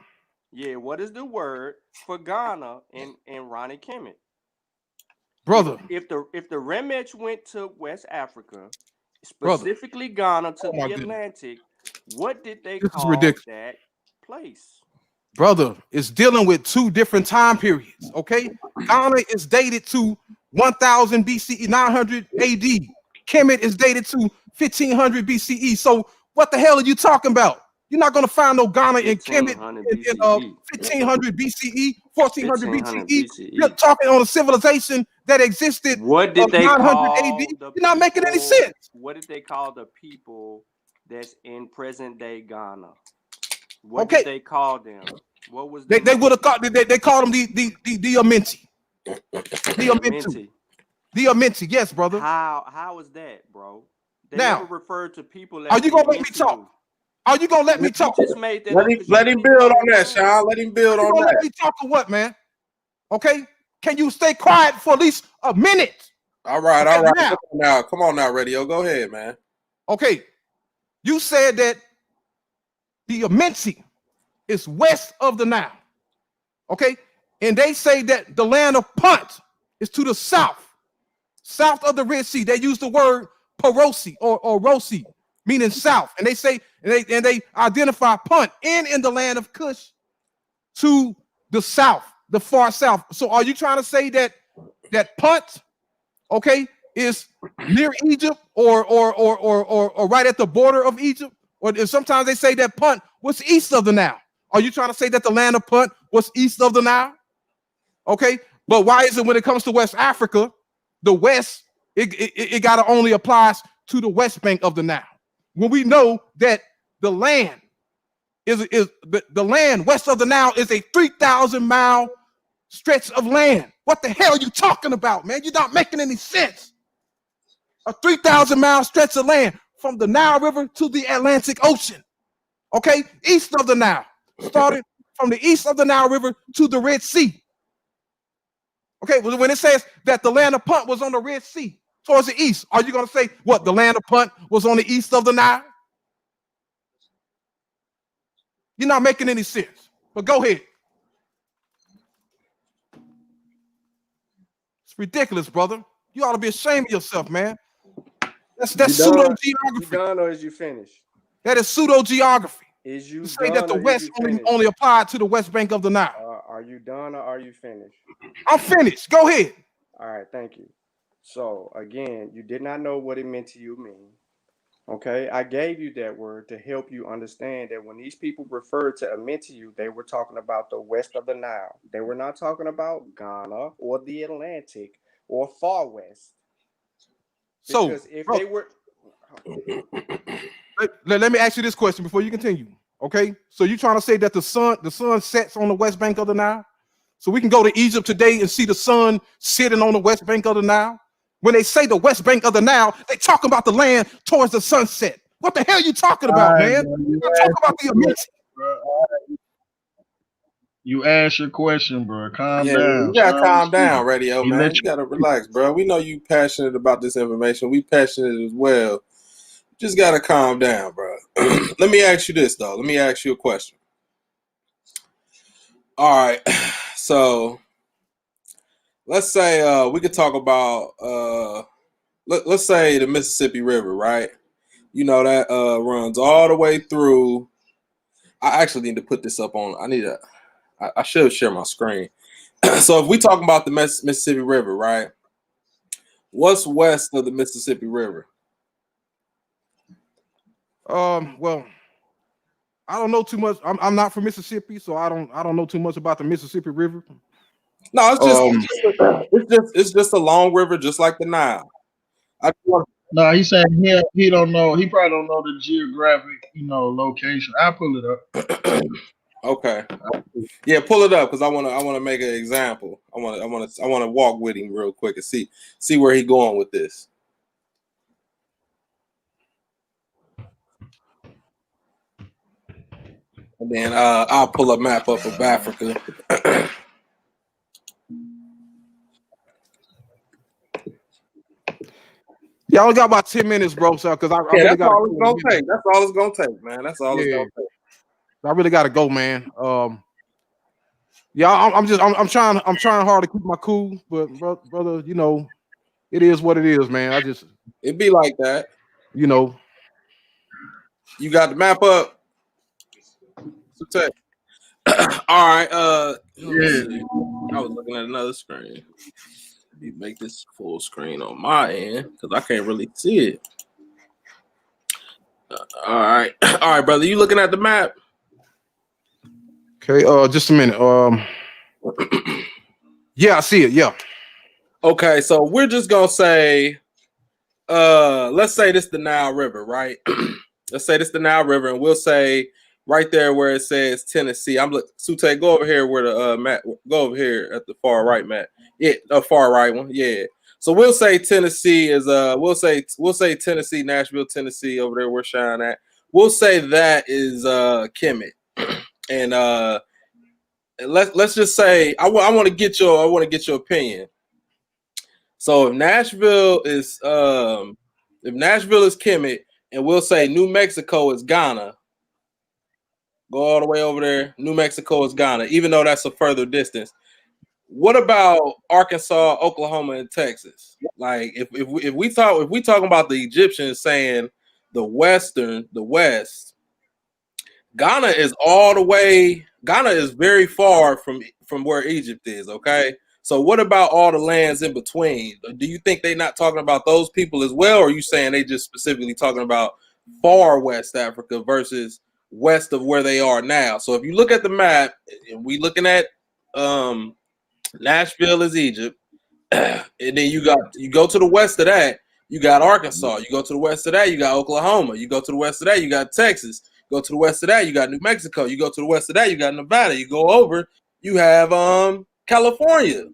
Yeah, what is the word for Ghana in Ronnie Kemet? Brother, If the Remech went to West Africa, brother, specifically Ghana to Oh my the goodness. Atlantic, what did they this is call ridiculous. that place? Brother, it's dealing with two different time periods. Okay, Ghana is dated to 1000 BCE, 900 AD. Kemet is dated to 1500 BCE. So what the hell are you talking about? You're not going to find no Ghana in Kemet 1500 in BCE. 1500 BCE, 1400 1500 BCE. You're BCE. talking on a civilization that existed What did they 900 AD. call the You're not making any people? sense. What did they call the people that's in present day Ghana? What Okay, did they call them? What was they the name? would have called they called them the Amenti. The Amentu. Amenti. The Amenti, yes, brother. How is that, bro? They Now, never referred to people are as you the gonna let me Amenti. talk? Are you gonna let me You talk? just made that Let up him because you let him didn't build know on the that, word. Sean. Let him build You on gonna let that. me talk or what, man? Okay? Can you stay quiet for at least a minute? All right, Okay, all right. now. Come on now, radio. Go ahead, man. Okay, you said that the Amenti is west of the Nile. Okay, and they say that the land of Punt is to the south of the Red Sea. They use the word Parosi or Rosi, meaning south. And they say, and they identify Punt in the land of Cush to the south, the far south. So are you trying to say that Punt, okay, is near Egypt or right at the border of Egypt? Or sometimes they say that Punt was east of the Nile. Are you trying to say that the land of Punt was east of the Nile? Okay, but why is it when it comes to West Africa, the West, it got to only applies to the west bank of the Nile? When we know that the land is the land west of the Nile is a 3,000-mile stretch of land. What the hell are you talking about, man? You're not making any sense. A 3,000-mile stretch of land from the Nile River to the Atlantic Ocean. Okay, east of the Nile, started from the east of the Nile River to the Red Sea. Okay, well, when it says that the land of Punt was on the Red Sea towards the east, are you going to say what the land of Punt was on the east of the Nile? You're not making any sense. But go ahead. It's ridiculous, brother. You ought to be ashamed of yourself, man. That's pseudo You geography. done or is you finished? That is pseudo geography. Is you To say done that the or is West you finished? only applied to the west bank of the Nile. Are you done or are you finished? I'm finished. Go ahead. All right, thank you. So again, you did not know what it meant to you mean. Okay, I gave you that word to help you understand that when these people referred to Amentiu, they were talking about the west of the Nile. They were not talking about Ghana or the Atlantic or far west. So, Because if bro, they were, let me ask you this question before you continue. Okay, so you trying to say that the sun sets on the west bank of the Nile? So we can go to Egypt today and see the sun sitting on the west bank of the Nile? When they say the west bank of the Nile, they talking about the land towards the sunset. What the hell are you talking All about, right, man? bro. You talk about the immense. Bro. You asked your question, bro. Calm Yeah, down. you gotta Sean was calm down, speaking. radio, He man. let You gotta relax, bro. We know you passionate about this information. We passionate as well. Just gotta calm down, bro. Let me ask you this though. Let me ask you a question. All right. So let's say we could talk about let's say the Mississippi River, right? You know that runs all the way through. I actually need to put this up on. I should share my screen. So if we talk about the Mississippi River, right? What's west of the Mississippi River? Well, I don't know too much. I'm not from Mississippi, so I don't know too much about the Mississippi River. No, it's just a long river, just like the Nile. I just want No, he's saying he don't know. He probably don't know the geographic, location. I'll pull it up. okay, yeah, pull it up because I want to make an example. I want to walk with him real quick and see where he going with this. And then I'll pull a map up of Africa. Yeah, I only got about 10 minutes, bro. So because I really That's got all it's gonna take. That's all it's gonna take, man. That's all it's Yeah. gonna take. I really got to go, man. Yeah, I'm trying hard to keep my cool, but brother, you know, it is what it is, man. I just, It be like that. you know, You got the map up. All right. Let me Yeah. see. I was looking at another screen. Let me make this full screen on my end because I can't really see it. All right. All right, brother. You looking at the map? okay. Just a minute. Yeah, I see it. Yeah. Okay, so we're just gonna say, let's say this the Nile River, right? Let's say this the Nile River, and we'll say right there where it says Tennessee. Sute, go over here where the map. Go over here at the far right map. Yeah, the far right one. Yeah. So we'll say Tennessee is we'll say Tennessee, Nashville, Tennessee, over there where Shine at. We'll say that is Kemet, and let's just say I want to get your opinion. So if Nashville is Kemet, and we'll say New Mexico is Ghana, go all the way over there. New Mexico is Ghana, even though that's a further distance. What about Arkansas, Oklahoma, and Texas? Like if we talking about the Egyptians saying the West, Ghana is all the way. Ghana is very far from where Egypt is. Okay, so what about all the lands in between? Do you think they're not talking about those people as well, or are you saying they just specifically talking about far West Africa versus west of where they are now? So if you look at the map, and we looking at Nashville is Egypt, and then you go to the west of that, you got Arkansas. You go to the west of that, you got Oklahoma. You go to the west of that, you got Texas. Go to the west of that, you got New Mexico. You go to the west of that, you got Nevada. You go over, you have California.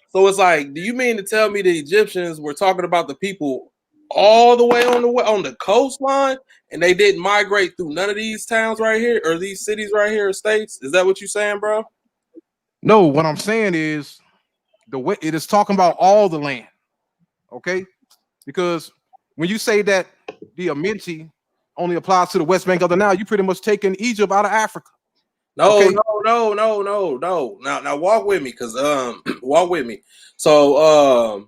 So it's like, do you mean to tell me the Egyptians were talking about the people all the way on the coastline, and they didn't migrate through none of these towns right here or these cities right here or states? Is that what you're saying, bro? No, what I'm saying is the way it is talking about all the land. Okay, because when you say that the Amenti only applies to the West Bank of the Nile, you pretty much taking Egypt out of Africa. No, Okay? no. Now walk with me, because walk with me. So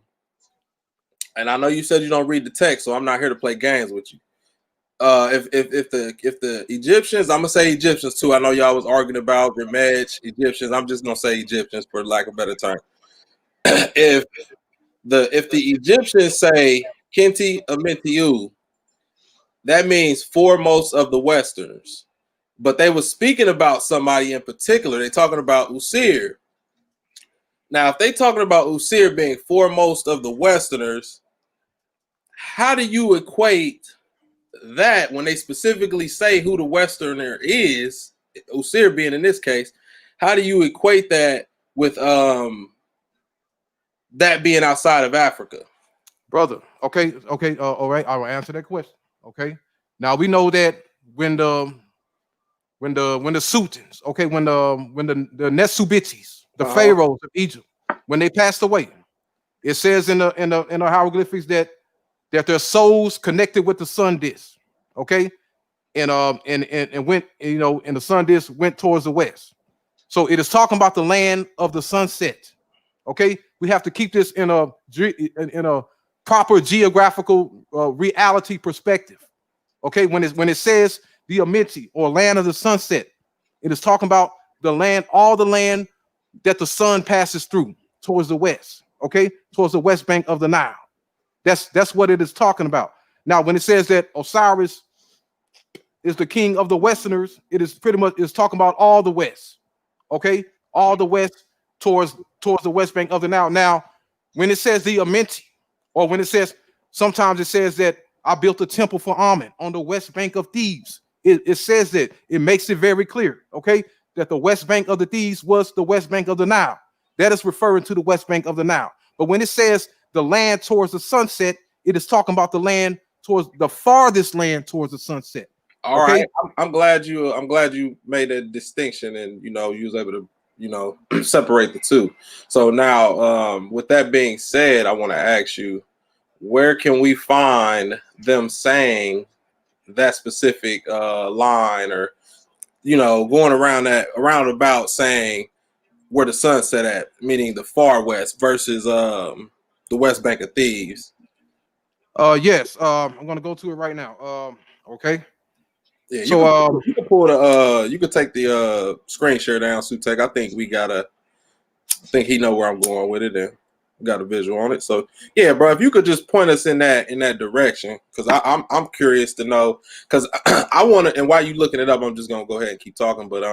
and I know you said you don't read the text, so I'm not here to play games with you. If the Egyptians, I'm gonna say Egyptians too. I know y'all was arguing about Remedge Egyptians. I'm just gonna say Egyptians for lack of a better term. if the Egyptians say Kenti Amentiu, that means foremost of the Westerners. But they were speaking about somebody in particular. They're talking about Usir. Now, if they're talking about Usir being foremost of the Westerners, how do you equate that when they specifically say who the Westerner is, Usir being in this case? How do you equate that with that being outside of Africa? Brother, okay, all right, I will answer that question. Okay. Now we know that when the Sultans, okay, when the Nesubitis, the pharaohs of Egypt, when they passed away, it says in the hieroglyphics that their souls connected with the sun disk, okay, and went, you know, and the sun disk went towards the west. So it is talking about the land of the sunset. Okay, we have to keep this in a proper geographical reality perspective. Okay, when it says the Amenti or land of the sunset, it is talking about the land, all the land that the sun passes through towards the west. Okay, towards the west bank of the Nile. That's what it is talking about. Now, when it says that Osiris is the king of the Westerners, it is pretty much is talking about all the west. Okay, all the west towards the west bank of the Nile. Now, when it says the Amenti, or when it says, sometimes it says that I built a temple for Amen on the west bank of Thebes. It says that, it makes it very clear, okay, that the west bank of the Thebes was the west bank of the Nile. That is referring to the west bank of the Nile. But when it says the land towards the sunset, it is talking about the land towards the farthest land towards the sunset. All right. I'm glad you made a distinction, and you was able to separate the two. So now, with that being said, I want to ask you, where can we find them saying that specific line, or going around about saying where the sun set at, meaning the far west versus the West Bank of Thieves. Yes. I'm gonna go to it right now. Okay. Yeah, So you can pull the you can take the screen share down, Sutek. I think he know where I'm going with it and got a visual on it. So yeah, bro, if you could just point us in that direction, because I'm curious to know, because I want to, and while you looking it up, I'm just gonna go ahead and keep talking. But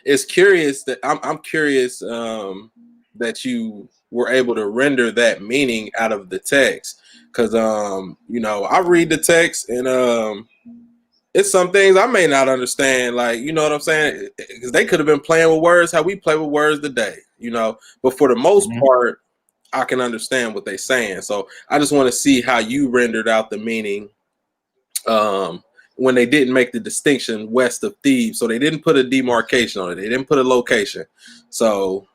it's curious that I'm curious that you were able to render that meaning out of the text, because you know, I read the text and it's some things I may not understand, like, you know what I'm saying? Because they could have been playing with words how we play with words today, you know. But for the most part, I can understand what they're saying. So I just want to see how you rendered out the meaning when they didn't make the distinction west of Thebes. So they didn't put a demarcation on it. They didn't put a location. So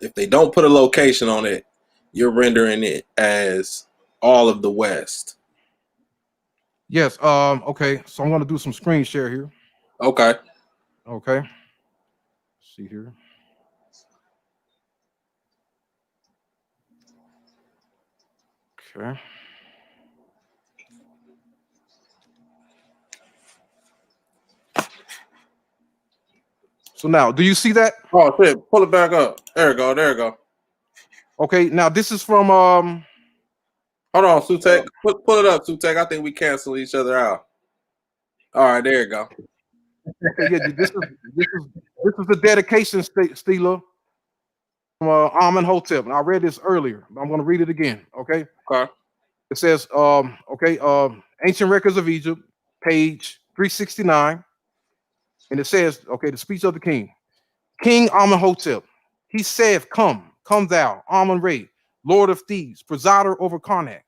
if they don't put a location on it, you're rendering it as all of the West. yes. Okay. So I'm gonna do some screen share here. Okay. Okay. Let's see here. Okay. So now, do you see that? Oh shit! Pull it back up. There we go. There we go. Okay. Now this is from Hold on, Sutek. Pull it up, Sutek. I think we cancel each other out. All right, there you go. Okay, yeah, this is the dedication, Steeler, from Amen Hotep, and I read this earlier. I'm going to read it again. Okay, Okay. it says, Ancient Records of Egypt, page 369, and it says, okay, the speech of the king, King Amen Hotep. He saith, come thou, Amen Re, Lord of Thebes, presider over Karnak.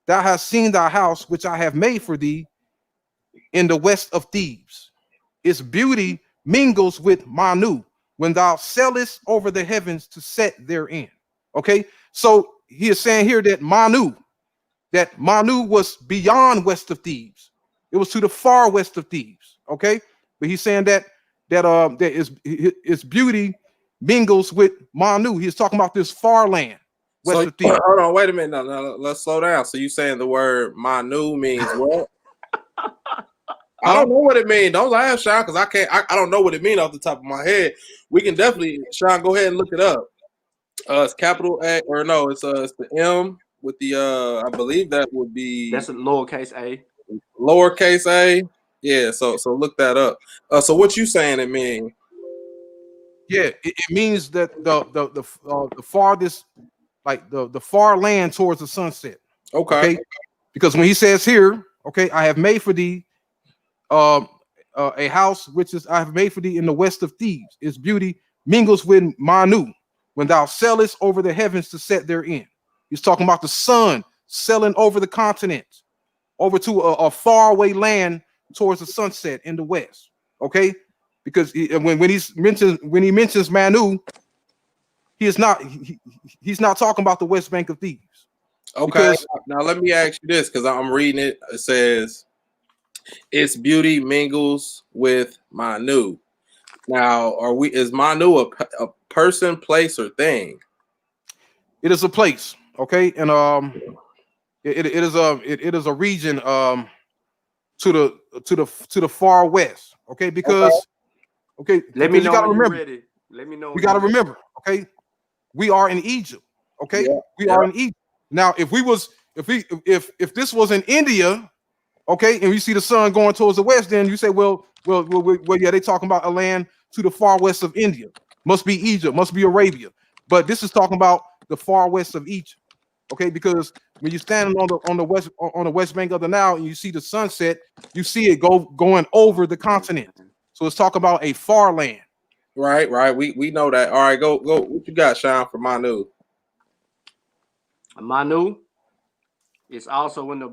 Thou hast seen thy house which I have made for thee in the west of Thebes. Its beauty mingles with Manu when thou sailest over the heavens to set therein. Okay, so he is saying here that Manu was beyond west of Thebes. It was to the far west of Thebes. Okay, but he's saying that its beauty mingles with Manu. He's talking about this far land west So of Thebes. hold on, wait a minute. No, let's slow down. So you saying the word Manu means what? I don't know what it means. Don't laugh, Sean, because I don't know what it means off the top of my head. We can definitely, Sean, go ahead and look it up. It's capital A, or no, it's the M with the I believe that would be That's a lowercase a. lowercase a. Yeah, so look that up. So what you saying it mean? Yeah, it means that the farthest, like the far land towards the sunset. Okay. Because when he says here, okay, I have made for thee a house which is I have made for thee in the west of Thebes. Its beauty mingles with Manu when thou sailest over the heavens to set therein. He's talking about the sun sailing over the continent, over to a faraway land towards the sunset in the west. Okay, because when he mentions Manu, he's not talking about the West Bank of Thebes. Okay. Because, now let me ask you this, because I'm reading it. It says its beauty mingles with Manu. Now, is Manu a person, place, or thing? it is a place, okay, and it is a region to the far west, okay, because Let me because you know got to when you're remember, ready. Let me know. we got to remember, okay, we are in Egypt, okay, we are in Egypt. Now, if this was in India, okay, and you see the sun going towards the west, then you say, well, yeah, they talking about a land to the far west of India. Must be Egypt, must be Arabia. But this is talking about the far west of Egypt, okay? Because when you're standing on the west bank of the Nile and you see the sunset, you see it going over the continent. So it's talking about a far land. Right. We know that. All right, go. What you got, Sean, for Manu? Manu is also in the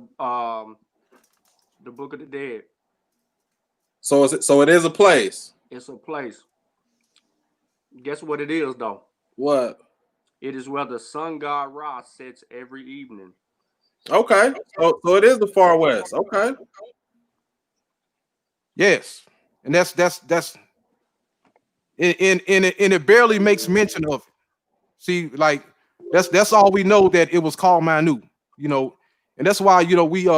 Book of the Dead. So it is a place. It's a place. Guess what it is, though? What? It is where the sun god Ra sets every evening. Okay. So it is the far west. Okay. Yes, and that's and it barely makes mention of it. See, like that's all we know, that it was called Manu, you know, and that's why, you know, we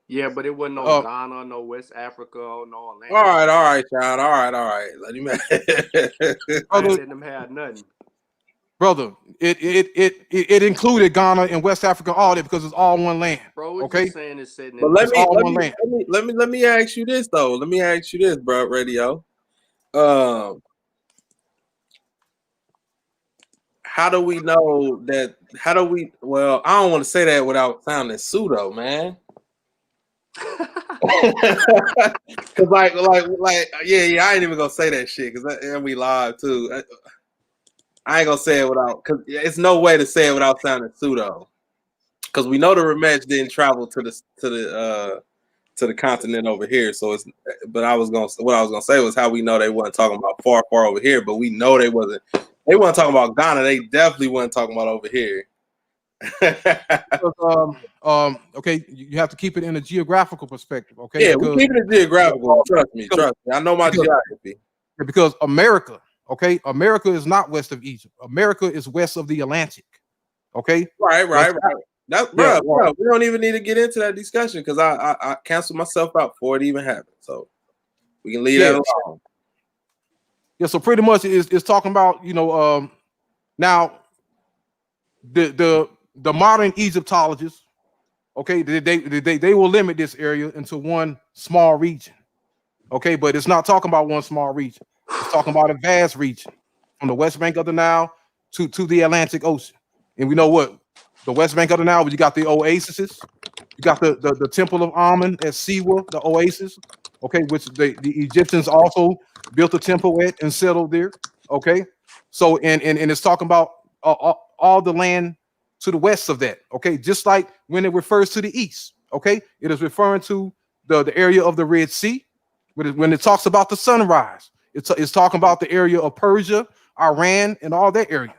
Yeah, but it wasn't no uh Ghana, no West Africa, or no All Atlantic. right, Sean. All right. Let him. I ain't brother, letting them have nothing. brother, it included Ghana and West Africa, all that, because it's all one land. Bro, we're Okay, just saying it's sitting But in the it's all one land. let me ask you this though. Let me ask you this, bro, radio. How do we know that? How do we? Well, I don't want to say that without sounding pseudo, man. Cause yeah, I ain't even gonna say that shit because we live too. I ain't gonna say it without, cause it's no way to say it without sounding pseudo. Cause we know the rematch didn't travel to the continent over here. So it's, but what I was gonna say was how we know they wasn't talking about far over here, but we know they weren't talking about Ghana. They definitely wasn't talking about over here. Because, okay, you have to keep it in a geographical perspective. Okay, Yeah, we keep it geographical. Trust me. I know my geography. Because America, okay, America is not west of Egypt. America is west of the Atlantic. Okay, Right. That's bro. We don't even need to get into that discussion because I canceled myself out before it even happened. So we can leave that alone. Yeah, so pretty much it's talking about, you know, now the modern Egyptologists, okay, they will limit this area into one small region. Okay, but it's not talking about one small region. It's talking about a vast region from the west bank of the Nile to the Atlantic Ocean. And we know what the west bank of the Nile, you got the oases, you got the Temple of Amun at Siwa, the oasis, okay, which the Egyptians also built a temple at and settled there. Okay, so and it's talking about all the land to the west of that. Okay, just like when it refers to the east. Okay, it is referring to the area of the Red Sea. When it talks about the sunrise, it's talking about the area of Persia, Iran, and all that area.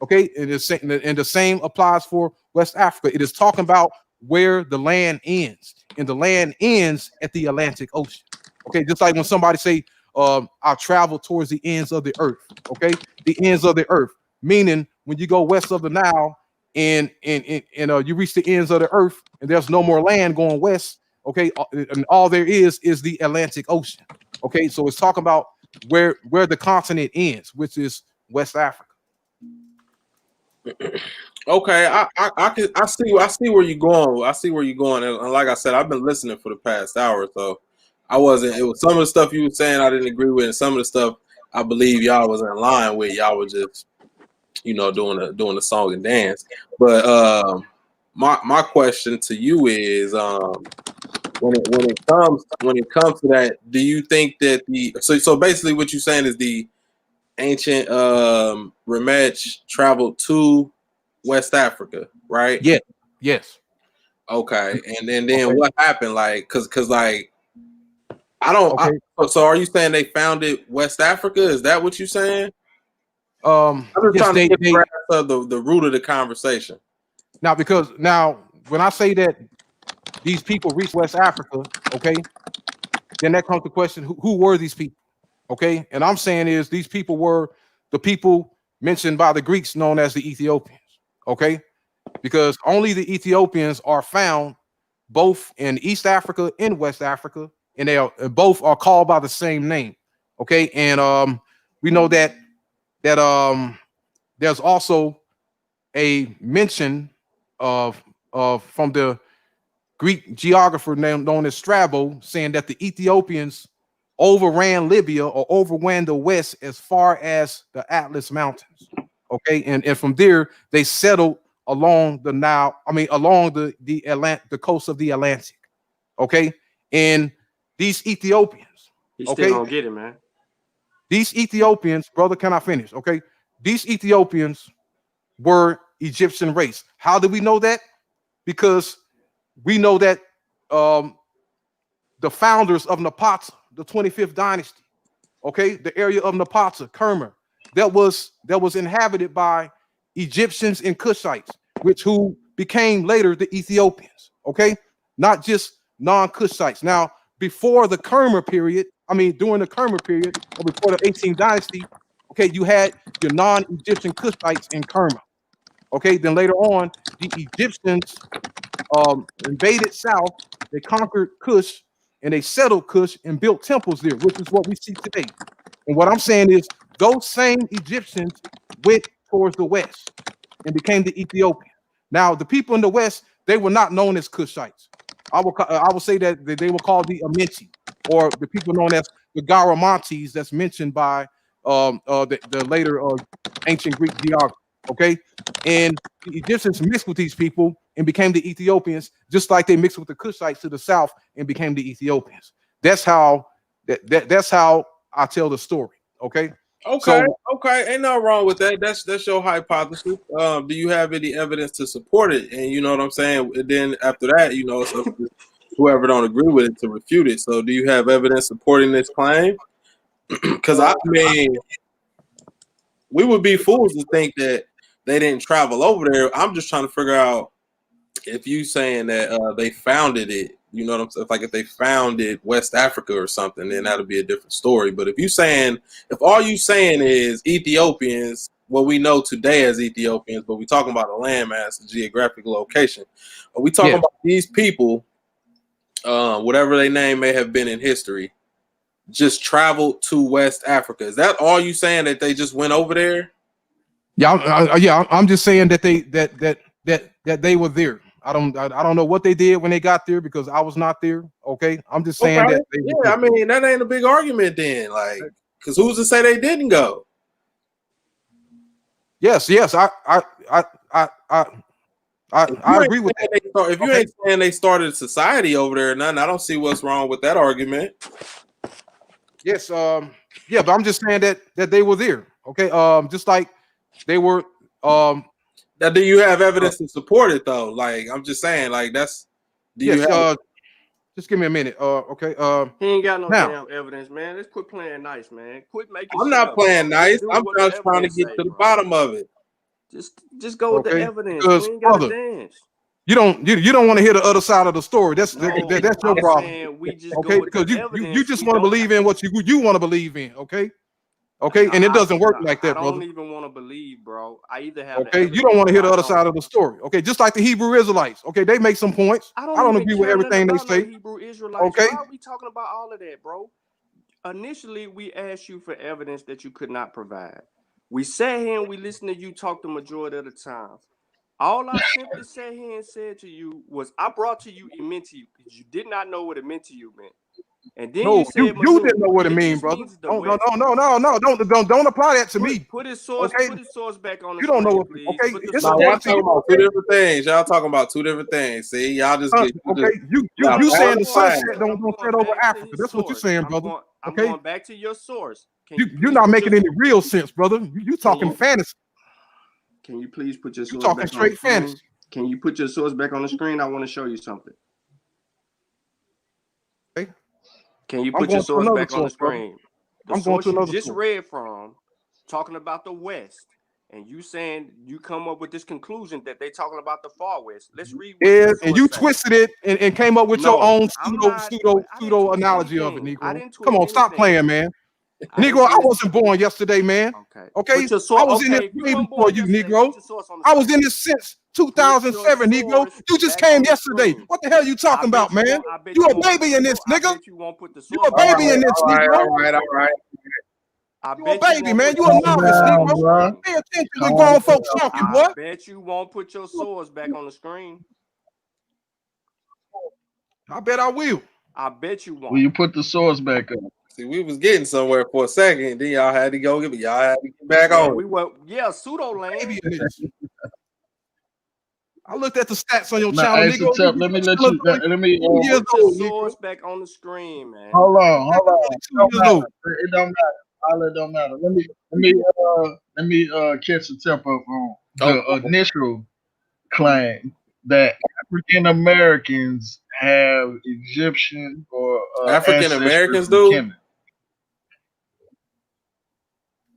Okay, and the same applies for West Africa. It is talking about where the land ends, and the land ends at the Atlantic Ocean. Okay, just like when somebody say, "I travel towards the ends of the earth." Okay, the ends of the earth, meaning when you go west of the Nile and you reach the ends of the earth, and there's no more land going west. Okay, and all there is the Atlantic Ocean. Okay, so it's talking about where the continent ends, which is West Africa. Okay, I see where you're going. I see where you're going, and like I said, I've been listening for the past hour, so I wasn't. It was some of the stuff you were saying I didn't agree with, and some of the stuff I believe y'all was in line with. Y'all was just, you know, doing the song and dance. But my question to you is, when it comes to that, do you think that so basically what you're saying is the ancient Remetch traveled to West Africa, right? Yeah. Yes. Okay, and then Okay. what happened? Like, cause like I don't. Okay. So are you saying they founded West Africa? Is that what you're saying? I'm just Yes, trying to get the grasp of the root of the conversation. Now, because when I say that these people reached West Africa, okay, then that comes to the question: who were these people? Okay, and I'm saying is these people were the people mentioned by the Greeks, known as the Ethiopians. Okay, because only the Ethiopians are found both in East Africa and West Africa, and they are both are called by the same name. Okay, and we know that there's also a mention of from the Greek geographer known as Strabo, saying that the Ethiopians overran Libya or overran the West as far as the Atlas Mountains. Okay, and from there they settled along the Nile. I mean, along the coast of the Atlantic. Okay, and these Ethiopians. He Okay, still don't get it, man. these Ethiopians, brother, can I finish? Okay, these Ethiopians were Egyptian race. How do we know that? Because we know that the founders of Napata, the 25th dynasty, okay, the area of Napata, Kermer, that was inhabited by Egyptians and Cushites, who became later the Ethiopians, okay, not just non-Cushites. Now, before the Kermer period, during the Kermer period or before the 18th dynasty, okay, you had your non-Egyptian Cushites in Kermer. Okay, then later on, the Egyptians invaded south, they conquered Kush, and they settled Kush and built temples there, which is what we see today. And what I'm saying is those same Egyptians went towards the west and became the Ethiopians. Now, the people in the west, they were not known as Cushites. I will say that they were called the Amenci, or the people known as the Garamantes that's mentioned by the later ancient Greek geography. Okay, and the Egyptians mixed with these people and became the Ethiopians, just like they mixed with the Cushites to the south and became the Ethiopians. That's how that's how I tell the story. Okay. Okay, okay, ain't nothing wrong with that. That's your hypothesis. Do you have any evidence to support it? And you know what I'm saying. And then after that, you know, it's up to whoever don't agree with it to refute it. So, do you have evidence supporting this claim? Because I mean, we would be fools to think that they didn't travel over there. I'm just trying to figure out if you saying that they founded it. You know what I'm saying? Like if they founded West Africa or something, then that'll be a different story. But if you saying, if all you saying is Ethiopians, what we know today as Ethiopians, but we talking about a landmass, a geographic location, are we talking about these people, whatever their name may have been in history, just traveled to West Africa? Is that all you saying, that they just went over there? Yeah, I'm just saying that they were there. I don't know what they did when they got there because I was not there. Okay, I'm just saying that. I mean, that ain't a big argument then, like, because who's to say they didn't go? Yes, I agree with that. If you ain't saying they started a society over there or nothing, I don't see what's wrong with that argument. Yes, yeah, but I'm just saying that they were there. Okay, just like they were. Now, do you have evidence to support it though? Like, I'm just saying, like, that's. You have just give me a minute. Okay. He ain't got no damn evidence, man. Let's quit playing nice, man. Quit making. I'm not playing nice. I'm just trying to get to the bottom of it. Just go with the evidence. Because, we ain't got to dance. You don't want to hear the other side of the story. That's your problem. We just okay, because you just want to believe in what you want to believe in. Okay, and it doesn't work like that, brother. I don't even want to believe, bro. I either have. Okay, you don't want to hear the other side of the story. Okay, just like the Hebrew Israelites. Okay, they make some points. I don't agree with everything they say. Hebrew Israelites. Okay, why are we talking about all of that, bro? Initially, we asked you for evidence that you could not provide. We sat here and we listened to you talk the majority of the time. All I simply sat here and said to you was, I brought to you it meant to you because you did not know what it meant to you, man. And then you said, you didn't know what it means, brother. No. Don't apply that to me. Put his source. Put his source back on. You don't know what. Okay, y'all talking about two different things. Y'all talking about two different things. See, y'all just get. You saying the sunset don't set over Africa? That's what you're saying, brother. I'm going back to your source. You're not making any real sense, brother. You talking fantasy. Can you please put your source? You talking straight fantasy. Can you put your source back on the screen? I want to show you something. Okay. Can you put your source back on the screen? The source you just read from, talking about the West, and you saying you come up with this conclusion that they talking about the Far West. Let's read. Yeah, and you twisted it and came up with your own pseudo analogy of it, Negro. Come on, stop playing, man. Negro, I wasn't born yesterday, man. Okay. I was in this way before you, Negro. I was in this since 2007, Negro. You just came yesterday. What the hell are you talking about, man? You a baby in this, nigga. You a baby in this, Negro. All right. You a baby, man. You a novice, Negro. Pay attention to grown folks talking, boy. I bet you won't put your source back on the screen. I bet I will. I bet you won't. Will you put the source back up? See, we was getting somewhere for a second, then y'all had to go get me. Y'all had to get back on. We were, pseudo land. I looked at the stats on your channel, nigga. Let me put your source back on the screen, man. Hold on. It don't matter. All it don't matter. Let me catch the tempo on the initial claim that African Americans have Egyptian or African Americans do. Kemet.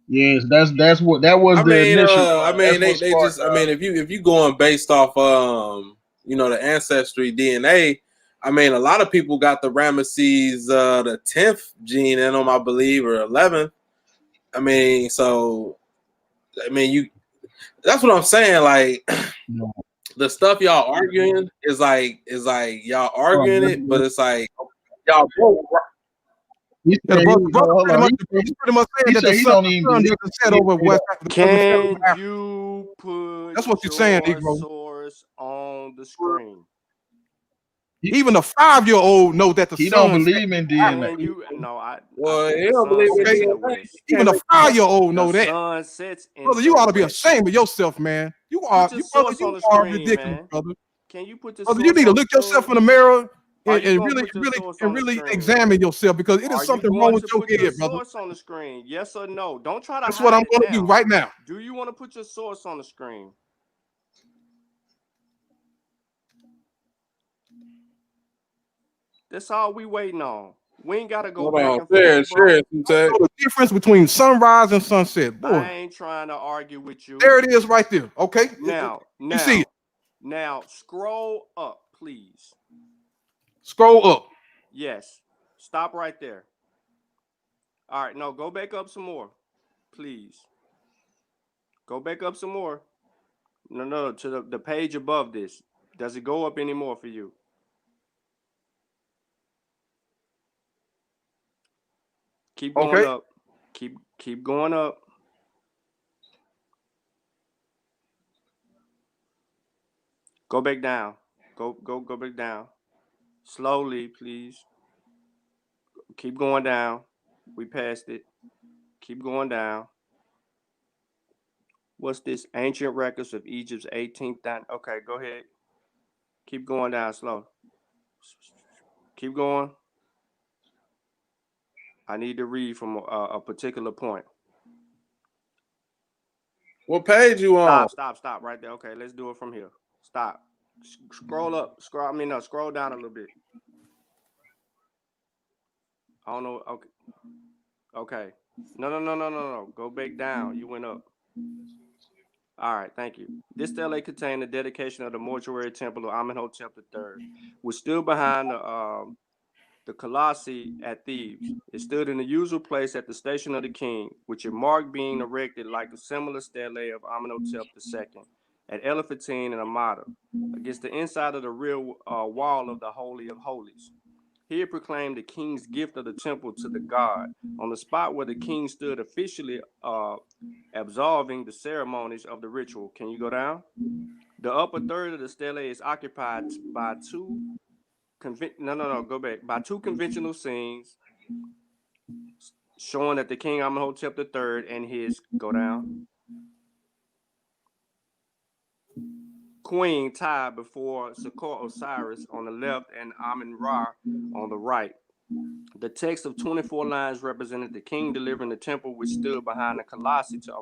Yes, that's what that was. If you going based off the ancestry DNA, I mean, a lot of people got the Ramesses the 10th gene in them, I believe, or 11th. I mean, so I mean, you. That's what I'm saying. Like the stuff y'all arguing is like y'all arguing it, but it's like y'all both. He Yeah, said the brother, hold on. he's pretty much saying He that said the he sun, don't even believe doesn't set over West Africa. Can you put That's what you're saying, your Negro. source on the screen? Even a 5-year-old know that the he don't sun. believe in DNA. Can you? No, I Well, said he the don't sun believe in sets in the DNA. west. Even a 5-year-old know The that. sun sets in Brother, the you ought to be west. ashamed of yourself, man. You are, Put your you brother, source you on the are screen, ridiculous, man. brother. Can you put your Brother, source you need to on the look yourself in screen? the mirror Are and, you and gonna really, put your really, source and on the really screen? examine yourself because it is Are you something wrong going with to your put your head, brother. source on the screen? Yes or no? Don't try to That's what I'm hide it going to do now. right now. Do you want to put your source on the screen? That's all we waiting on. We ain't gotta go Hold back on, and forth, bro. So the difference between sunrise and sunset, boy. I ain't trying to argue with you. There it is right there. Okay. You see it. Now scroll up, please. Scroll up. Yes. Stop right there. All right, no, go back up some more, please. Go back up some more. No, to the page above this. Does it go up anymore for you? Keep going Okay. up. Keep going up. Go back down. Go back down. Slowly, please. Keep going down. We passed it. Keep going down. What's this? Ancient records of Egypt's 18th dynasty. Okay, go ahead. Keep going down slow. Keep going. I need to read from a particular point. What page you on? Stop right there. Okay, let's do it from here. Stop. Scroll up. Scroll down a little bit. I don't know. Okay. Okay. No. Go back down. You went up. All right, thank you. This stele contained the dedication of the mortuary temple of Amenhotep III, which stood behind the Colossi at Thebes. It stood in the usual place at the station of the king, which it marked being erected like a similar stele of Amenhotep II at Elephantine and Amata, against the inside of the rear wall of the Holy of Holies. Here proclaimed the king's gift of the temple to the god, on the spot where the king stood officially absolving the ceremonies of the ritual. Can you go down? The upper third of the stele is occupied by two go back. By two conventional scenes showing that the king Amenhotep III and his queen tied before Sekor Osiris on the left and Amun-Ra on the right. The text of 24 lines represented the king delivering the temple which stood behind the Colossi to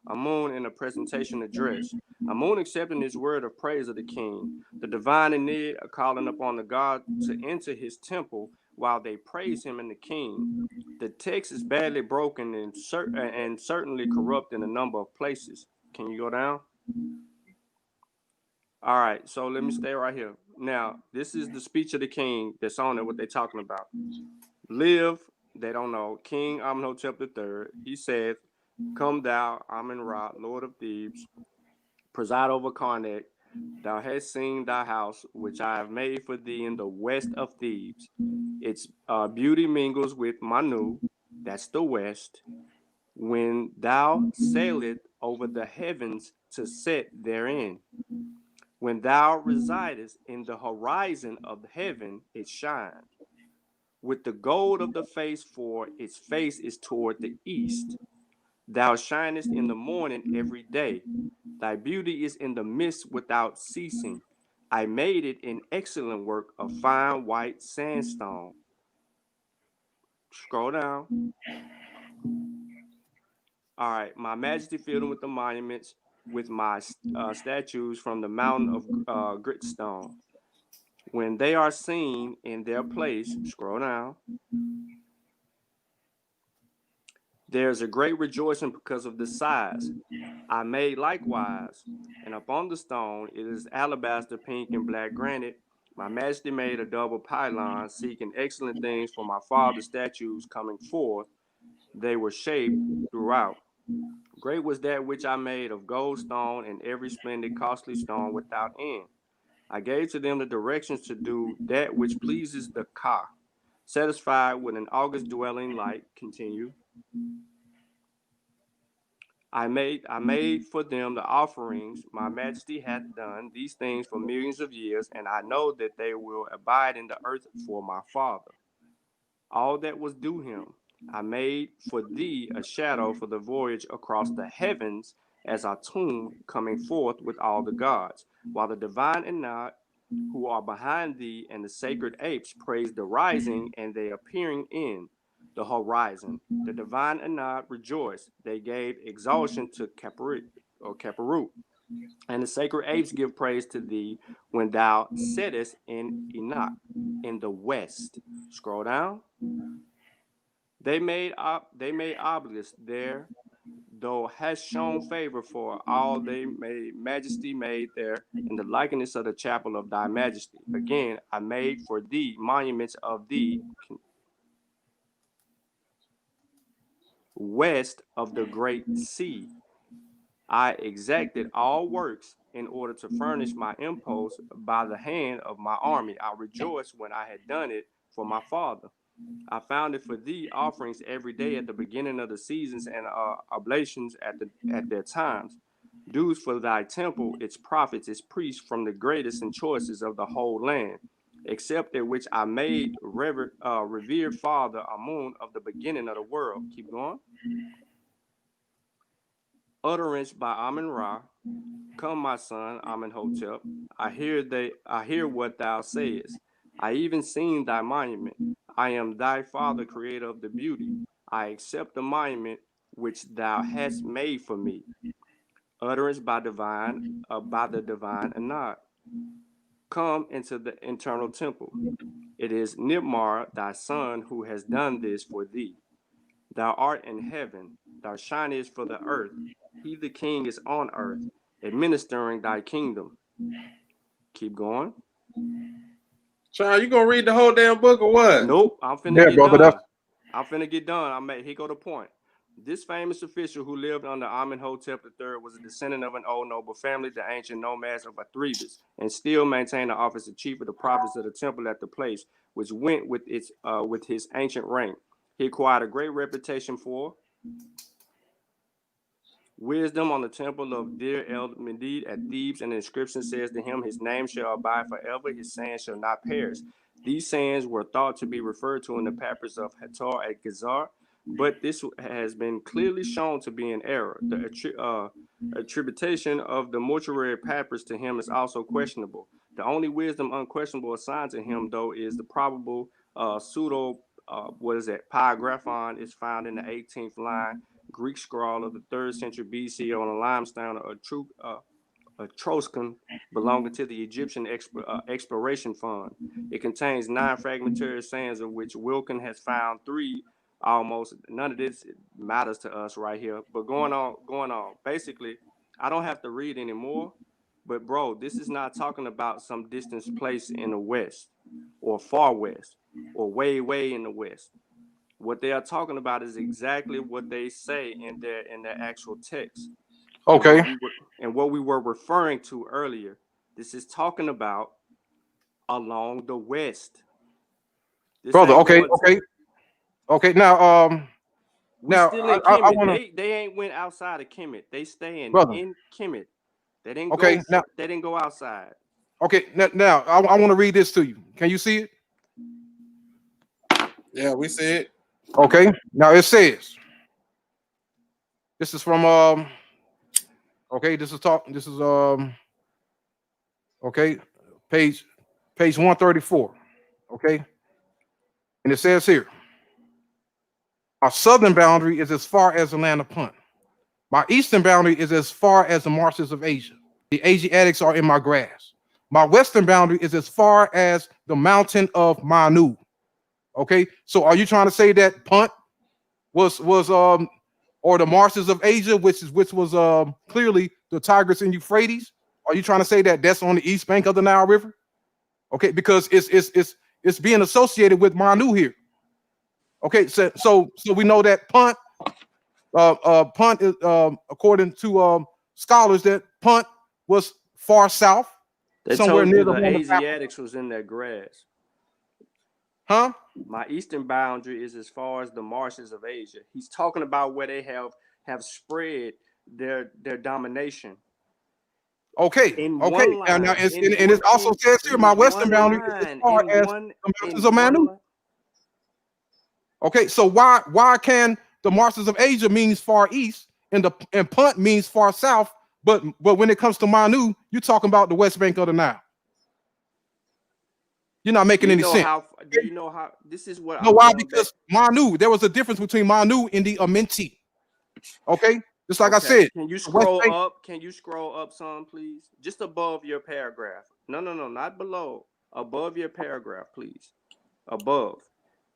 Amun in a presentation address. Amun accepting his word of praise of the king. The divine Enid are calling upon the god to enter his temple while they praise him and the king. The text is badly broken and certainly corrupt in a number of places. Can you go down? All right, so let me stay right here. Now, this is the speech of the king that's on it, what they're talking about. Live, they don't know, King Amenhotep III, he said, come thou, Amun-Ra, Lord of Thebes, preside over Karnak. Thou hast seen thy house, which I have made for thee in the west of Thebes. Its beauty mingles with Manu, that's the west, when thou sailest over the heavens to set therein. When thou residest in the horizon of heaven, it shines. With the gold of the face, for its face is toward the east. Thou shinest in the morning every day. Thy beauty is in the midst without ceasing. I made it in excellent work of fine white sandstone. Scroll down. All right, my majesty filled them with the monuments, with my statues from the mountain of Gritstone. When they are seen in their place, scroll down, there's a great rejoicing because of the size. I made likewise, and upon the stone it is alabaster, pink, and black granite, My majesty made a double pylon, seeking excellent things for my father's statues coming forth. They were shaped throughout. Great was that which I made of gold stone and every splendid costly stone without end. I gave to them the directions to do that which pleases the Ka, satisfied with an august dwelling light. Continue. I made for them the offerings. My majesty hath done these things for millions of years, and I know that they will abide in the earth for my father. All that was due him. I made for thee a shadow for the voyage across the heavens as a tomb coming forth with all the gods, while the divine Enoch who are behind thee and the sacred apes praise the rising and the appearing in the horizon. The divine Enoch rejoiced. They gave exaltation to Kaparut. And the sacred apes give praise to thee when thou sittest in Enoch in the west. Scroll down. They made obelisks there, though hast shown favor for all they made majesty made there in the likeness of the chapel of thy majesty. Again, I made for thee monuments of thee west of the great sea. I exacted all works in order to furnish my impost by the hand of my army. I rejoiced when I had done it for my father. I founded for thee offerings every day at the beginning of the seasons and oblations at their times. Dues for thy temple, its prophets, its priests from the greatest and choicest of the whole land, except that which I made revered father Amun of the beginning of the world. Keep going. Utterance by Amun Ra. Come, my son, Amenhotep. I hear what thou sayest. I even seen thy monument. I am thy father, creator of the beauty. I accept the monument which thou hast made for me. Utterance by the divine Anad. Come into the internal temple. It is Nibmar, thy son, who has done this for thee. Thou art in heaven, thou shinest for the earth. He, the king, is on earth, administering thy kingdom. Keep going. Sean, you gonna read the whole damn book or what? Nope, I'm finna get done. I'm finna get done. Here go the point. This famous official who lived under Amenhotep III was a descendant of an old noble family, the ancient nomads of Athribis, and still maintained the office of chief of the prophets of the temple at the place, which went with his ancient rank. He acquired a great reputation for wisdom on the temple of Dir el Medid at Thebes, and the inscription says to him, his name shall abide forever, his sayings shall not perish. These sayings were thought to be referred to in the papyrus of Hator at Gizar, but this has been clearly shown to be an error. The attribution of the mortuary papyrus to him is also questionable. The only wisdom unquestionable assigned to him, though, is the probable Pygraphon is found in the 18th line Greek scroll of the 3rd century BC on a limestone Etruscan belonging to the Egyptian Exploration Fund. It contains 9 fragmentary sayings, of which Wilkin has found 3 almost. None of this matters to us right here. But going on. Basically, I don't have to read anymore. But bro, this is not talking about some distant place in the West or far West or way, way in the West. What they are talking about is exactly what they say in their actual text. Okay. And what we were referring to earlier, this is talking about along the west. Brother, okay. Now, I want to. They ain't went outside of Kemet. They staying in Kemet. They didn't go. They didn't go outside. Okay. Now I want to read this to you. Can you see it? Yeah, we see it. Okay. Now it says. This is from Okay. This is Okay. Page 134. Okay. And it says here. Our southern boundary is as far as the land of Punt. My eastern boundary is as far as the marshes of Asia. The Asiatics are in my grasp. My western boundary is as far as the mountain of Manu. Okay, so are you trying to say that Punt was or the marshes of Asia, which was clearly the Tigris and Euphrates? Are you trying to say that that's on the east bank of the Nile River? Okay, because it's being associated with Manu here. Okay, so we know that Punt is according to scholars that Punt was far south, They somewhere told near you the the Horn of Africa. Asiatics was in that grass. Huh? My eastern boundary is as far as the marshes of Asia. He's talking about where they have spread their domination. Okay, In okay. one line, Now it also says here my western boundary is as far as the mountains of Manu. Okay, so why can the marshes of Asia means far east and Punt means far south, but when it comes to Manu, you're talking about the west bank of the Nile. You're not making any sense. Do you know how this is what? No, why? Because Manu, there was a difference between Manu and the Amenti. Okay, just like I said. Can you scroll up? Can you scroll up some, please? Just above your paragraph. No, not below. Above your paragraph, please. Above.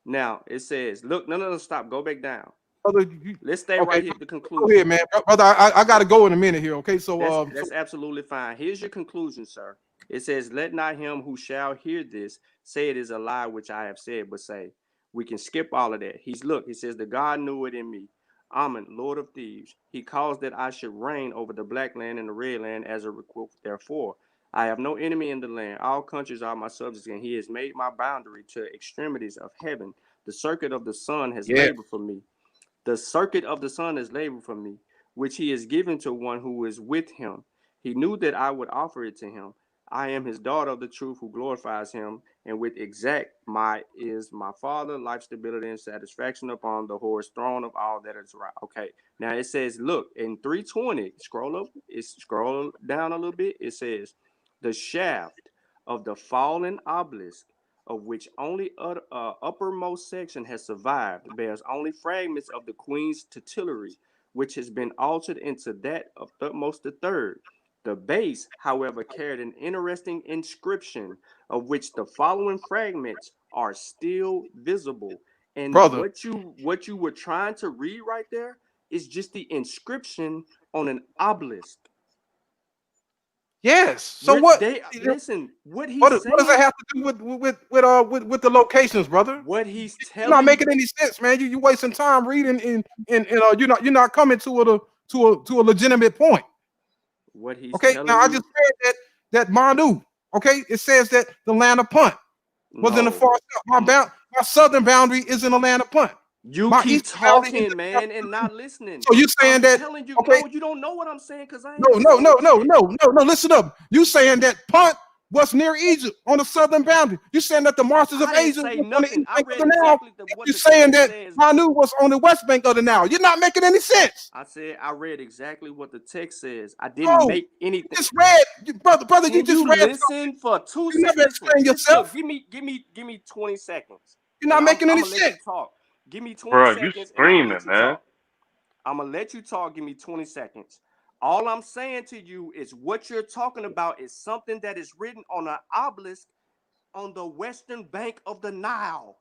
Now it says, look, no, stop. Go back down. Brother, let's stay right here at the conclusion. Go ahead, man. Brother, I got to go in a minute here. Okay, so that's absolutely fine. Here's your conclusion, sir. It says, let not him who shall hear this say it is a lie which I have said, but say, we can skip all of that. He says, the God knew it in me. Amen, Lord of thieves. He caused that I should reign over the black land and the red land as a requite. Therefore, I have no enemy in the land. All countries are my subjects, and he has made my boundary to extremities of heaven. The circuit of the sun has labored for me. The circuit of the sun has labored for me, which he has given to one who is with him. He knew that I would offer it to him. I am his daughter of the truth who glorifies him, and with exact might is my father, life, stability, and satisfaction upon the horse throne of all that is right. Okay, now it says, look, in 320, scroll down a little bit, it says, the shaft of the fallen obelisk, of which only uppermost section has survived, bears only fragments of the queen's titulary, which has been altered into that of Thutmose III. The base, however, carried an interesting inscription, of which the following fragments are still visible. And brother, what you were trying to read right there is just the inscription on an obelisk. Yes. So listen, what does that have to do with the locations, brother? What he's telling you're not making any sense, man. You wasting time reading and you're not coming to a legitimate point. What he's telling now you, I just read that Manu. Okay, it says that the land of Punt was in the far south. My southern boundary is in the land of Punt. You keep talking, man, and not listening. So you saying that? Telling you, okay, no, you don't know what I'm saying because I ain't no. Listen up. You saying that Punt was near Egypt on the southern boundary? You saying that the marshes of Asia was on the east bank of the Nile? You saying that Manu was on the west bank of the Nile? You're not making any sense. I said I read exactly what the text says. I didn't make anything. You just read, brother. You just read. Listen for 2 seconds. You never explain yourself. Look, give me 20 seconds. You're not making any sense. Give me 20 seconds. You screaming, man. I'm gonna let you talk. Give me 20 seconds. All I'm saying to you is what you're talking about is something that is written on an obelisk on the western bank of the Nile.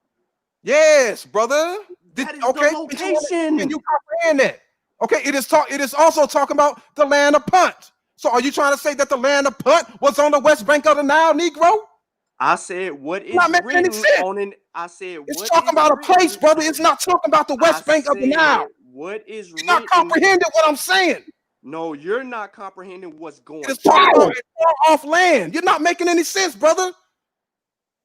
Yes, brother. That is the location. Can you comprehend that? Okay, it is also talking about the land of Punt. So are you trying to say that the land of Punt was on the west bank of the Nile, Negro? I said what is written on an. I said it's talking about a place, brother. It's not talking about the west bank of the Nile. What is you're not comprehending what I'm saying? No, you're not comprehending what's going on. It's talking about far off land. You're not making any sense, brother.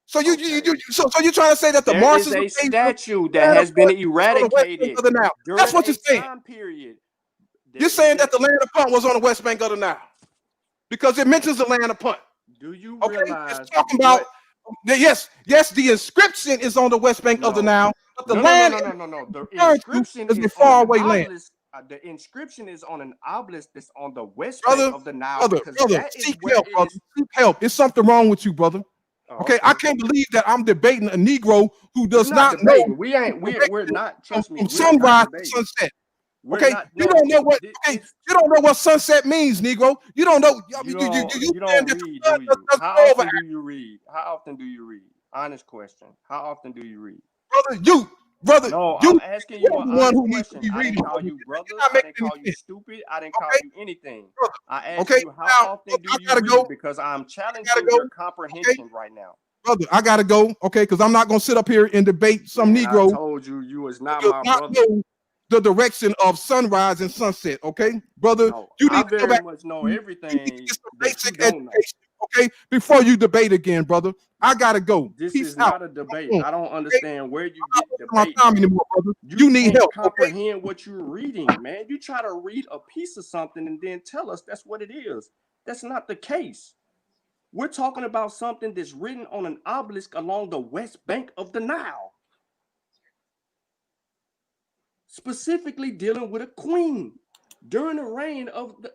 So you're trying to say that the marshes is a statue that has been eradicated That's what you're saying. Period. You're saying that the land of Punt was on the west bank of the Nile because it mentions the land of Punt. Do you realize? It's talking about yes. The inscription is on the west bank of the Nile, but the land no. The inscription is a faraway land. The inscription is on an obelisk that's on the west bank of the Nile. Brother, seek help, brother. Seek help. There's something wrong with you, brother. Okay, I can't believe that I'm debating a Negro who does not know. We're not. Trust me. From sunrise to sunset. Okay, you don't know what. Okay, you don't know what sunset means, Negro. You don't know. You don't read, do you? How often do you read? Honest question. How often do you read? Brother, brother. No, You I'm asking you you're an the one honest who needs to question. be I didn't reading. call Brother. you brother. You're not I making didn't any call you sense. stupid. I didn't call Okay, you anything. brother. I asked Okay, you how now often brother, do I you gotta read go. because I'm I gotta challenging go. your Okay, comprehension right now. brother, I gotta go. Okay, because I'm not gonna sit up here and debate some Man, I Negro told you you was who not does my not brother. know the direction of sunrise and sunset. Okay, brother, No, you I need to go very back. much know You need to everything get some that you basic don't know. education. Okay, before you debate again, brother. I gotta go. This Peace is out. not a debate. Okay, I don't understand where you I'm get not wasting my debate time from. anymore, brother. You You need can't help. Okay. comprehend what you're reading, man. You try to read a piece of something and then tell us that's what it is. That's not the case. We're talking about something that's written on an obelisk along the west bank of the Nile, specifically dealing with a queen during the reign of the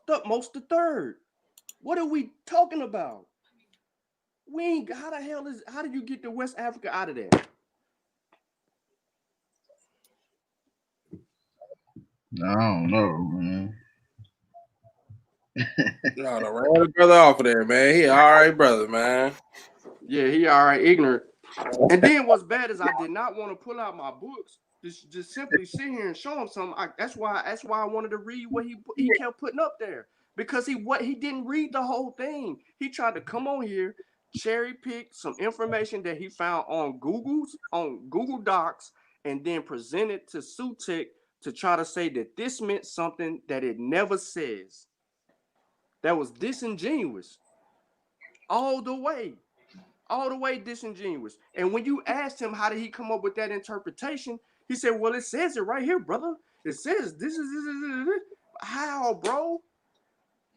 Thutmose III. What are we talking about? We ain't. How the hell is? How do you get the West Africa out of there? I don't know, man. No, the ran brother off of there, man. He all right, brother, man. Yeah, he all right, ignorant. And then what's bad is I did not want to pull out my books. Just simply sit here and show him something. That's why I wanted to read what he kept putting up there, because he didn't read the whole thing. He tried to come on here, cherry pick some information that he found on Google Docs, and then present it to Sutek to try to say that this meant something that it never says. That was disingenuous all the way. All the way disingenuous. And when you asked him how did he come up with that interpretation, he said, "Well, it says it right here, brother. It says this is this. How, bro?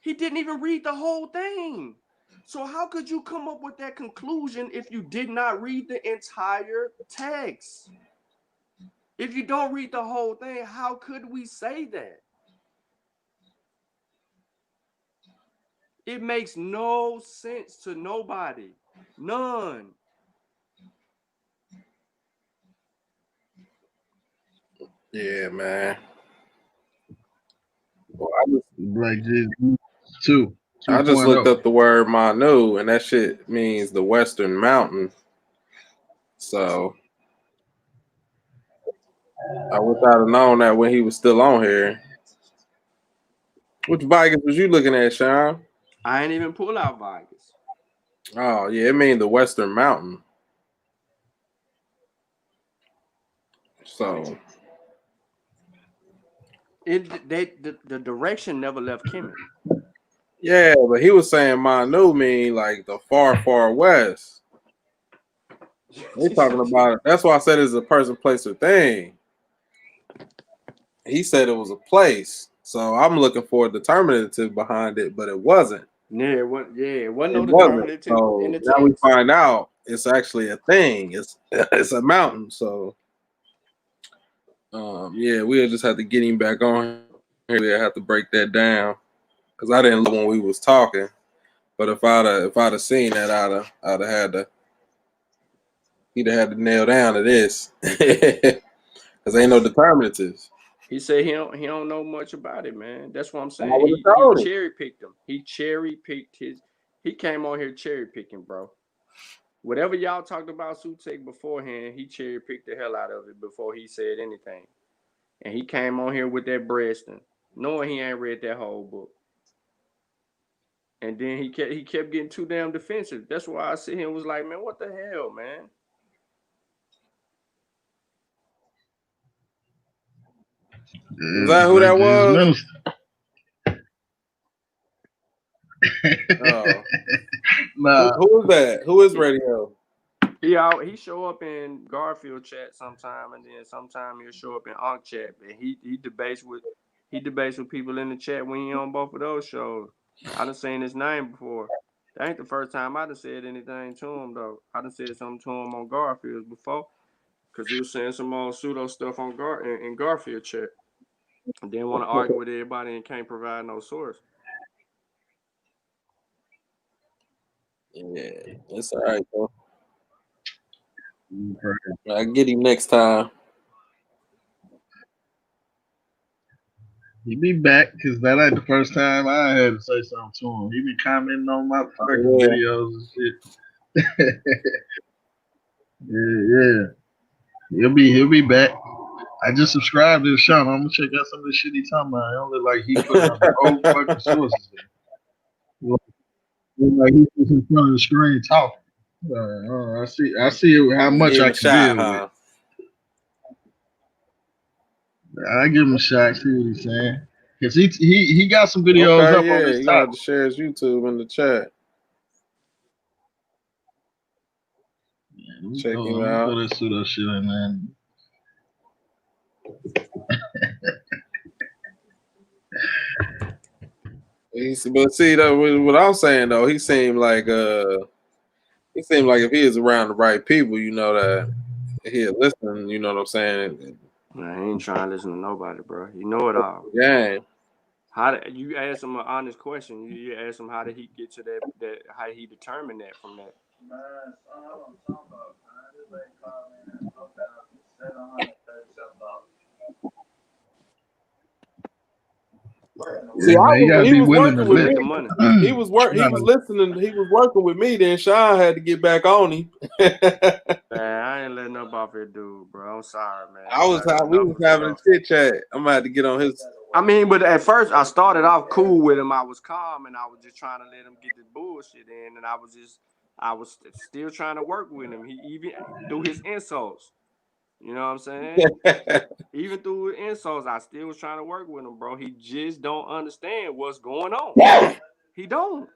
He didn't even read the whole thing. So how could you come up with that conclusion if you did not read the entire text? If you don't read the whole thing, how could we say that? It makes no sense to nobody. None. Yeah, man. Well, Black Jesus 2, I just looked 2.0. up the word Manu, and that shit means the Western Mountain. So I wish I'd have known that when he was still on here. Which Vikings was you looking at, Sean? I ain't even pull out Vegas. Oh, yeah, it means the Western Mountain. So The direction never left Kemet. yeah, but he was saying Manu mean like the far, far west. They talking about it. That's why I said it's a person, place, or thing. He said it was a place. So I'm looking for a determinative behind it, but it wasn't. Yeah, it wasn't It no wasn't. determinative in So the now we text. find out it's actually a thing. It's a mountain. So yeah, we'll just have to get him back on here. We'll have to break that down. Because I didn't look when we was talking. But if I'd have seen that, I'd have had to he'd have had to nail down to this. Because ain't no determinatives. He said he don't know much about it, man. That's what I'm And I saying. would have He told him. cherry picked him. He came on here cherry picking, bro. Whatever y'all talked about Sutek beforehand, he cherry picked the hell out of it before he said anything. And he came on here with that breasting, knowing he ain't read that whole book. And then he kept getting too damn defensive. That's why I sit here and was like, man, what the hell, man? Is Yeah, that who Black that Jesus was? minister. Oh. Nah, Who is that? Who is radio? He show up in Garfield chat sometime, and then sometime he'll show up in Ankh chat. And he debates with people in the chat when he on both of those shows. I done seen his name before. That ain't the first time I done said anything to him though. I done said something to him on Garfield before, cause he was saying some old pseudo stuff on in Garfield chat. And then want to argue with everybody and can't provide no source. Yeah, it's all right, though. I'll get him next time. he be back because that ain't the first time I had to say something to him. He be commenting on my fucking Yeah. videos and shit. Yeah. He'll be back. I just subscribed to the show. I'm gonna check out some of the shit he talking about. It don't look like he put out no fucking sources there. Look like he's just in front of the screen talking. I see how much Give him I a can shot, deal with. huh? I give him a shot. See what he's saying. Cause he got some videos Okay, up on yeah, his you gonna have top. to share his YouTube in the chat. Check him Let me out. throw that pseudo shit in, man. But see, though, what I'm saying though, he seemed like if he is around the right people, you know that he'll listen. You know what I'm saying? Man, I ain't trying to listen to nobody, bro. You know it all. Game. You ask him an honest question? You ask him how did he get to that? How did he determine that from that? See, Yeah, man, you gotta he be was willing to working He with got me. the money. He was listening. He was working with me. Then Sean had to get back on him. Man, I ain't letting up off it, dude, bro. I'm sorry, man. We was having a chit chat. I'm gonna have to get on his. I mean, but at first I started off cool with him. I was calm and I was just trying to let him get the bullshit in, and I was still trying to work with him. He even through his insults. You know what I'm saying? Even through his insults, I still was trying to work with him, bro. He just don't understand what's going on. He don't.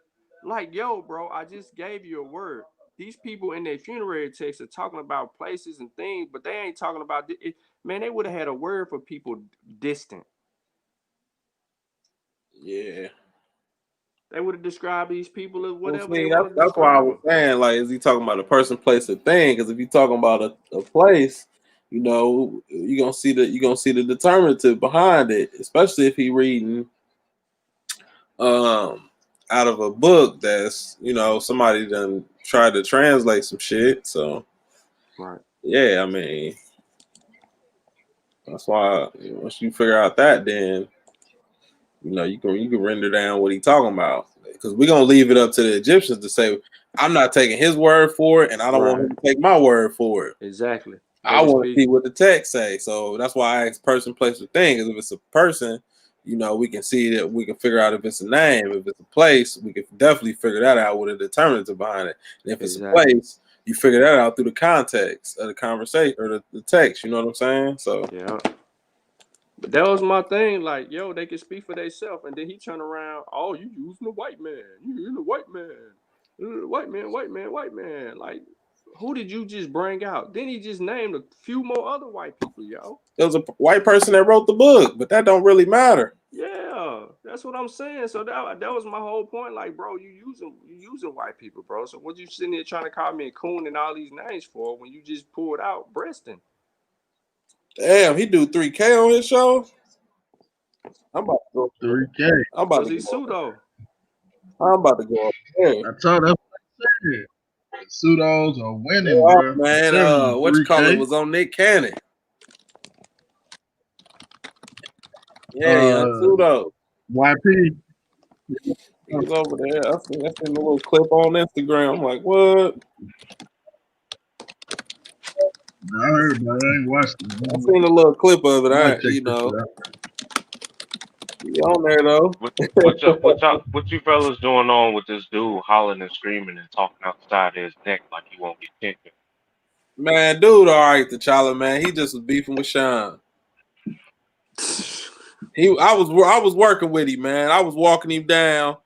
Like, yo, bro, I just gave you a word. These people in their funerary texts are talking about places and things, but they ain't talking about it. Man, they would have had a word for people distant. Yeah. They would have described these people as whatever Well, they see, want to that's why I describe was them. saying, like, is he talking about a person, place, or thing? Because if you're talking about a place, you know, you're gonna see the determinative behind it, especially if he reading out of a book that's, you know, somebody done tried to translate some shit. So Right. yeah, I mean, that's why once you figure out that, then you know you can render down what he talking about, because we're gonna leave it up to the Egyptians to say, I'm not taking his word for it, and I don't want him to take my word for it. Exactly. I want to see what the text say. So that's why I ask person, place, or thing. Because if it's a person, you know, we can see that, we can figure out if it's a name. If it's a place, we can definitely figure that out with a determinative behind it. And if it's a place, you figure that out through the context of the conversation or the text. You know what I'm saying? So yeah. But that was my thing. Like, yo, they can speak for themselves. And then he turned around, oh, you using a white man. You using a white man. White man, white man, white man. Like, who did you just bring out? Then he just named a few more other white people, yo. it was a white person that wrote the book, but that don't really matter. Yeah, that's what I'm saying. So that was my whole point. Like, bro, you using white people, bro. So what you sitting there trying to call me a coon and all these names for when you just pulled out Breston? Damn, he do 3K on his show. I'm about to go 3K. I'm about Was to he go. pseudo? I'm about to go up there. I told that's what I said. Pseudos are winning, Oh, bro. man, Telling you, what you call it 3K. was on Nick Cannon. Yeah, young pseudo. YP. He was over there. I seen a little clip on Instagram. I'm like, what? I heard about it. I ain't watched it. I seen a little clip of it. I might check this He shit out. on there though. What you fellas doing on with this dude hollering and screaming and talking outside his neck like he won't get attention? Man, dude, all right, T'Challa, man. He just was beefing with Sean. I was working with him, man. I was walking him down.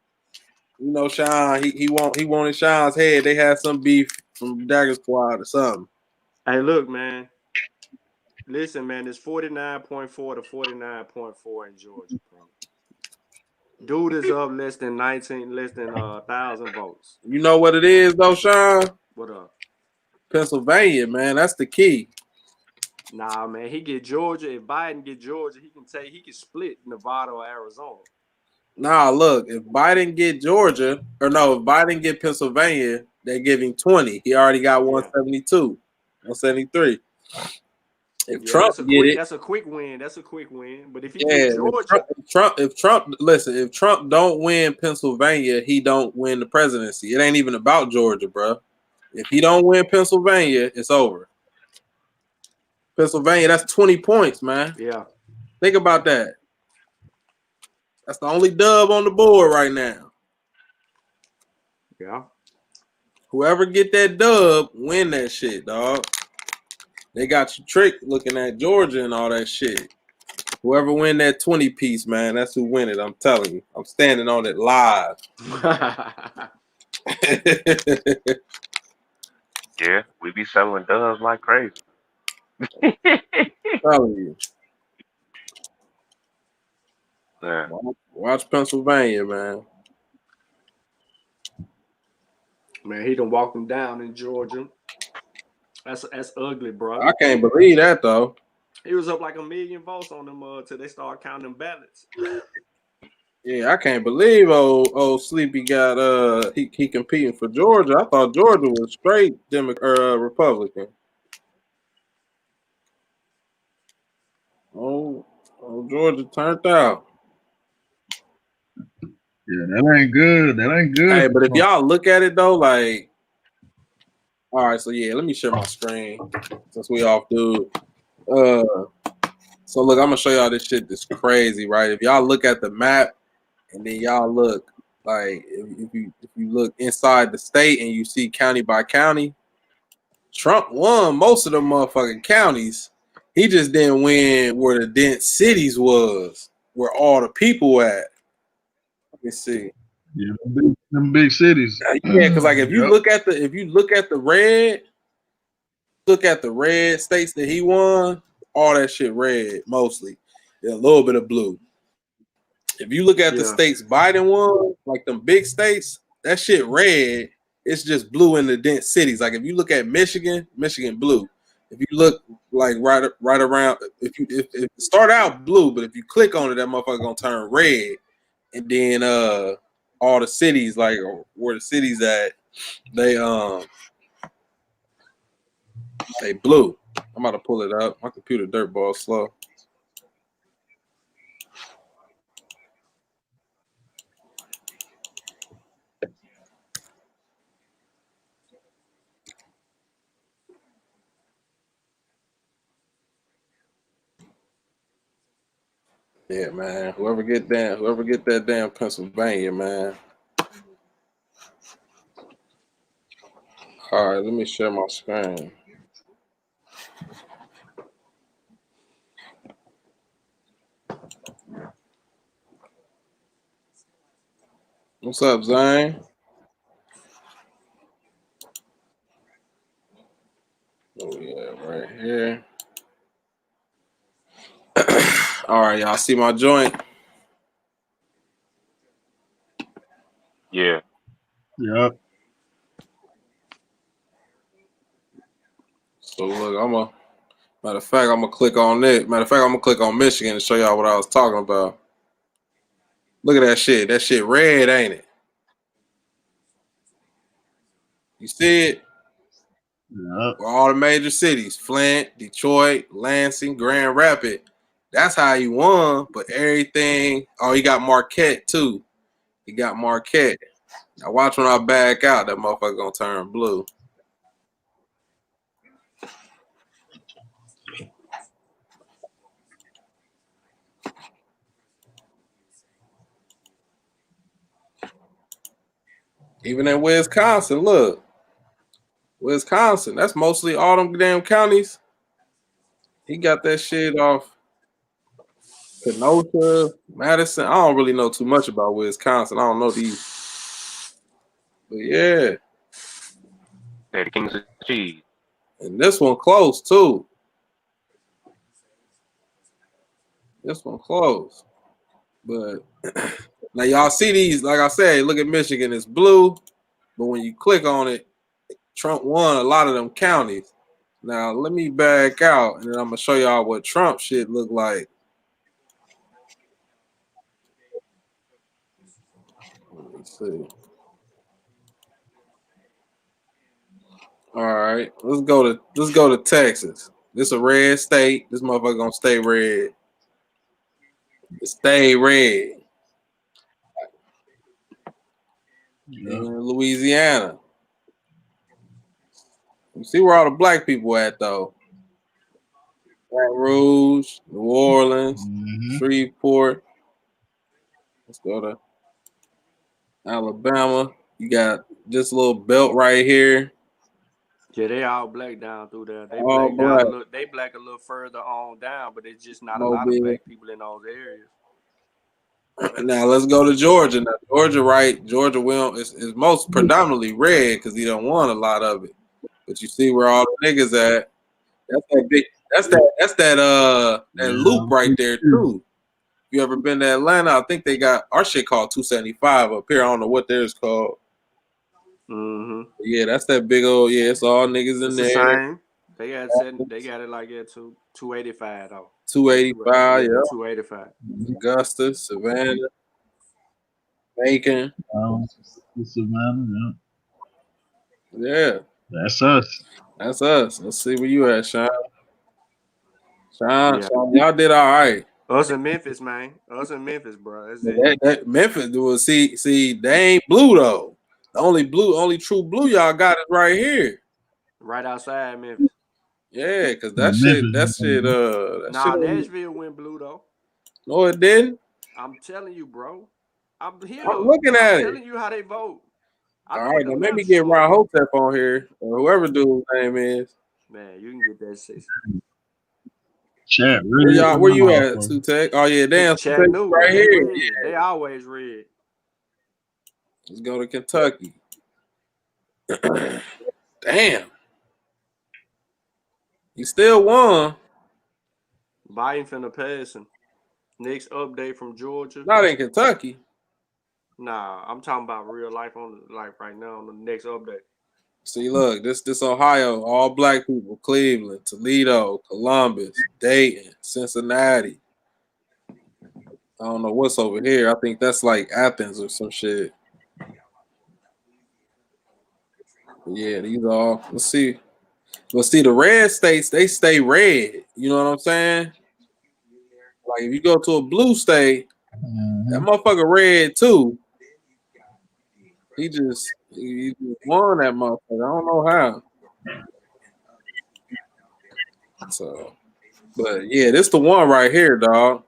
You know, Sean, he wanted Sean's head. They had some beef from Dagger Squad or something. Hey, look, man. Listen, man, it's 49.4 to 49.4 in Georgia, bro. Dude is up less than 1,000 votes. You know what it is though, Sean? What up? Pennsylvania, man. That's the key. Nah, man, he get Georgia. If Biden get Georgia, he can split Nevada or Arizona. Nah, look, if Biden get Georgia, or no, if Biden get Pennsylvania, they're giving 20. He already got 172, 173. If Trump get it, that's a quick win. That's a quick win. But if he yeah, get Georgia, if Trump don't win Pennsylvania, he don't win the presidency. It ain't even about Georgia, bro. If he don't win Pennsylvania, it's over. Pennsylvania, that's 20 points, man. Yeah. Think about that. That's the only dub on the board right now. Yeah. Whoever get that dub, win that shit, dog. They got you tricked looking at Georgia and all that shit. Whoever win that 20 piece, man, that's who win it. I'm telling you. I'm standing on it live. Yeah, we be selling doves like crazy. Telling you. Yeah. Watch Pennsylvania, man. Man, he done walked him down in Georgia. That's ugly, bro. I can't believe that though. He was up like 1 million votes on them till they start counting them ballots. Yeah, I can't believe old Sleepy got he competing for Georgia. I thought Georgia was straight Republican. Oh, Georgia turned out. Yeah, that ain't good. That ain't good. Hey, but if y'all look at it though, like, all right, so yeah, let me share my screen since we off, dude. So look, I'm gonna show y'all this shit that's crazy, right? If y'all look at the map and then y'all look like if you look inside the state and you see county by county, Trump won most of the motherfucking counties. He just didn't win where the dense cities was, where all the people at. Let me see. Yeah, them big cities. Yeah, because like if you Yep. look at the red states that he won, all that shit red mostly. A little bit of blue. If you look at the states Biden won, like them big states, that shit red. It's just blue in the dense cities. Like if you look at Michigan blue. If you look like right around, if it start out blue, but if you click on it, that motherfucker gonna turn red. And then all the cities, like where the cities at, they blue. I'm about to pull it up. My computer dirtball slow. Yeah, man. Whoever get that damn Pennsylvania, man. All right, let me share my screen. What's up, Zane? Oh yeah, right here. All right, y'all see my joint? Yeah. Yep. So look, matter of fact, I'm gonna click on it. Matter of fact, I'm gonna click on Michigan to show y'all what I was talking about. Look at that shit. That shit red, ain't it? You see it? Yep. All the major cities: Flint, Detroit, Lansing, Grand Rapids. That's how he won. But everything. Oh, he got Marquette too. He got Marquette. Now watch when I back out. That motherfucker gonna turn blue. Even in Wisconsin, look. Wisconsin, that's mostly all them damn counties. He got that shit off Kenosha, Madison. I don't really know too much about Wisconsin. I don't know these. But yeah. They're the kings of cheese. And this one close too. This one close. But now y'all see these, like I said, look at Michigan, it's blue. But when you click on it, Trump won a lot of them counties. Now let me back out and then I'm gonna show y'all what Trump shit look like. Let's see. All right, let's go to Texas. This a red state. This motherfucker gonna stay red. Stay red. Yep. In Louisiana. You see where all the black people at though. Baton Rouge, New Orleans, Mm-hmm. Shreveport. Let's go to Alabama. You got this little belt right here. Yeah, they all black down through there. They All black down black. a little. They black a little further on down, but it's just not a lot of Mobile. black people in those areas. Now let's go to Georgia. Now Georgia, right? Georgia will is most predominantly red because he don't want a lot of it. But you see where all the niggas at. That's that big. That loop right there too. If you ever been to Atlanta, I think they got our shit called 275 up here. I don't know what theirs called. Mm-hmm. Yeah, that's that big old. Yeah, it's all niggas in It's the there. same. They got set. They got it like that too. 285 though. 285. Yeah, Yeah, 285. Augusta, Savannah, Macon. Savannah, Yeah, that's us. that's us. Let's see where you at, Sean. Yeah. Sean, y'all did all right. Us in Memphis, man. Us in Memphis, bro. That's it. That Memphis was see they ain't blue though. The only true blue y'all got is right here. Right outside Memphis. Yeah, cause Yeah, that shit. Nashville went blue though. No, it didn't. I'm telling you, bro. I'm here. I'm looking I'm at it. telling you how they vote. I All know right, the now let me maps get show Ron it. Hotep on here or whoever dude's name is. Man, you can get that shit. Chat really. Where you at, Sutek? Oh yeah, damn, Sutek Chattanooga, right they here. red. Yeah. They always red. Let's go to Kentucky. Damn. You still won. Biden finna pass him. Next update from Georgia. Not in Kentucky. Nah, I'm talking about real life right now on the next update. See, look, this Ohio, all black people, Cleveland, Toledo, Columbus, Dayton, Cincinnati. I don't know what's over here. I think that's like Athens or some shit. Yeah, these all. Let's see. Let's see. The red states, they stay red. You know what I'm saying? Like if you go to a blue state, that motherfucker red too. He just won that motherfucker. I don't know how. So, but yeah, this the one right here, dog.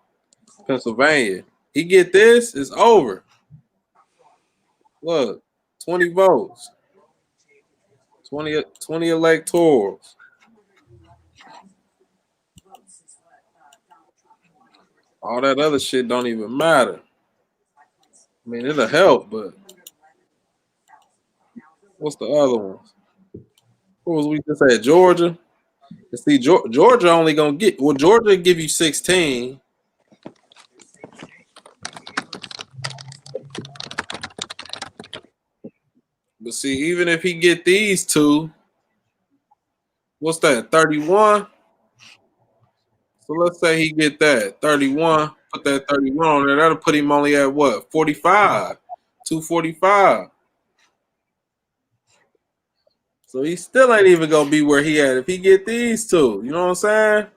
Pennsylvania. He get this, it's over. Look, 20 votes. 20 electors. All that other shit don't even matter. I mean, it'll help, but what's the other ones? What was we just at? Georgia? See, Georgia only gonna get Georgia give you 16. But see, even if he get these two, what's that? 31. So let's say he get that 31. Put that 31 on there. That'll put him only at what? 45. 245. So he still ain't even gonna be where he at if he get these two. You know what I'm saying?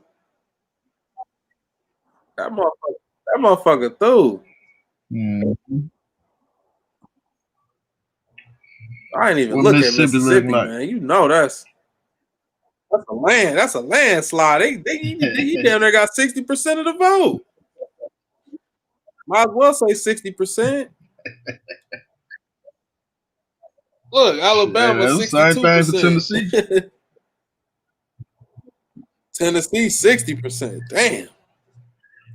That motherfucker through. I ain't even look at Mississippi, like? man. You know that's a landslide. He damn near got 60% of the vote. Might as well say 60%. Look, Alabama 62%. Tennessee. Tennessee 60%. Damn.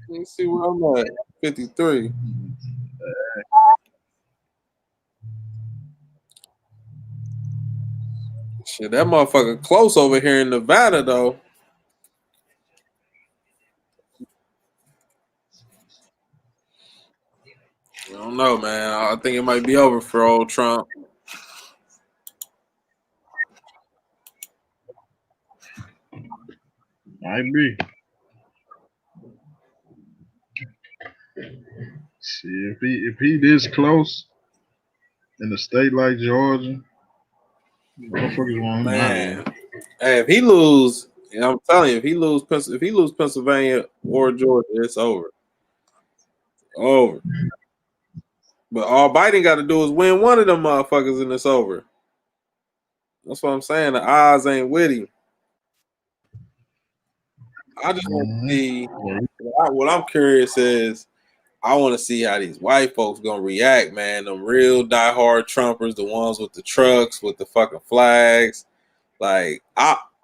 Let me see where I'm at. 53. Shit, that motherfucker close over here in Nevada, though. I don't know, man. I think it might be over for old Trump. I agree. See, if he this close in a state like Georgia, motherfuckers want him out of here. Hey, if he lose, I'm telling you, if he lose Pennsylvania or Georgia, it's over. Over. But all Biden got to do is win one of them motherfuckers and it's over. That's what I'm saying. The odds ain't with him. I just want to Mhm. see. Yeah. What I'm curious is, I want to see how these white folks gonna react, man. Them real diehard Trumpers, the ones with the trucks with the fucking flags. Like,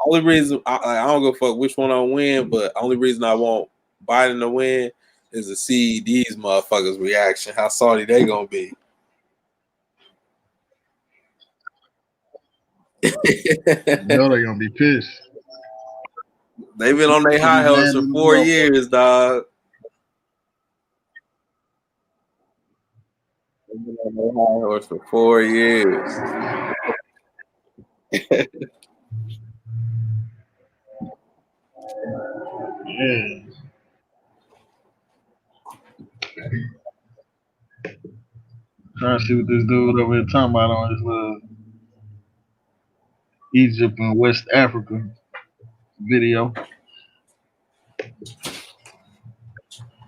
only reason I don't give a fuck which one I win, but only reason I want Biden to win is to see these motherfuckers' reaction. How salty they gonna be? You know they're gonna be pissed. They've been on their To high be horse mad for at the 4 years, dog. They've been on their high horse for 4 years. Yeah. Trying to see what this dude over here talking about on his little Egypt and West Africa video.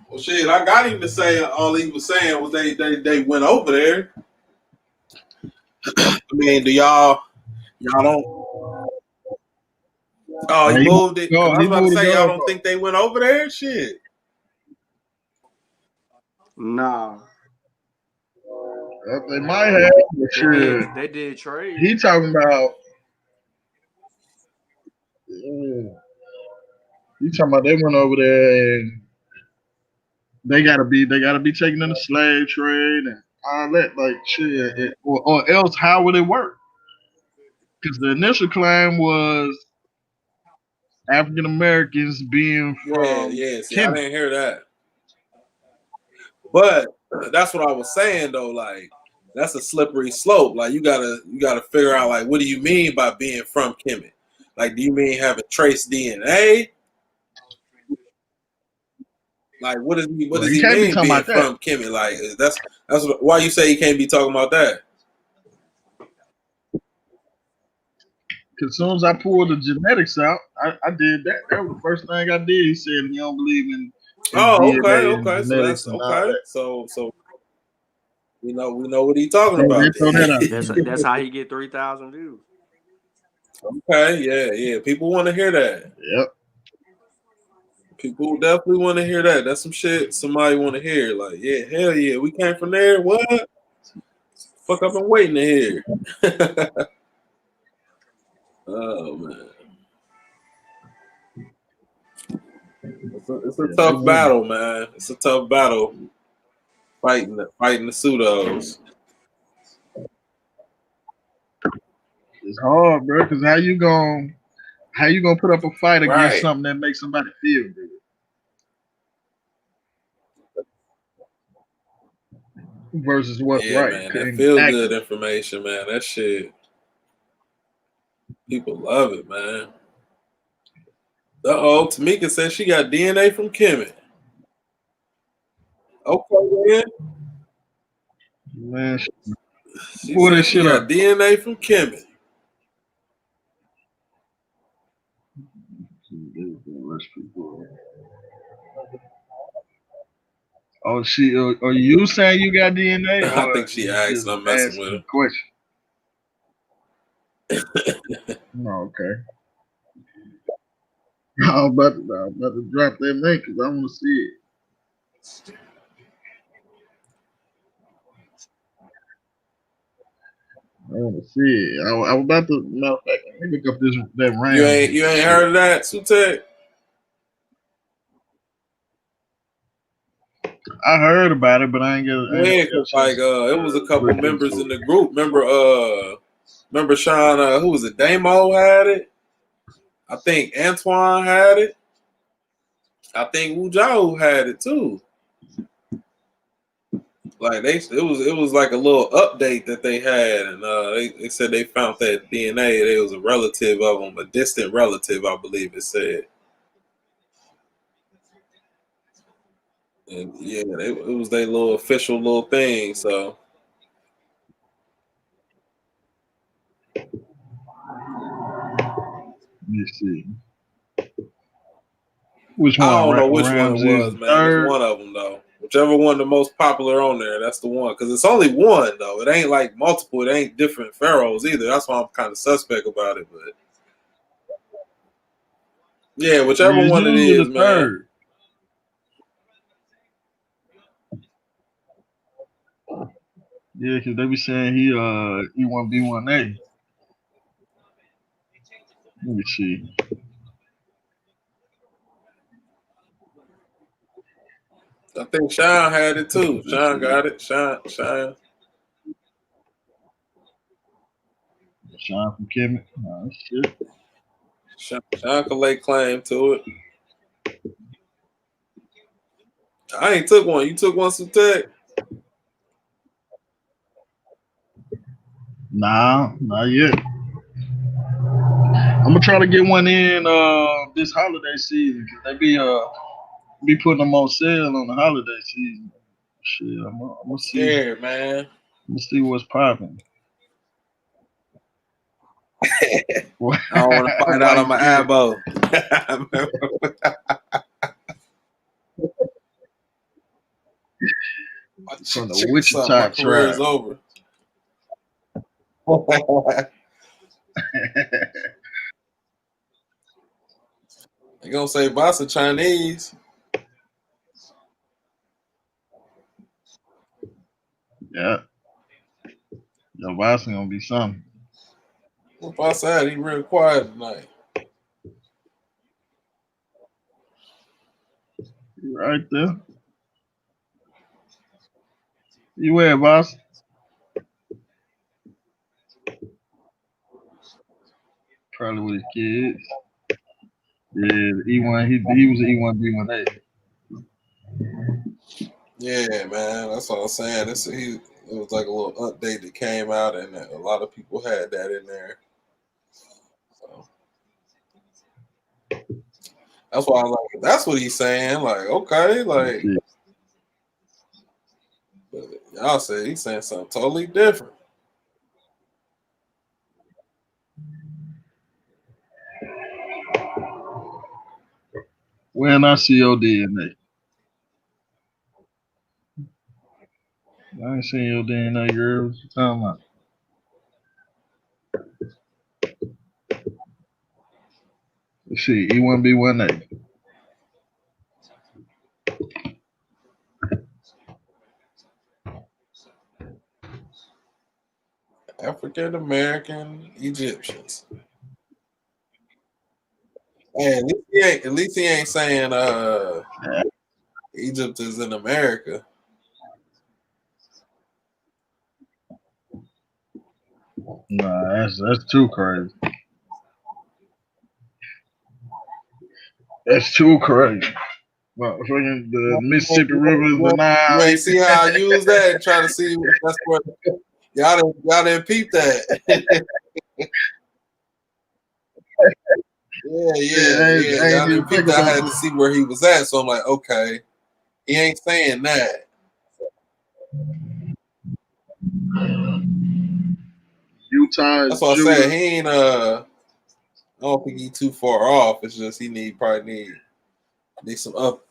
Well, shit, I got him to say all he was saying was they went over there. I mean, do y'all don't? Oh, he He moved moved it the because goal. I was He about to moved the say y'all don't goalpost. think they went over there. Shit. Nah, They might have, but they sure. did. They did trade. He talking about. Yeah, he talking about they went over there and they gotta be taken in the slave trade and all that. Like shit, or else how would it work? Because the initial claim was African Americans being Yeah, from yeah. See, I Kemet. didn't hear that, but that's what I was saying though. Like, that's a slippery slope. Like, you gotta figure out like, what do you mean by being from Kemet? Like, do you mean having trace DNA? Like, what Well, does he he can't be mean talking being about that. from Kemet? Like, why you say he can't be talking about that? Because as soon as I pulled the genetics out, I did that. That was the first thing I did. He said he don't believe in Oh, okay, DNA and okay. So genetics that's and all okay. that. So we know what he's talking So they about throw that out. That's how he get 3,000 views. Okay, yeah. People want to hear that. Yep. People definitely want to hear that. That's some shit somebody want to hear. Like, yeah, hell yeah, we came from there. What? Fuck, I've been waiting to hear. Oh man, it's a Yeah, they tough went. battle, man. It's a tough battle fighting the pseudos. It's hard, bro. Because how you gonna put up a fight against Right. something that makes somebody feel good versus what's Yeah, right man. That and feel good accurate? information, man. That shit, people love it, man. Tamika says she got DNA from Kemet. Okay, man. Man, She pull said this she shit got up. DNA from Kemet. Oh, are you saying you got DNA, I or think she you asked, just and I'm messing with asking her. a question? No, okay. I'm about to drop that link because I want to see it. I want to see it. I was about to. Matter of fact, let me look up that You Ramsey ain't shit. heard of that, Sutek? I heard about it, but I ain't Yeah, get a cause like chance it was a to couple look members into in it. the group. Remember Sean? Who was it? Damo had it. I think Antoine had it. I think Wujau had it too. Like it was like a little update that they had, and they said they found that DNA. It was a relative of them, a distant relative, I believe it said. And yeah, it was their little official little thing. So Let me see. Which I one? don't know which one it Ramses was, the man. It's third. one of them though. Whichever one the most popular on there, that's the one. Because it's only one though. It ain't like multiple. It ain't different pharaohs either. That's why I'm kind of suspect about it. But Yeah, whichever It's one it usually is, the man. third. Yeah, because they be saying he E1B1A. Let me see. I think Sean had it too. Sean got it. Sean. Sean from Kemet. Oh, shit. Sean can lay claim to it. I ain't took one. You took one, Sutek? Nah, not yet. I'm gonna try to get one in this holiday season because they be putting them on sale on the holiday season. Shit, I'm gonna see. Scared, man. I'm gonna see what's popping. I don't want to find out I'm an abo. From the Something. My Wichita career is tribe. over. They gonna say Basa Chinese. Yeah, your boss gonna be something. What Basa had? He real quiet tonight. You right there. You where, boss? Probably with his kids. Yeah, the E1. He was an E1B1A. Yeah, man. That's what I'm saying. It was like a little update that came out, and a lot of people had that in there. So that's why I'm like, that's what he's saying. Like, okay, like, but y'all say he's saying something totally different. When I see your DNA. I ain't seen your DNA, girl. What you talking about? Let's see, E1B1A. African American Egyptians. Hey, at least he ain't saying Egypt is in America. Nah, that's too crazy. That's too crazy. Well, fucking the Mississippi River is the You Nile. ain't see how I use that and try to see if that's what y'all didn't peep that. Yeah. I Y'all ain't even didn't peep think that. I about had to see where he was at. So I'm like, okay, he ain't saying that. Utah is That's why I Judah. said he ain't I don't think he too far off. It's just he probably need some up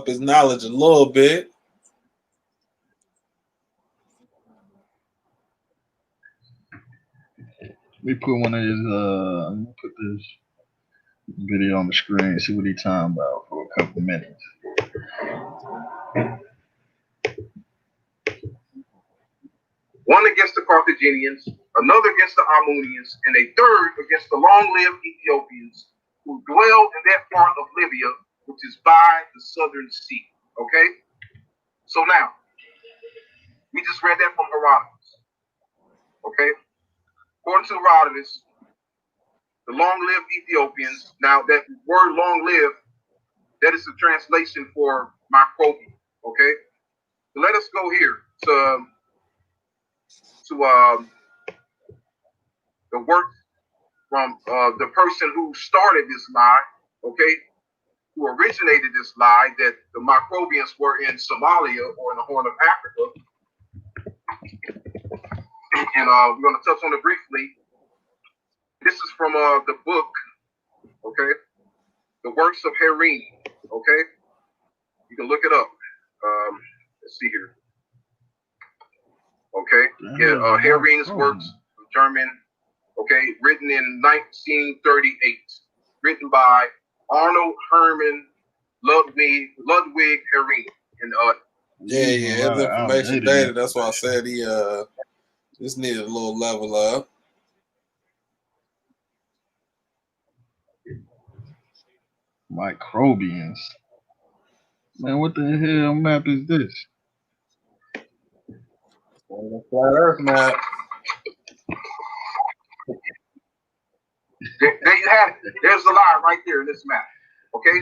his knowledge a little bit. Let me put one of his let me put this video on the screen, see what he talking about for a couple minutes. One against the Carthaginians, another against the Ammonians, and a third against the long-lived Ethiopians who dwell in that part of Libya, which is by the southern sea. Okay? So now, we just read that from Herodotus. Okay? According to Herodotus, the long-lived Ethiopians, now that word long-lived, that is the translation for microbial. Okay? So let us go here to the work from the person who started this lie, okay, who originated this lie that the microbians were in Somalia or in the Horn of Africa. And we're going to touch on it briefly. This is from the book, okay, The Works of Herim, okay? You can look it up. Let's see here. Okay, yeah, Herim's works, German, okay, written in 1938. written by Arnold Herman Ludwig Herring. And Yeah, his information outdated data. That's why I said he just needed a little level up. Microbians. Man, what the hell map is this? Flat Earth map. there you have it. There's the lie right there in this map. Okay,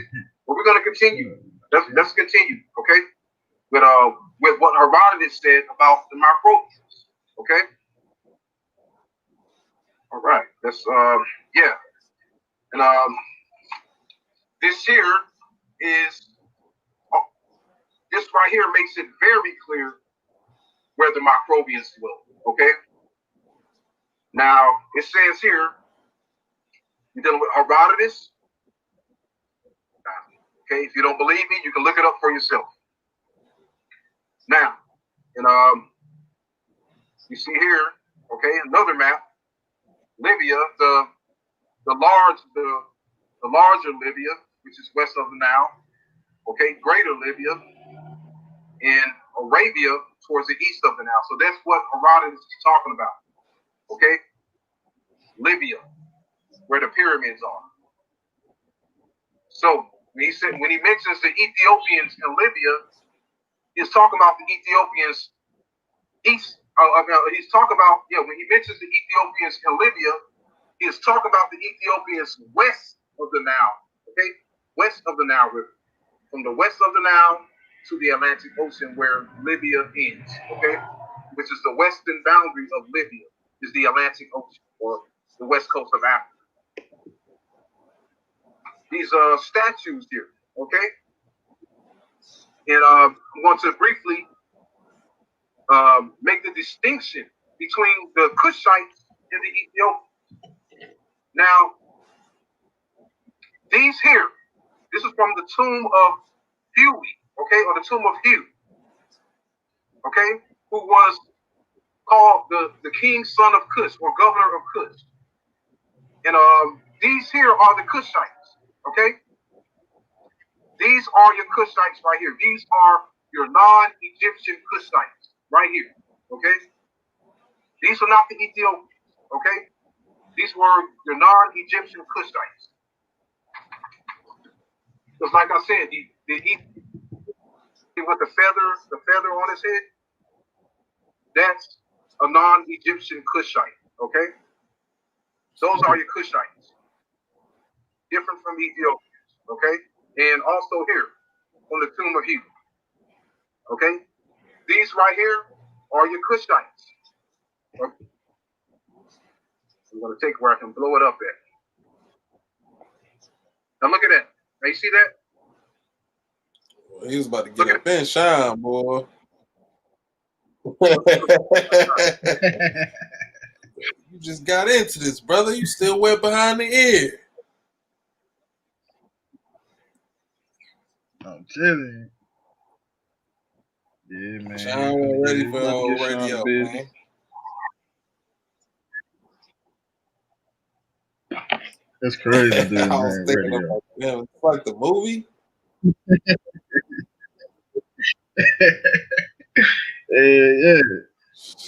well, we're gonna continue. Let's continue. Okay, with what Herodotus said about the microbians. Okay. All right. That's yeah. And this here is this right here makes it very clear where the microbians dwell. Okay. Now it says here, you're dealing with Herodotus. Okay, if you don't believe me, you can look it up for yourself. Now, and you see here, okay, another map, Libya, the larger Libya, which is west of the Nile, okay, greater Libya, and Arabia towards the east of the Nile. So that's what Herodotus is talking about. Okay, Libya, where the pyramids are. So when he mentions the Ethiopians in Libya, he's talking about the Ethiopians east. He's talking about when he mentions the Ethiopians in Libya, he's talking about the Ethiopians west of the Nile. Okay, west of the Nile River, from the west of the Nile to the Atlantic Ocean, where Libya ends. Okay, which is the western boundary of Libya is the Atlantic Ocean, or the west coast of Africa. These statues here, okay? And I'm going to briefly make the distinction between the Cushites and the Ethiopians. Now, these here, this is from the tomb of Huey, okay, or the tomb of Hugh, okay, who was called the king's son of Cush, or governor of Cush. And these here are the Cushites, okay? These are your Cushites right here. These are your non-Egyptian Cushites right here, okay? These are not the Ethiopians, okay? These were your non-Egyptian Cushites. Because like I said, with the feather on his head, that's a non-Egyptian Cushite, okay? Those are your Cushites, different from Ethiopians, okay? And also here, on the tomb of Hugh, okay? These right here are your Cushites. Okay. I'm going to take where I can blow it up at. Now look at that. Now you see that? Well, he was about to get up and shine, boy. You just got into this, brother. You still wet behind the ear. I'm telling you. Yeah, man. Sean wasn't ready for old radio, man. That's crazy, dude. I was thinking about them. It's like the movie.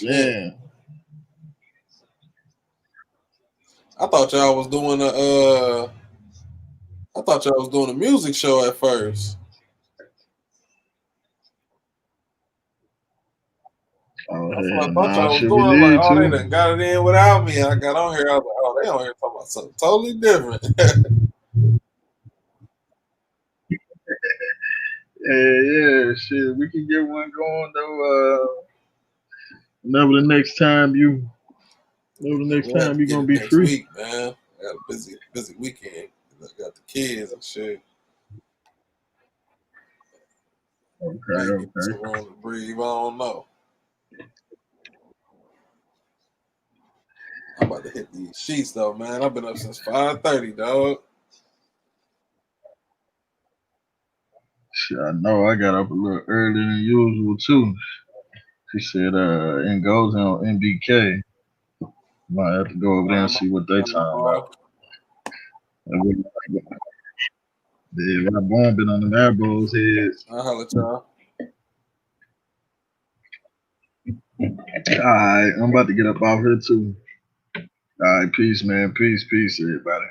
Yeah. I thought y'all was doing a music show at first. Oh, that's what I thought y'all was doing. Like, oh, they done got it in without me. I got on here. I was like, oh, they on here talking about something totally different. Yeah, shit. We can get one going though. Whenever the next time you're gonna be free. Week, man. I got a busy weekend. I got the kids and shit. Okay. Some room to breathe. I don't know. I'm about to hit these sheets though, man. I've been up since 5:30, dog. Shit, I know. I got up a little earlier than usual too. She said, and goes on NBK. Might have to go over there and see what they talking about. Yeah, my bombing on the elbows heads. I'll holler at y'all. All right, I'm about to get up off here too. All right, peace, man. Peace, everybody.